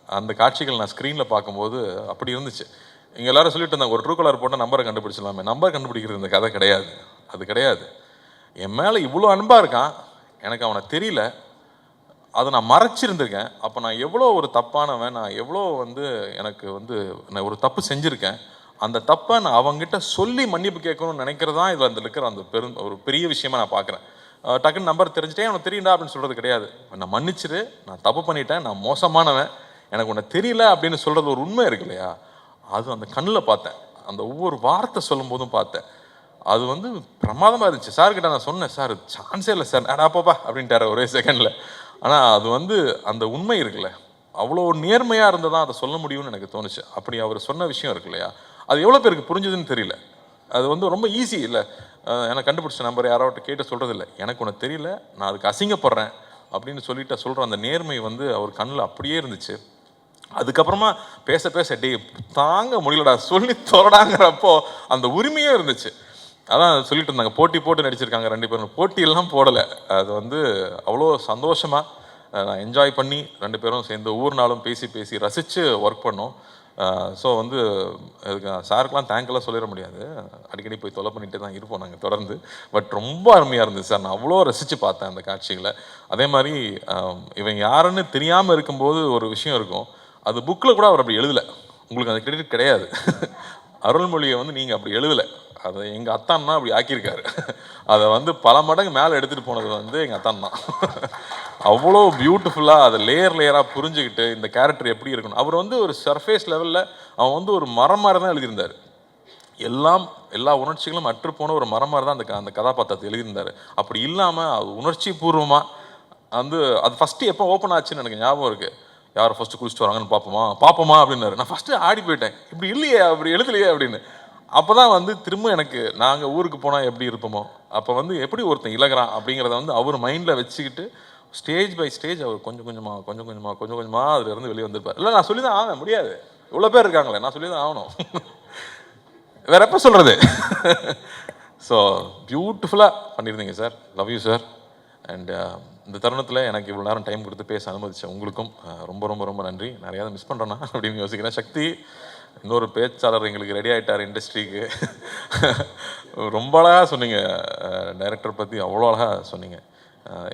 அந்த காட்சிகள் நான் ஸ்க்ரீனில் பார்க்கும்போது அப்படி இருந்துச்சு. இங்கே எல்லோரும் சொல்லிட்டு இருந்தாங்க, ஒரு ட்ரூ கலர் போட்டால் நம்பரை கண்டுபிடிச்சிடலாமே. நம்பர் கண்டுபிடிக்கிறது இந்த கதை கிடையாது, அது கிடையாது. என் மேலே இவ்வளோ அன்பாக இருக்கான், எனக்கு அவனை தெரியல, அதை நான் மறைச்சிருந்திருக்கேன். அப்போ நான் எவ்வளோ ஒரு தப்பானவன், நான் எவ்வளோ வந்து எனக்கு வந்து நான் ஒரு தப்பு செஞ்சுருக்கேன். அந்த தப்பை நான் அவங்ககிட்ட சொல்லி மன்னிப்பு கேட்கணும்னு நினைக்கிறது தான் இதில் அந்த இருக்கிற அந்த ஒரு பெரிய விஷயமா நான் பார்க்குறேன். டக்குன்னு நம்பர் தெரிஞ்சுட்டேன், அவனுக்கு தெரியுண்டா அப்படின்னு சொல்கிறது கிடையாது. நான் மன்னிச்சிரு, நான் தப்பு பண்ணிட்டேன், நான் மோசமானவன், எனக்கு உன்னை தெரியல அப்படின்னு சொல்கிறது ஒரு உண்மை இருக்கு இல்லையா, அது அந்த கண்ணில் பார்த்தேன். அந்த ஒவ்வொரு வார்த்தை சொல்லும் போதும் பார்த்தேன். அது வந்து பிரமாதமாக இருந்துச்சு. சார்கிட்ட நான் சொன்னேன், சார் சான்ஸே இல்லை சார், நான் பாப்பா அப்படின்ட்டார் ஒரே செகண்டில். ஆனால் அது வந்து அந்த உண்மை இருக்குல்ல, அவ்வளோ நேர்மையாக இருந்தால் தான் அதை சொல்ல முடியும்னு எனக்கு தோணுச்சு. அப்படி அவர் சொன்ன விஷயம் இருக்கு இல்லையா, அது எவ்வளோ பேருக்கு புரிஞ்சுதுன்னு தெரியல. அது வந்து ரொம்ப ஈஸி இல்லை, எனக்கு கண்டுபிடிச்ச நம்பர் யாராவது கேட்டு சொல்கிறது இல்லை, எனக்கு ஒன்று தெரியல, நான் அதுக்கு அசிங்கப்படுறேன் அப்படின்னு சொல்லிட்டு சொல்கிற அந்த நேர்மை வந்து அவர் கண்ணில் அப்படியே இருந்துச்சு. அதுக்கப்புறமா பேச பேச டே தாங்க முடியலடா சொல்லி தொடடாங்கிறப்போ அந்த உரிமையும் இருந்துச்சு. அதான் சொல்லிட்டு இருந்தாங்க, போட்டி போட்டு நடிச்சிருக்காங்க 2 பேரும். போட்டியெல்லாம் போடலை, அது வந்து அவ்வளோ சந்தோஷமாக நான் என்ஜாய் பண்ணி 2 பேரும் சேர்ந்து ஒவ்வொரு நாளும் பேசி பேசி ரசித்து ஒர்க் பண்ணோம். ஸோ வந்து அதுக்கு சாருக்கெலாம் தேங்க்லாம் சொல்லிட முடியாது, அடிக்கடி போய் தொலை பண்ணிகிட்டே தான் இருப்போம் நாங்கள் தொடர்ந்து. பட் ரொம்ப அருமையாக இருந்துச்சு சார், நான் அவ்வளோ ரசித்து பார்த்தேன் அந்த காட்சிகளை. அதே மாதிரி இவன் யாருன்னு தெரியாமல் இருக்கும்போது ஒரு விஷயம் இருக்கும், அது புக்கில் கூட அவர் அப்படி எழுதலை, உங்களுக்கு அந்த கிரெடிட் கிடையாது. அருள்மொழியை வந்து நீங்கள் அப்படி எழுதலை, அதை எங்கள் அத்தான் தான் அப்படி ஆக்கியிருக்காரு. அதை வந்து பல மடங்கு மேலே எடுத்துகிட்டு போனது வந்து எங்கள் அத்தான் தான். அவ்வளோ பியூட்டிஃபுல்லாக அதை லேயராக புரிஞ்சுக்கிட்டு இந்த கேரக்டர் எப்படி இருக்கணும். அவர் வந்து ஒரு சர்ஃபேஸ் லெவலில் அவன் வந்து ஒரு மரம் மாதிரி தான் எழுதியிருந்தார். எல்லா உணர்ச்சிகளும் அற்று போன ஒரு மரம் மாதிரி தான் அந்த கதாபாத்திரத்தை எழுதியிருந்தார். அப்படி இல்லாமல் அது உணர்ச்சி பூர்வமாக வந்து அது ஃபஸ்ட்டு எப்போ ஓப்பன் ஆச்சுன்னு எனக்கு ஞாபகம் இருக்குது. யார் ஃபஸ்ட்டு குளிச்சுட்டு வராங்கன்னு பார்ப்போமா அப்படின்னாரு. நான் ஃபஸ்ட்டு ஆடி போயிட்டேன், இப்படி இல்லையே, அப்படி எழுதலையே அப்படின்னு. அப்போ தான் வந்து திரும்ப எனக்கு நாங்கள் ஊருக்கு போனால் எப்படி இருப்போமோ, அப்போ வந்து எப்படி ஒருத்தன் இலகுறான் அப்படிங்கிறத வந்து அவர் மைண்டில் வச்சுக்கிட்டு ஸ்டேஜ் பை ஸ்டேஜ் அவர் கொஞ்சம் கொஞ்சமாக அதுலேருந்து வெளியே வந்திருப்பார். இல்லை நான் சொல்லி தான் ஆக முடியாது, இவ்வளோ பேர் இருக்காங்களே, நான் சொல்லி தான் ஆகணும், வேற எப்போ சொல்கிறது. ஸோ பியூட்டிஃபுல்லாக பண்ணியிருந்தீங்க sir, love you sir. And இந்த தருணத்தில் எனக்கு இவ்வளோ நேரம் டைம் கொடுத்து பேச அனுமதிச்சேன் உங்களுக்கும் ரொம்ப ரொம்ப ரொம்ப நன்றி. நிறையா மிஸ் பண்ணுறேன்னா அப்படின்னு யோசிக்கிறேன். சக்தி இன்னொரு பேச்சாளர் எங்களுக்கு ரெடி ஆகிட்டார் இண்டஸ்ட்ரிக்கு. ரொம்ப அழகாக சொன்னீங்க, டைரக்டர் பற்றி அவ்வளோ அழகாக சொன்னீங்க.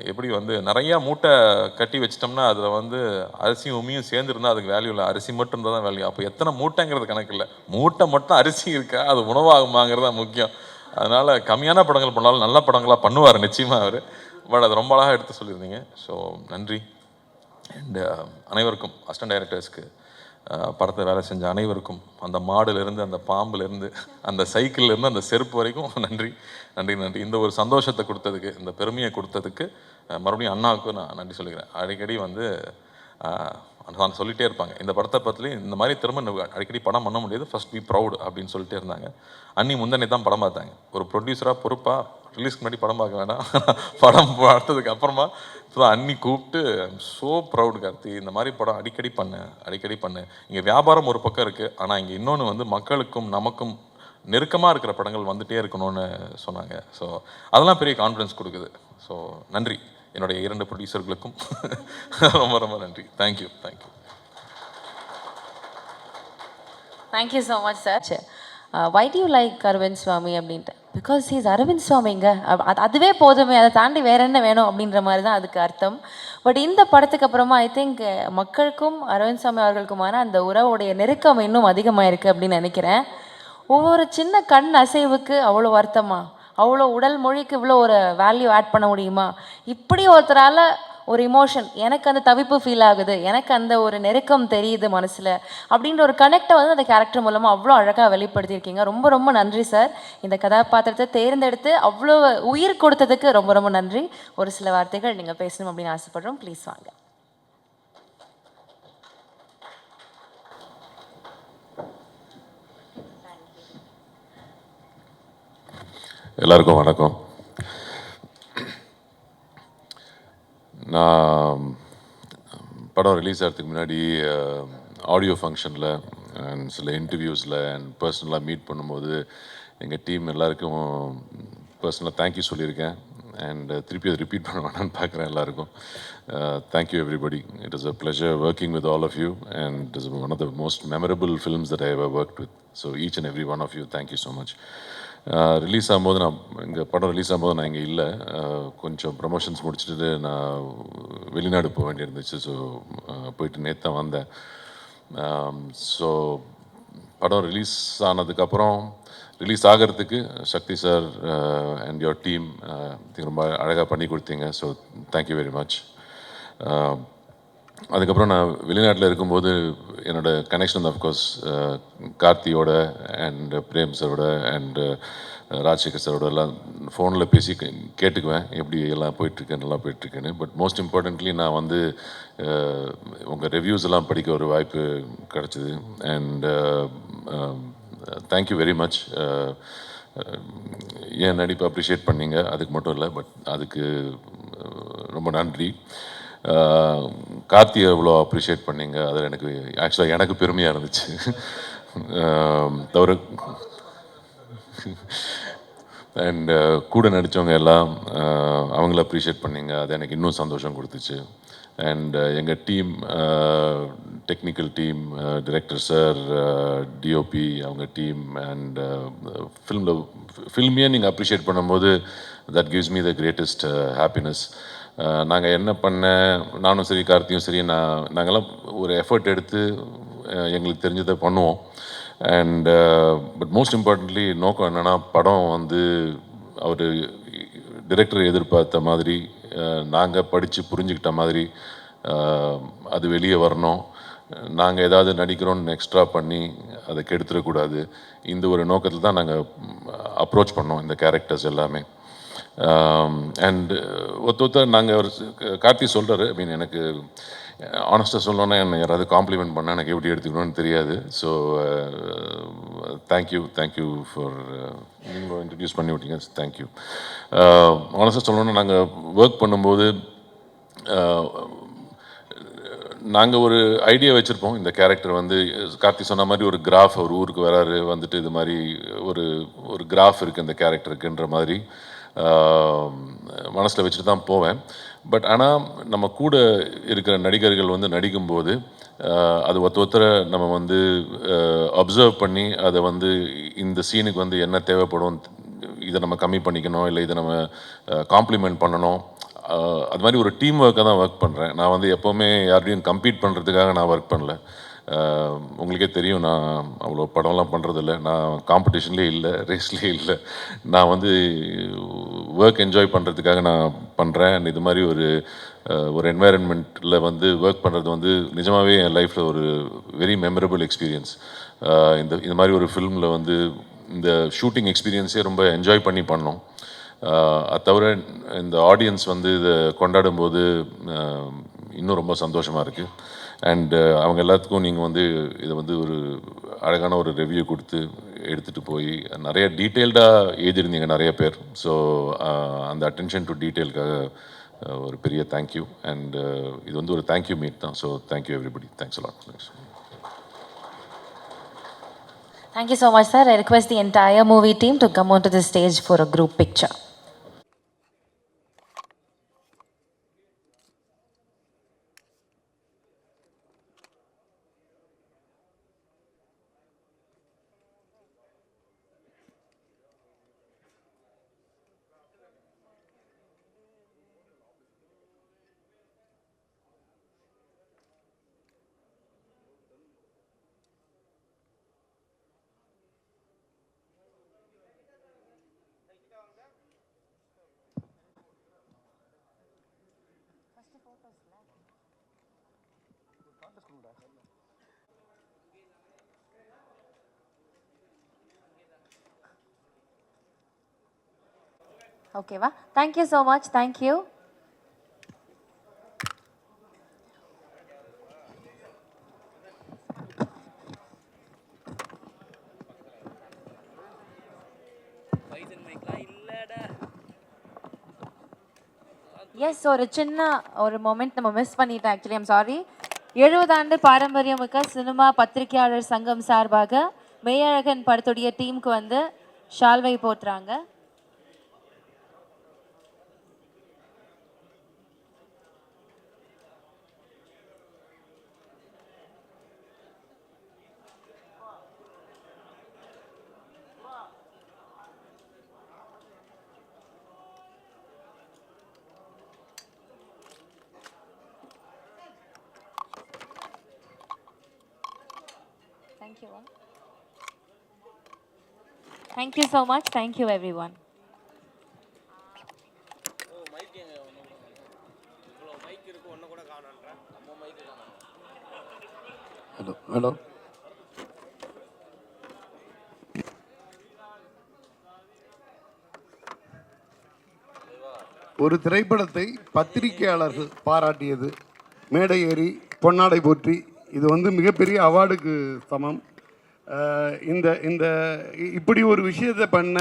எப்படி வந்து நிறையா மூட்டை கட்டி வச்சிட்டோம்னா அதில் வந்து அரிசியும் உமியும் சேர்ந்துருந்தால் அதுக்கு வேல்யூ இல்லை, அரிசி மட்டும் இருந்தால் தான் வேல்யூ. அப்போ எத்தனை மூட்டைங்கிறது கணக்கு இல்லை, மூட்டை மட்டும் அரிசி இருக்கா, அது உணவாகுமாங்கிறது தான் முக்கியம். அதனால் கம்மியான படங்கள் பண்ணாலும் நல்ல படங்களாக பண்ணுவார் நிச்சயமாக அவர். பட் அது ரொம்ப அழகாக எடுத்து சொல்லியிருந்தீங்க. ஸோ நன்றி. அண்ட் அனைவருக்கும், அசிஸ்டன்ட் டைரக்டர்ஸ்க்கு, படத்தை வேலை செஞ்ச அனைவருக்கும், அந்த மாடுலேருந்து அந்த பாம்புலேருந்து அந்த சைக்கிள்லேருந்து அந்த செருப்பு வரைக்கும் நன்றி நன்றி நன்றி. இந்த ஒரு சந்தோஷத்தை கொடுத்ததுக்கு, இந்த பெருமையை கொடுத்ததுக்கு மறுபடியும் அண்ணாவுக்கும் நான் நன்றி சொல்லிக்கிறேன். அடிக்கடி வந்து நான் சொல்லிகிட்டே இருப்பாங்க, இந்த படத்தை பற்றி இந்த மாதிரி திரும்ப அடிக்கடி படம் பண்ண முடியாது, ஃபஸ்ட் பி ப்ரௌட் அப்படின்னு சொல்லிட்டே இருந்தாங்க. அண்ணி முந்தனே தான் படம் பார்த்தாங்க, ஒரு ப்ரொடியூசராக பொறுப்பாக ரிலீஸ்க்கு முன்னாடி படம் பார்க்க வேணாம், படம் பார்த்ததுக்கு அப்புறமா இப்போ தான் அண்ணி கூப்பிட்டு ஸோ ப்ரௌட் கார்த்தி, இந்த மாதிரி படம் அடிக்கடி பண்ணு. இங்கே வியாபாரம் ஒரு பக்கம் இருக்குது, ஆனால் இங்கே இன்னொன்று வந்து மக்களுக்கும் நமக்கும் நெருக்கமாக இருக்கிற படங்கள் வந்துகிட்டே இருக்கணும்னு சொன்னாங்க. ஸோ அதெல்லாம் பெரிய கான்ஃபிடன்ஸ் கொடுக்குது. ஸோ நன்றி என்னுடைய 2 ப்ரொடியூசர்களுக்கும் ரொம்ப ரொம்ப நன்றி. Thank you. Thank you so much sir. Why do you like Arvind Swami அப்படின்ட்டு? பிகாஸ் ஹீஸ் அரவிந்த் சுவாமிங்க, அதுவே போதுமே, அதை தாண்டி வேற என்ன வேணும் அப்படின்ற மாதிரி தான் அதுக்கு அர்த்தம். பட் இந்த படத்துக்கு அப்புறமா ஐ திங்க் மக்களுக்கும் அரவிந்த் சுவாமி அவர்களுக்குமான அந்த உறவுடைய நெருக்கம் இன்னும் அதிகமாக இருக்குது அப்படின்னு நினைக்கிறேன். ஒவ்வொரு சின்ன கண் அசைவுக்கு அவ்வளோ வருத்தமா, அவ்வளோ உடல் மொழிக்கு இவ்வளோ ஒரு வேல்யூ ஆட் பண்ண முடியுமா? இப்படி ஒருத்தரால் ஒரு இமோஷன், எனக்கு அந்த தவிப்பு ஃபீல் ஆகுது, எனக்கு அந்த ஒரு நெருக்கம் தெரியுது மனசில் அப்படின்ற ஒரு கனெக்டை வந்து அந்த கேரக்டர் மூலமாக அவ்வளோ அழகாக வெளிப்படுத்தியிருக்கீங்க. ரொம்ப ரொம்ப நன்றி சார். இந்த கதாபாத்திரத்தை தேர்ந்தெடுத்து அவ்வளோ உயிர் கொடுத்ததுக்கு ரொம்ப ரொம்ப நன்றி. ஒரு சில வார்த்தைகள் நீங்கள் பேசணும் அப்படின்னு ஆசைப்படுறோம், ப்ளீஸ் வாங்க. எல்லாருக்கும் வணக்கம். நான் படம் ரிலீஸ் ஆகிறதுக்கு முன்னாடி ஆடியோ ஃபங்க்ஷனில் அண்ட் சில இன்டர்வியூஸில் அண்ட் பர்சனலாக மீட் பண்ணும்போது எங்கள் டீம் எல்லாருக்கும் பர்சனலாக தேங்க்யூ சொல்லியிருக்கேன். அண்ட் திருப்பி அதை ரிப்பீட் பண்ண வேணான்னு பார்க்குறேன் எல்லாருக்கும். Thank you everybody. It is a pleasure working with all of you and it is one of the most memorable films that I have worked with. So each and every one of you thank you so much. Release ஆகும்போது படம் release ஆகும்போது நான் இங்கே இல்லை, கொஞ்சம் promotions முடிச்சுட்டு நான் வெளிநாடு போக வேண்டியிருந்துச்சு. ஸோ போயிட்டு நேற்று தான் வந்தேன். ஸோ படம் ரிலீஸ் ஆனதுக்கப்புறம் ரிலீஸ் ஆகிறதுக்கு Sakthi sir and your team ரொம்ப அழகாக பண்ணி கொடுத்தீங்க. So thank you very much. அதுக்கப்புறம் நான் வெளிநாட்டில் இருக்கும்போது என்னோடய கனெக்ஷன் ஆஃப்கோர்ஸ் கார்த்தியோட அண்ட் பிரேம் சரோட அண்ட் ராஜசேகர் சரோட எல்லாம் ஃபோனில் பேசி கேட்டுக்குவேன் எப்படி எல்லாம் போயிட்டுருக்கு நல்லா போயிட்டுருக்குன்னு. பட் மோஸ்ட் இம்பார்ட்டன்ட்லி நான் வந்து உங்கள் ரிவ்யூஸ் எல்லாம் படிக்க ஒரு வாய்ப்பு கிடச்சிது. And thank you very much. என் நடிப்பை அப்ரிஷியேட் பண்ணீங்க, அதுக்கு மட்டும் இல்லை, பட் அதுக்கு ரொம்ப நன்றி. கார்த்தியை எவ்வளோ அப்ரிஷியேட் பண்ணீங்க, அதில் எனக்கு ஆக்சுவலாக எனக்கு பெருமையாக இருந்துச்சு. தவிர அண்ட் கூட நடித்தவங்க எல்லாம் அவங்கள அப்ரிஷியேட் பண்ணீங்க, அது எனக்கு இன்னும் சந்தோஷம் கொடுத்துச்சு. அண்ட் எங்கள் team, technical team, director sir, DOP அவங்க டீம், அண்ட் ஃபில்மையே நீங்கள் அப்ரிஷியேட் பண்ணும்போது that gives me the greatest happiness. நாங்கள் என்ன நானும் சரி கார்த்தியும் சரி நாங்கள்லாம் ஒரு எஃபர்ட் எடுத்து எங்களுக்கு தெரிஞ்சதை பண்ணுவோம். அண்ட் பட் மோஸ்ட் இம்பார்ட்டன்ட்லி நோக்கம் என்னென்னா, படம் வந்து அவர் டிரெக்டர் எதிர்பார்த்த மாதிரி நாங்கள் படித்து புரிஞ்சுக்கிட்ட மாதிரி அது வெளியே வரணும். நாங்கள் ஏதாவது நடிக்கிறோன்னு எக்ஸ்ட்ரா பண்ணி அதை கெடுத்துடக்கூடாது. இந்த ஒரு நோக்கத்தில் தான் நாங்கள் அப்ரோச் பண்ணோம் இந்த கேரக்டர்ஸ் எல்லாமே. அண்ட் ஒருத்தர் நாங்கள் ஒரு கார்த்தி சொல்கிறாரு, ஐ மீன் எனக்கு ஆனஸ்ட்டாக சொல்லணுன்னா என்னை யாராவது காம்ப்ளிமெண்ட் பண்ணால் எனக்கு எப்படி எடுத்துக்கணும்னு தெரியாது. ஸோ தேங்க்யூ ஃபார் நீங்கள் இன்ட்ரடியூஸ் பண்ணி விட்டீங்க, தேங்க்யூ. ஆனஸ்ட்டாக சொல்லணுன்னா நாங்கள் ஒர்க் பண்ணும்போது நாங்கள் ஒரு ஐடியா வச்சுருப்போம். இந்த கேரக்டர் வந்து கார்த்தி சொன்ன மாதிரி ஒரு கிராஃப், ஒரு ஊருக்கு வராரு, வந்துட்டு இது மாதிரி ஒரு கிராஃப் இருக்குது இந்த கேரக்டருக்குன்ற மாதிரி மனசில் வச்சுட்டு தான் போவேன். பட் ஆனால் நம்ம கூட இருக்கிற நடிகர்கள் வந்து நடிக்கும்போது அது ஒருத்தரை நம்ம வந்து அப்சர்வ் பண்ணி அதை வந்து இந்த சீனுக்கு வந்து என்ன தேவைப்படும், இதை நம்ம கம்மி பண்ணிக்கணும், இல்லை இதை நம்ம காம்ப்ளிமெண்ட் பண்ணணும், அது மாதிரி ஒரு டீம் ஒர்க்காக தான் ஒர்க் பண்ணுறேன். நான் வந்து எப்போவுமே யாரையும் கம்பீட் பண்ணுறதுக்காக நான் ஒர்க் பண்ணல. உங்களுக்கே தெரியும், நான் அவ்வளோ படம்லாம் பண்ணுறதில்ல, நான் காம்படிஷன்லேயே இல்லை, ரேஸ்லேயே இல்லை. நான் வந்து ஒர்க் என்ஜாய் பண்ணுறதுக்காக நான் பண்ணுறேன். அண்ட் இது மாதிரி ஒரு என்வாயரன்மெண்ட்டில் வந்து ஒர்க் பண்ணுறது வந்து நிஜமாகவே என் லைஃப்பில் ஒரு வெரி மெமரபிள் எக்ஸ்பீரியன்ஸ். இந்த மாதிரி ஒரு ஃபிலிமில் வந்து இந்த ஷூட்டிங் எக்ஸ்பீரியன்ஸே ரொம்ப என்ஜாய் பண்ணி பண்ணோம். அது தவிர இந்த ஆடியன்ஸ் வந்து இதை கொண்டாடும்போது இன்னும் ரொம்ப சந்தோஷமாக இருக்குது. அண்ட் அவங்க எல்லாத்துக்கும் நீங்கள் வந்து இதை வந்து ஒரு அழகான ஒரு ரிவ்யூ கொடுத்து எடுத்துகிட்டு போய் நிறைய டீட்டெயில்டாக எழுதியிருந்தீங்க நிறைய பேர். ஸோ அந்த அட்டென்ஷன் டு டீட்டெயிலுக்காக ஒரு பெரிய தேங்க்யூ. அண்ட் இது வந்து ஒரு தேங்க்யூ மீட் தான். So thank you everybody. Thanks a lot. Thank you so much, sir. I request the entire movie team to come onto the stage for a group picture. Okay, va? Thank you so much. Thank you. Yes, ஒரு சின்ன ஒரு moment நம்ம miss பண்ணிட்டோம். Actually I'm sorry. 70 ஆண்டு பாரம்பரியமிக்க cinema பத்திரிகையாளர் சங்கம் சார்பாக மெய்யழகன் படத்துடைய டீமுக்கு வந்து ஷால்வை போட்டுறாங்க. Thank you. Thank you so much. Thank you, everyone. Mic இருக்கு, ஒன்று கூட காணோன்ற நம்ம மைக்கு ஹலோ ஒரு திரைப்படத்தை பத்திரிகையாளர்கள் பாராட்டியது, மேடை ஏறி பொன்னாடை போற்றி, இது வந்து மிகப்பெரிய அவார்டுக்கு சமம். இந்த இந்த இப்படி ஒரு விஷயத்தை பண்ண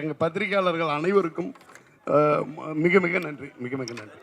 எங்கள் பத்திரிகையாளர்கள் அனைவருக்கும் மிக மிக நன்றி, மிக மிக நன்றி.